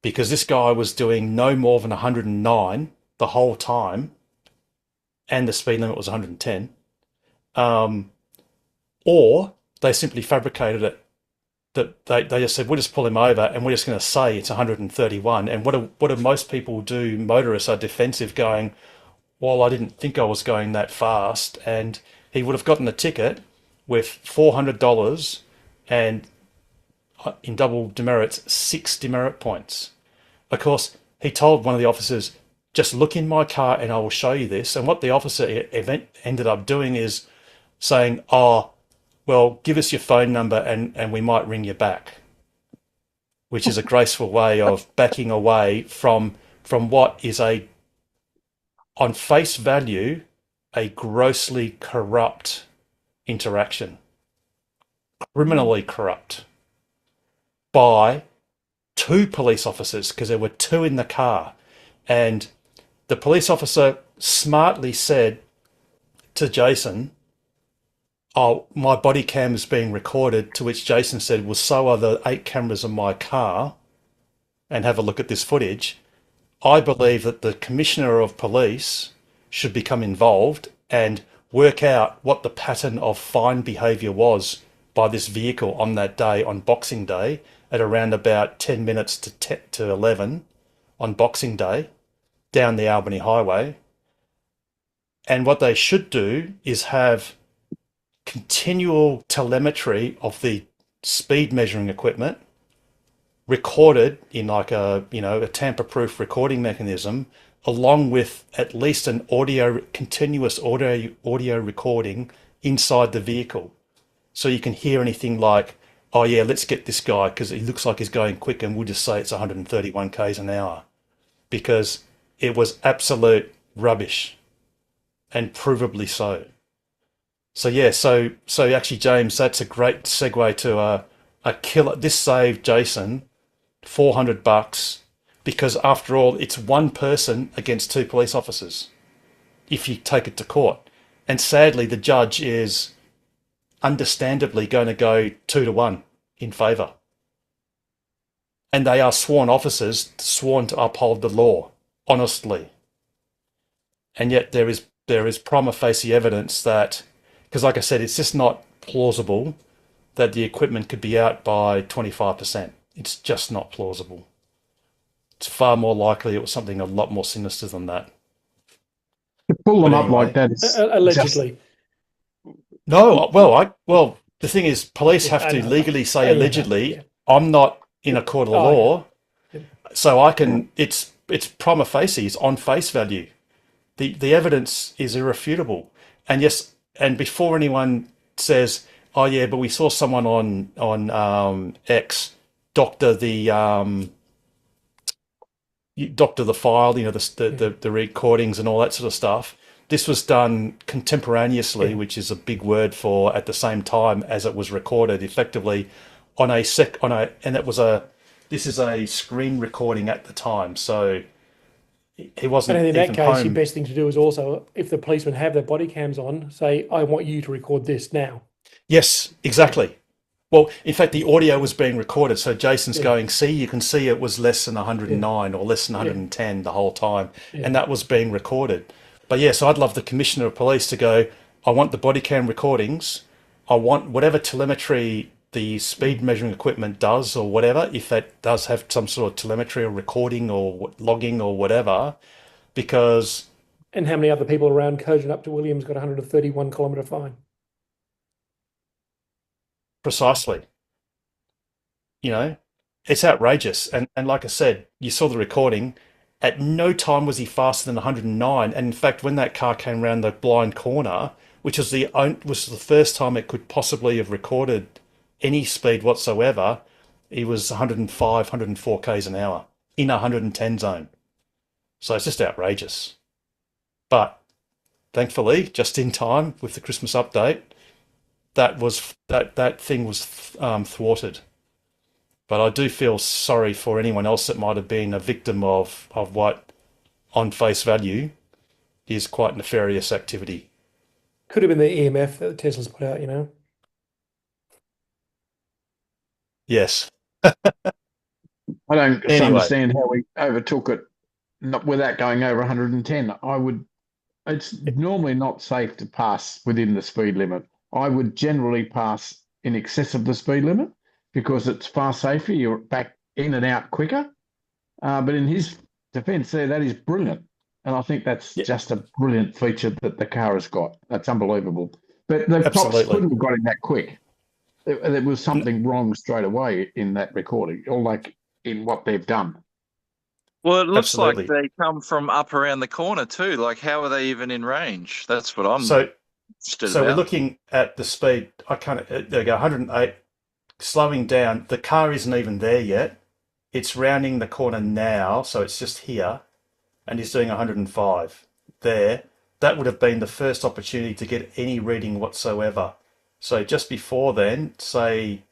because this guy was doing no more than 109 the whole time, and the speed limit was 110, or they simply fabricated it, that they just said, we'll just pull him over and we're just going to say it's 131. And what do most people do? Motorists are defensive, going, well, I didn't think I was going that fast. And he would have gotten a ticket with $400 and in double demerits, 6 demerit points. Of course, he told one of the officers, just look in my car and I will show you this. And what the officer ended up doing is saying, oh, well, give us your phone number and we might ring you back, which is a graceful way of backing away from what is on face value, a grossly corrupt interaction, criminally corrupt, by two police officers, because there were two in the car. And the police officer smartly said to Jason, oh, my body cam is being recorded, to which Jason said, well, so are the 8 cameras in my car, and have a look at this footage. I believe that the Commissioner of Police should become involved and work out what the pattern of fine behaviour was by this vehicle on that day, on Boxing Day, at around about 10 minutes to 11 on Boxing Day, down the Albany Highway. And what they should do is have continual telemetry of the speed measuring equipment recorded in like a tamper-proof recording mechanism, along with at least an continuous audio recording inside the vehicle, so you can hear anything like, oh yeah, let's get this guy because he looks like he's going quick, and we'll just say it's 131 k's an hour, because it was absolute rubbish, and provably so. So yeah, so actually, James, that's a great segue to a killer. This saved Jason $400, because after all, it's one person against 2 police officers if you take it to court. And sadly, the judge is understandably going to go 2-1 in favour. And they are sworn officers, sworn to uphold the law, honestly. and yet there is prima facie evidence that, because like I said, it's just not plausible that the equipment could be out by 25%. It's just not plausible. It's far more likely it was something a lot more sinister than that. To pull them But up anyway. like that is Allegedly. No, well, the thing is, police have to legally say allegedly. Yeah. I'm not in a court of Oh, law, yeah. so I can. It's prima facie. It's on face value. The evidence is irrefutable. And yes, and before anyone says, "Oh yeah, but we saw someone on X doctor the file, the recordings and all that sort of stuff." This was done contemporaneously, which is a big word for at the same time as it was recorded, effectively this is a screen recording at the time, so he wasn't And in that even case, home. your best thing to do is also, if the policemen have their body cams on, say, I want you to record this now. Yes, exactly. Well, in fact, the audio was being recorded, so Jason's going, see, you can see it was less than 109 or less than 110 the whole time, and that was being recorded. But yes, I'd love the Commissioner of Police to go, I want the body cam recordings, I want whatever telemetry the speed measuring equipment does or whatever, if that does have some sort of telemetry or recording or logging or whatever, because... And how many other people around Kojun up to Williams got a 131-kilometre fine? Precisely. You know, it's outrageous. And like I said, you saw the recording. At no time was he faster than 109. And in fact, when that car came around the blind corner, which was the first time it could possibly have recorded any speed whatsoever, he was 105, 104 k's an hour in a 110 zone. So it's just outrageous. But thankfully, just in time with the Christmas update, that thing was thwarted. But I do feel sorry for anyone else that might have been a victim of what, on face value, is quite nefarious activity. Could have been the EMF that Tesla's put out, you know. Yes. I don't Anyway. understand how we overtook it without going over 110. It's normally not safe to pass within the speed limit. I would generally pass in excess of the speed limit because it's far safer. You're back in and out quicker. But in his defence there, that is brilliant. And I think that's just a brilliant feature that the car has got. That's unbelievable. But the cops couldn't have got him that quick. There was something wrong straight away in that recording, or like in what they've done. Well, it looks Absolutely. like they come from up around the corner too. Like, how are they even in range? That's what I'm So interested we're about. looking at the speed. There we go, 108, slowing down. The car isn't even there yet. It's rounding the corner now, so it's just here, and he's doing 105 there. That would have been the first opportunity to get any reading whatsoever. So just before then, say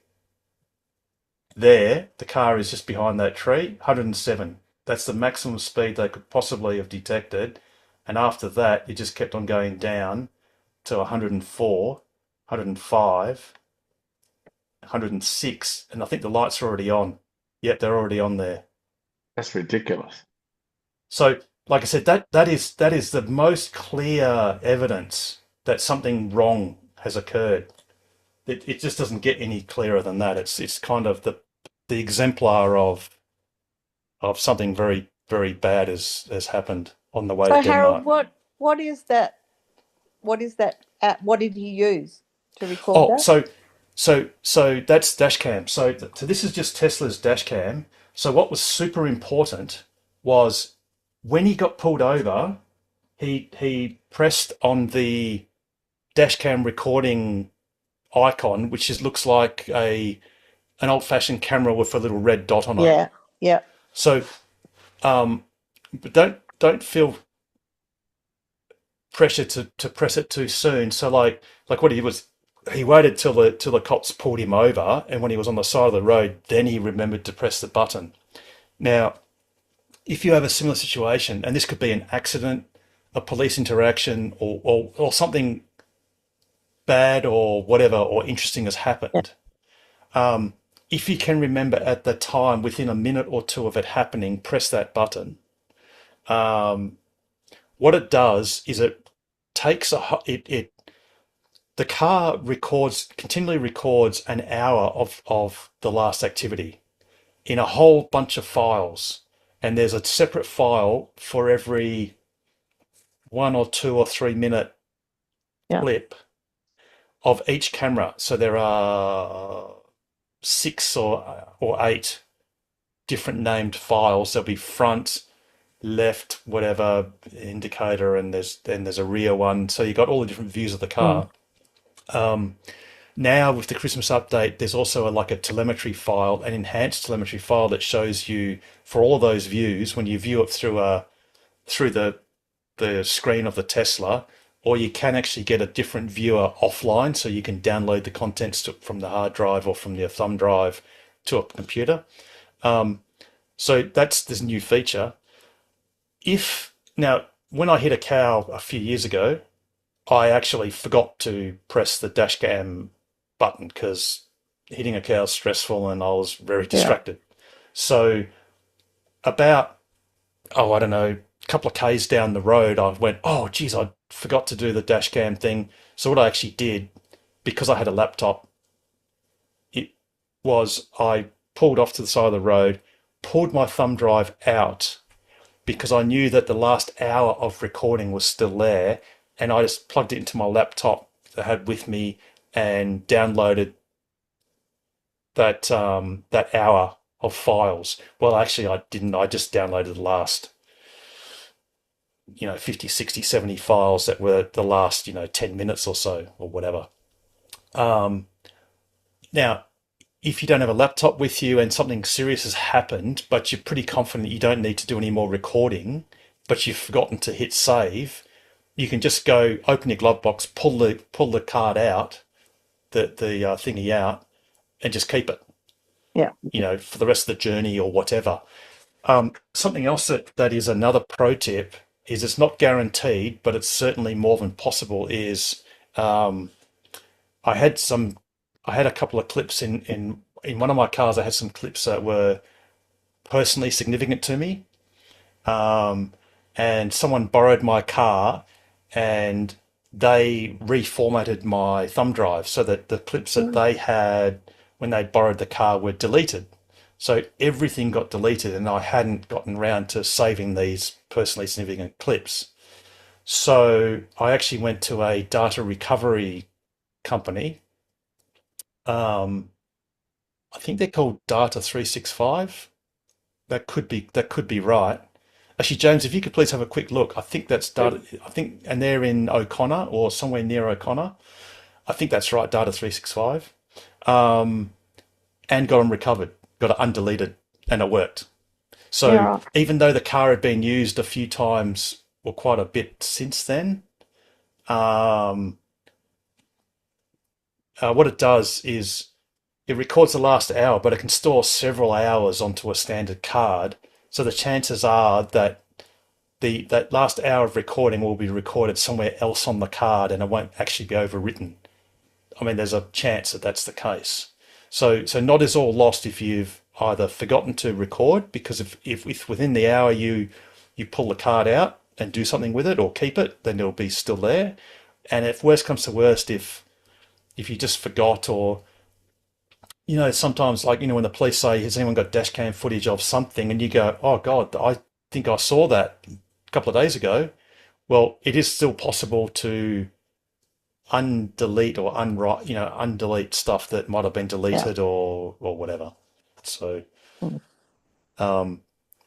there, the car is just behind that tree, 107. That's the maximum speed they could possibly have detected. And after that, it just kept on going down to 104, 105, 106. And I think the lights are already on. Yep, they're already on there. That's ridiculous. So, like I said, that is the most clear evidence that something wrong has occurred. It just doesn't get any clearer than that. It's kind of the exemplar of something very, very bad has happened on the way to So Denmark. Harold, what is that? What is that app? What did he use to record that? So that's dashcam. So this is just Tesla's dashcam. So what was super important was when he got pulled over, he pressed on the dashcam recording icon, which looks like an old-fashioned camera with a little red dot on it. Yeah. So, but don't feel pressure to press it too soon. So like what he waited till the cops pulled him over, and when he was on the side of the road, then he remembered to press the button. Now, if you have a similar situation, and this could be an accident, a police interaction, or something bad or whatever or interesting has happened, if you can remember at the time, within a minute or two of it happening, press that button. what it does is it takes the car continually records an hour of the last activity in a whole bunch of files. And there's a separate file for every 1 or 2 or 3 minute clip of each camera. So there are 6 or 8 different named files. There'll be front, left, whatever indicator, and there's a rear one. So you got all the different views of the car. Now with the Christmas update, there's also a telemetry file, an enhanced telemetry file that shows you for all of those views when you view it through the screen of the Tesla, or you can actually get a different viewer offline, so you can download the contents from the hard drive or from your thumb drive to a computer. So that's this new feature. Now, when I hit a cow a few years ago, I actually forgot to press the dash cam button because hitting a cow is stressful and I was very distracted. So about, I don't know, a couple of Ks down the road, I went, oh, geez, I forgot to do the dash cam thing. So what I actually did, because I had a laptop, I pulled off to the side of the road, pulled my thumb drive out because I knew that the last hour of recording was still there, and I just plugged it into my laptop that I had with me and downloaded that hour of files. Well, actually, I didn't. I just downloaded the last 50, 60, 70 files that were the last 10 minutes or so or whatever. Now, if you don't have a laptop with you and something serious has happened, but you're pretty confident you don't need to do any more recording, but you've forgotten to hit save, you can just go open your glove box, pull the card out, the thingy out, and just keep it. Yeah. For the rest of the journey or whatever. Something else that is another pro tip is it's not guaranteed, but it's certainly more than possible. Is I had a couple of clips in one of my cars. I had some clips that were personally significant to me, and someone borrowed my car and they reformatted my thumb drive so that the clips that they had when they borrowed the car were deleted. So everything got deleted, and I hadn't gotten around to saving these personally significant clips. So I actually went to a data recovery company. I think they're called Data 365. That could be right. Actually, James, if you could please have a quick look. I think that's Data. And they're in O'Connor or somewhere near O'Connor. I think that's right, Data 365. And got them recovered, got it undeleted, and it worked. So even though the car had been used a few times or quite a bit since then, what it does is it records the last hour, but it can store several hours onto a standard card. So the chances are that that last hour of recording will be recorded somewhere else on the card, and it won't actually be overwritten. I mean, there's a chance that that's the case. So not is all lost if you've either forgotten to record, because if within the hour you pull the card out and do something with it or keep it, then it'll be still there. And if worst comes to worst, if you just forgot, or sometimes when the police say, has anyone got dash cam footage of something, and you go, oh God, I think I saw that a couple of days ago. Well, it is still possible to undelete or undelete stuff that might have been deleted or whatever. So, but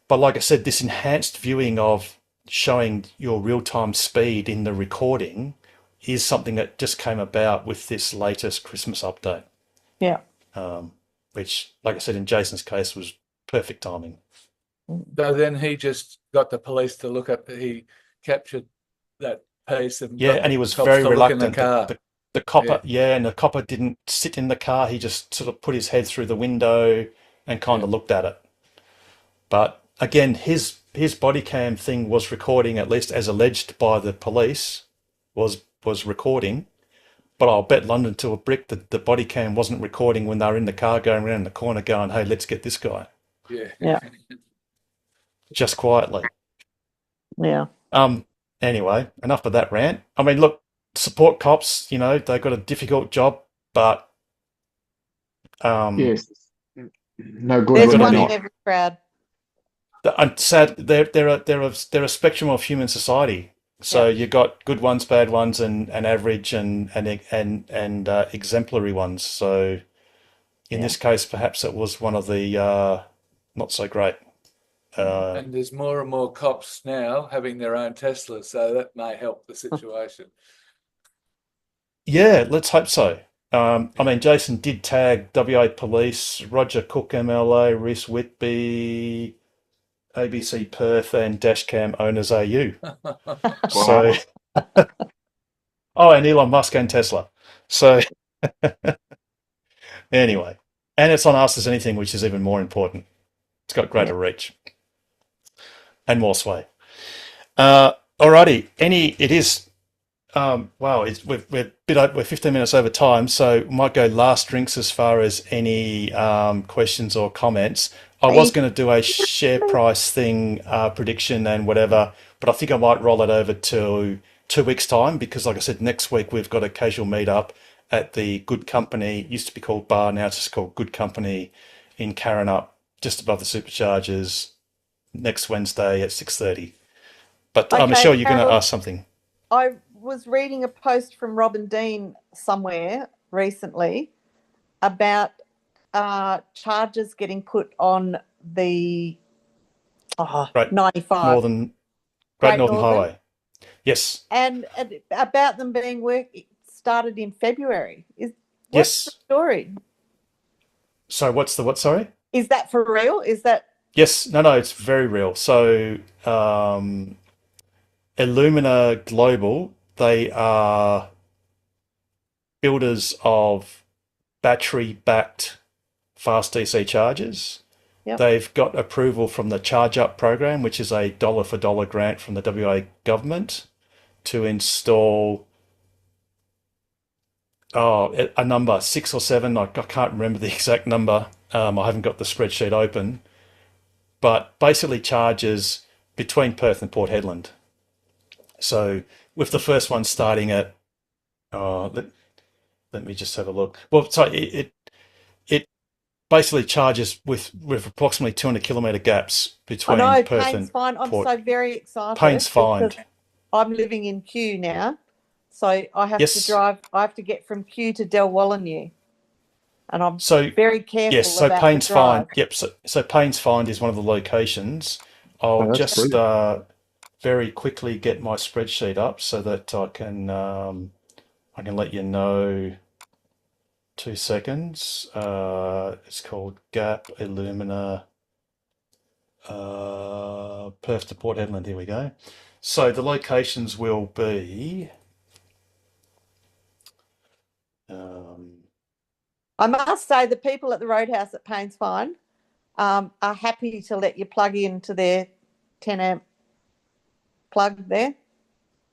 like I said, this enhanced viewing of showing your real-time speed in the recording is something that just came about with this latest Christmas update. Yeah. Which, like I said, in Jason's case, was perfect timing. So then he just got the police to look up. He captured that piece and and he was cops very to look in reluctant. the car. The copper, and the copper didn't sit in the car. He just sort of put his head through the window and kind of looked at it. But again, his body cam thing was recording, at least as alleged by the police, was recording. But I'll bet London to a brick that the body cam wasn't recording when they were in the car going around the corner going, hey, let's get this guy. Yeah. Yeah. Just quietly. Yeah. Anyway, enough of that rant. I mean, look, support cops, they've got a difficult job, but Yes. No good They've There's got to one be. in every crowd. I'm sad. They're a spectrum of human society. So Yeah. you got good ones, bad ones, and average and exemplary ones. So in Yeah. this case, perhaps it was one of the not so great. And there's more and more cops now having their own Teslas, so that may help the situation. Yeah, let's hope so. I mean, Jason did tag WA Police, Roger Cook MLA, Reese Whitby, ABC Perth, and Dashcam Owners AU. So, oh, and Elon Musk and Tesla. So, anyway, and it's on Ask Us Anything, which is even more important. It's got greater reach and more sway. Alrighty, it is. Wow, we're 15 minutes over time, so we might go last drinks as far as any questions or comments. I was going to do a share price thing prediction and whatever, but I think I might roll it over to 2 weeks' time because, like I said, next week we've got a casual meetup at the Good Company. It used to be called Bar, now it's just called Good Company in Karrinyup, just above the Superchargers, next Wednesday at 6:30. But Okay, Michelle, you're going to Harold, ask something. I was reading a post from Robin Dean somewhere recently about charges getting put on the Great 95 Northern Great Northern Highway. Yes. and about them being started in February. What's Yes. the story? So what's the what? Sorry. Is that for real? Is that Yes. No. It's very real. So Illumina Global, they are builders of battery-backed fast DC chargers. Yep. They've got approval from the Charge Up program, which is a dollar for dollar grant from the WA government to install a number, 6 or 7. I can't remember the exact number. I haven't got the spreadsheet open, but basically charges between Perth and Port Hedland. So with the first one starting at, let me just have a look. Well, so it basically charges with approximately 200-kilometre gaps I between know Perth Payne's and Fine. I'm Port. so very excited Payne's because Find. I'm living in Kew now, so I have to Yes. drive. I have to get from Kew to Dalwallinu, and I'm So very careful yes, so about Payne's the drive. Find. Yep. So Payne's Find is one of the locations. I'll that's just brilliant. very quickly get my spreadsheet up so that I can let you know. 2 seconds. It's called Gap Illumina Perth to Port Hedland. Here we go. So the locations will be. I must say the people at the Roadhouse at Payne's Find are happy to let you plug into their 10 amp plug there.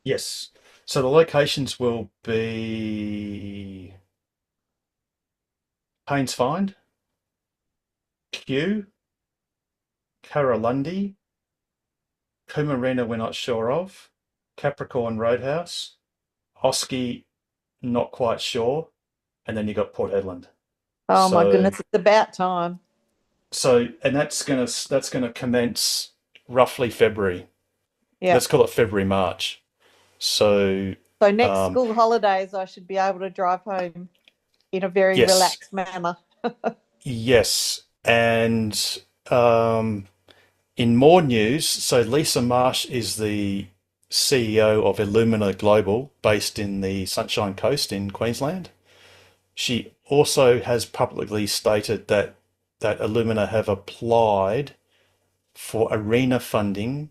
Yes. So the locations will be Payne's Find, Kew, Curralundi, Coomarina we're not sure of, Capricorn Roadhouse, Oski not quite sure, and then you got Port Hedland. Oh my So goodness, it's about time. and that's gonna commence roughly February. Yeah. Let's call it February, March. So So next school holidays, I should be able to drive home in a very yes. relaxed manner. Yes, and in more news, so Lisa Marsh is the CEO of Illumina Global, based in the Sunshine Coast in Queensland. She also has publicly stated that Illumina have applied for ARENA funding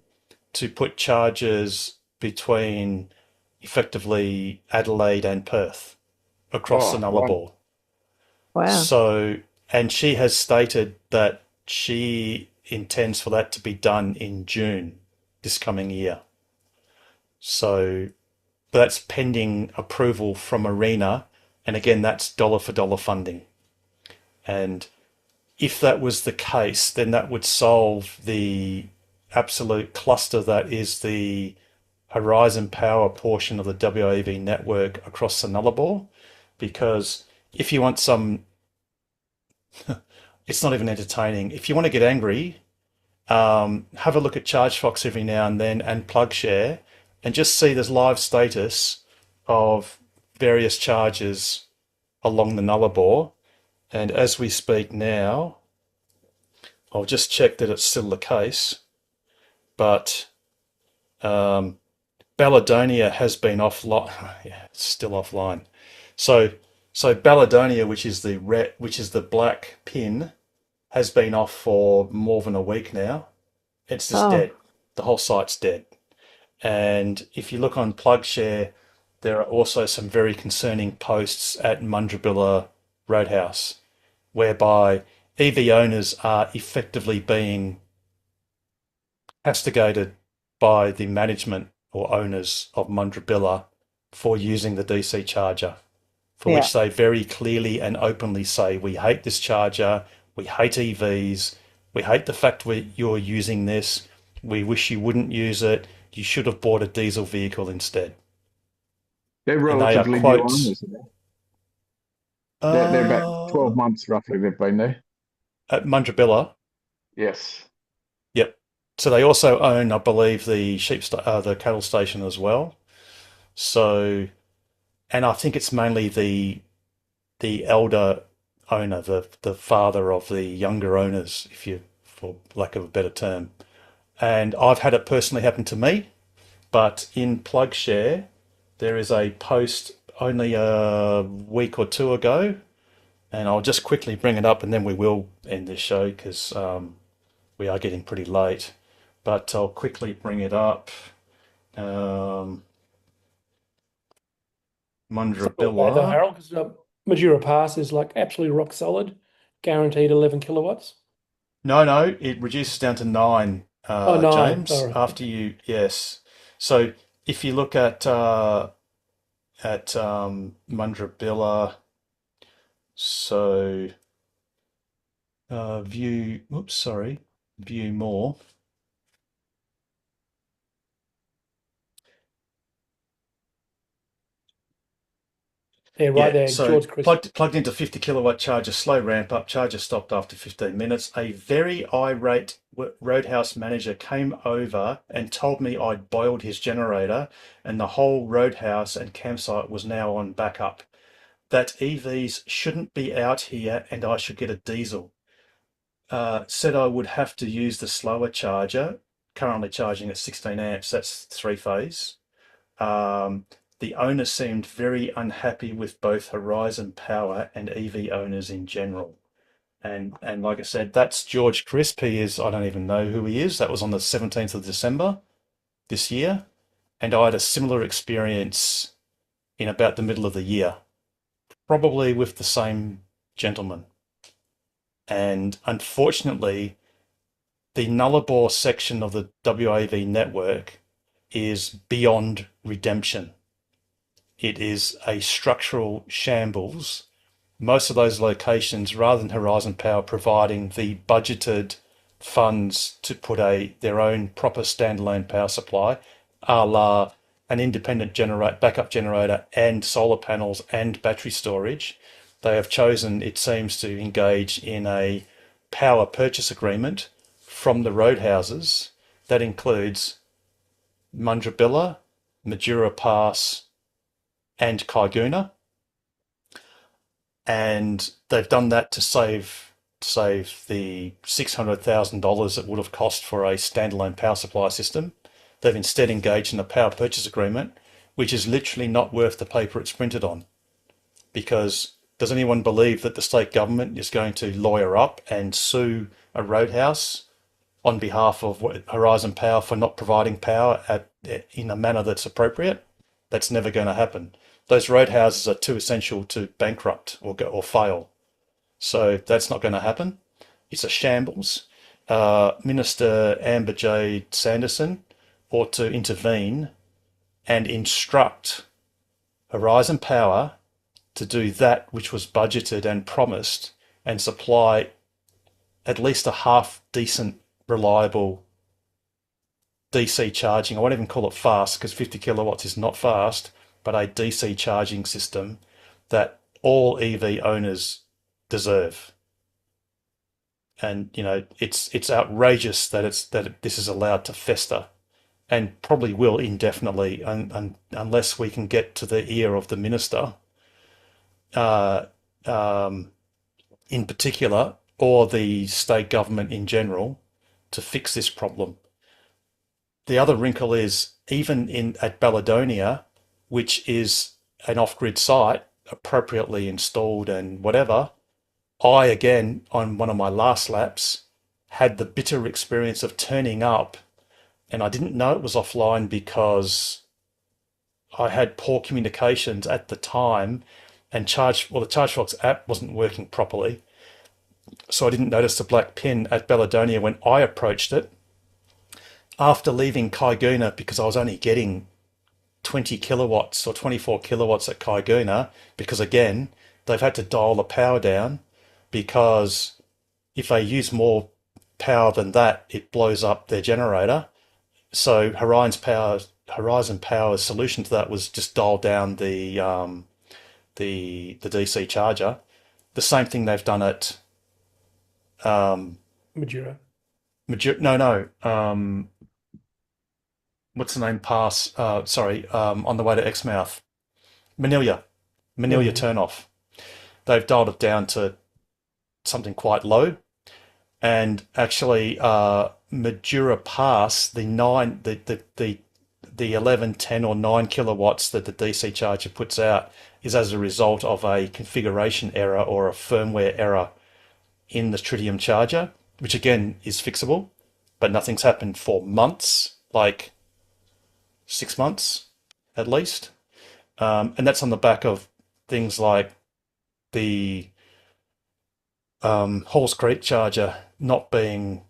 to put chargers between effectively Adelaide and Perth across the Nullarbor. Wow. So, and she has stated that she intends for that to be done in June this coming year. So that's pending approval from ARENA. And again, that's dollar for dollar funding. And if that was the case, then that would solve the absolute cluster that is the Horizon Power portion of the WAV network across the Nullarbor, because if you want some, it's not even entertaining. If you want to get angry, have a look at ChargeFox every now and then and PlugShare, and just see there's live status of various charges along the Nullarbor. And as we speak now, I'll just check that it's still the case, but Baladonia has been offline. Yeah, it's still offline. So Baladonia, which is the black pin, has been off for more than a week now. It's just dead. The whole site's dead. And if you look on PlugShare, there are also some very concerning posts at Mundrobilla Roadhouse, whereby EV owners are effectively being castigated by the management or owners of Mundrobilla for using the DC charger, for which they very clearly and openly say, we hate this charger, we hate EVs, we hate the fact you're using this, we wish you wouldn't use it, you should have bought a diesel vehicle instead. They're relatively new owners. They're about 12 months roughly they've been there. At Mundrobilla? Yes. Yep. So they also own, I believe, the the cattle station as well. So, and I think it's mainly the elder owner, the father of the younger owners, for lack of a better term. And I've had it personally happen to me, but in PlugShare, there is a post only a week or two ago, and I'll just quickly bring it up and then we will end this show because we are getting pretty late. But I'll quickly bring it up. Mundrobilla. Though, Harold, because Majura Pass is like absolutely rock solid, guaranteed 11 kilowatts. No, it reduces down to 9, 9, James, sorry. after you, yes. So if you look at Mundrobilla, so view more. Yeah, right there, so George Chris. plugged into 50 kilowatt charger, slow ramp up, charger stopped after 15 minutes. A very irate Roadhouse manager came over and told me I'd boiled his generator and the whole Roadhouse and campsite was now on backup. That EVs shouldn't be out here and I should get a diesel. Said I would have to use the slower charger, currently charging at 16 amps, that's 3-phase. The owner seemed very unhappy with both Horizon Power and EV owners in general. And like I said, that's George Crisp. He is, I don't even know who he is. That was on the 17th of December this year. And I had a similar experience in about the middle of the year, probably with the same gentleman. And unfortunately, the Nullarbor section of the WAV network is beyond redemption. It is a structural shambles. Most of those locations, rather than Horizon Power providing the budgeted funds to put their own proper standalone power supply, a la an independent backup generator and solar panels and battery storage, they have chosen, it seems, to engage in a power purchase agreement from the roadhouses that includes Mundrobilla, Majura Pass, and Kaiguna, and they've done that to save the $600,000 it would have cost for a standalone power supply system. They've instead engaged in a power purchase agreement, which is literally not worth the paper it's printed on. Because does anyone believe that the state government is going to lawyer up and sue a roadhouse on behalf of Horizon Power for not providing power in a manner that's appropriate? That's never going to happen. Those roadhouses are too essential to bankrupt or fail. So that's not going to happen. It's a shambles. Minister Amber Jade Sanderson ought to intervene and instruct Horizon Power to do that which was budgeted and promised and supply at least a half decent, reliable DC charging, I won't even call it fast because 50 kilowatts is not fast, but a DC charging system that all EV owners deserve. And it's outrageous that this is allowed to fester, and probably will indefinitely, unless we can get to the ear of the minister, in particular, or the state government in general, to fix this problem. The other wrinkle is even at Baladonia, which is an off-grid site, appropriately installed and whatever. I, again, on one of my last laps, had the bitter experience of turning up, and I didn't know it was offline because I had poor communications at the time, and the ChargeFox app wasn't working properly. So I didn't notice the black pin at Baladonia when I approached it. After leaving Kaiguna, because I was only getting 20 kilowatts or 24 kilowatts at Kaiguna, because again, they've had to dial the power down, because if they use more power than that, it blows up their generator. So Horizon Power's solution to that was just dial down the DC charger. The same thing they've done at Majura. What's the name pass? On the way to Exmouth. Manila turnoff. They've dialed it down to something quite low, and actually Majura Pass, the 11, 10 or 9 kilowatts that the DC charger puts out is as a result of a configuration error or a firmware error in the tritium charger, which again is fixable, but nothing's happened for months, like 6 months at least. And that's on the back of things like the Halls Creek charger not being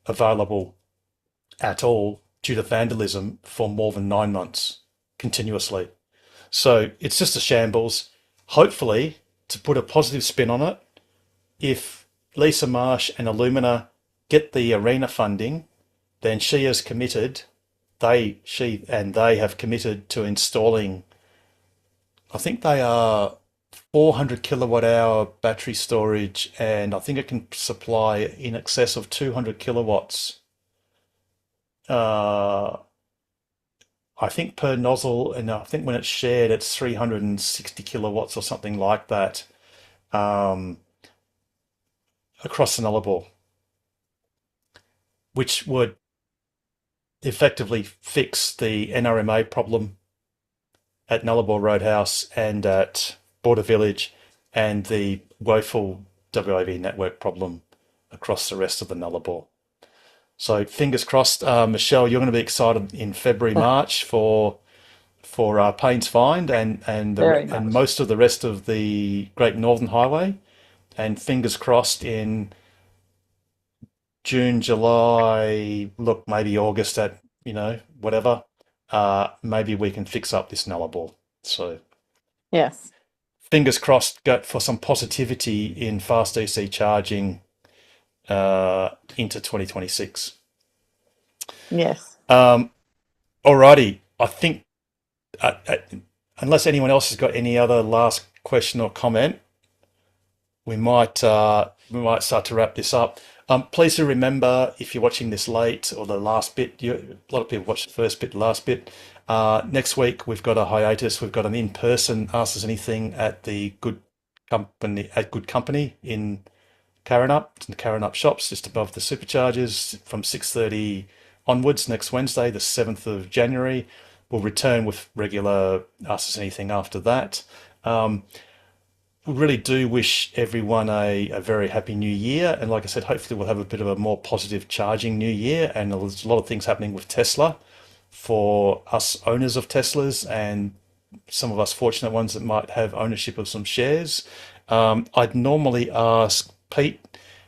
available at all due to vandalism for more than 9 months continuously. So it's just a shambles. Hopefully, to put a positive spin on it, if Lisa Marsh and Illumina get the ARENA funding, then she has committed, they have committed to installing, I think they are 400 kilowatt hour battery storage, and I think it can supply in excess of 200 kilowatts. I think per nozzle, and I think when it's shared, it's 360 kilowatts or something like that, across the Nullarbor, which would effectively fix the NRMA problem at Nullarbor Roadhouse and at Border Village, and the woeful WAV network problem across the rest of the Nullarbor. So fingers crossed, Michelle, you're going to be excited in February, March for Payne's Find and most of the rest of the Great Northern Highway, and fingers crossed in June, July, look, maybe August at whatever. Maybe we can fix up this Nullarbor. So yes, fingers crossed for some positivity in fast DC charging into 2026. Yes. Alrighty. I think unless anyone else has got any other last question or comment, we might start to wrap this up. Please do remember, if you're watching this late or the last bit, a lot of people watch the first bit, the last bit. Next week we've got a hiatus. We've got an in-person Ask Us Anything at the Good Company in Karrinyup, the Karrinyup shops just above the superchargers, from 6:30 onwards next Wednesday, the 7th of January. We'll return with regular Ask Us Anything after that. We really do wish everyone a very happy new year. And like I said, hopefully we'll have a bit of a more positive charging new year. And there's a lot of things happening with Tesla for us owners of Teslas and some of us fortunate ones that might have ownership of some shares. I'd normally ask Pete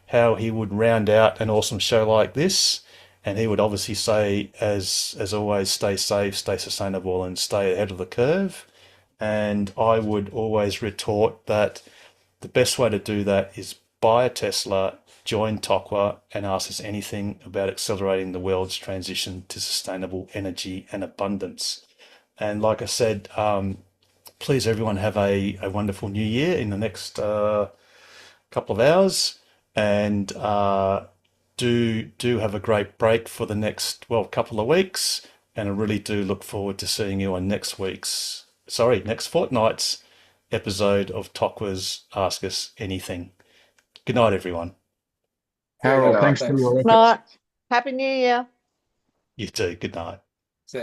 how he would round out an awesome show like this. And he would obviously say, as always, stay safe, stay sustainable, and stay ahead of the curve. And I would always retort that the best way to do that is buy a Tesla join TOCWA and ask us anything about accelerating the world's transition to sustainable energy and abundance. And like I said, please everyone have a wonderful new year in the next couple of hours, and do have a great break for the next couple of weeks, and I really do look forward to seeing you on next fortnight's episode of TOCWA's Ask Us Anything. Good night, everyone. Harold, thanks for your efforts. Night. Happy New Year. You too. Good night.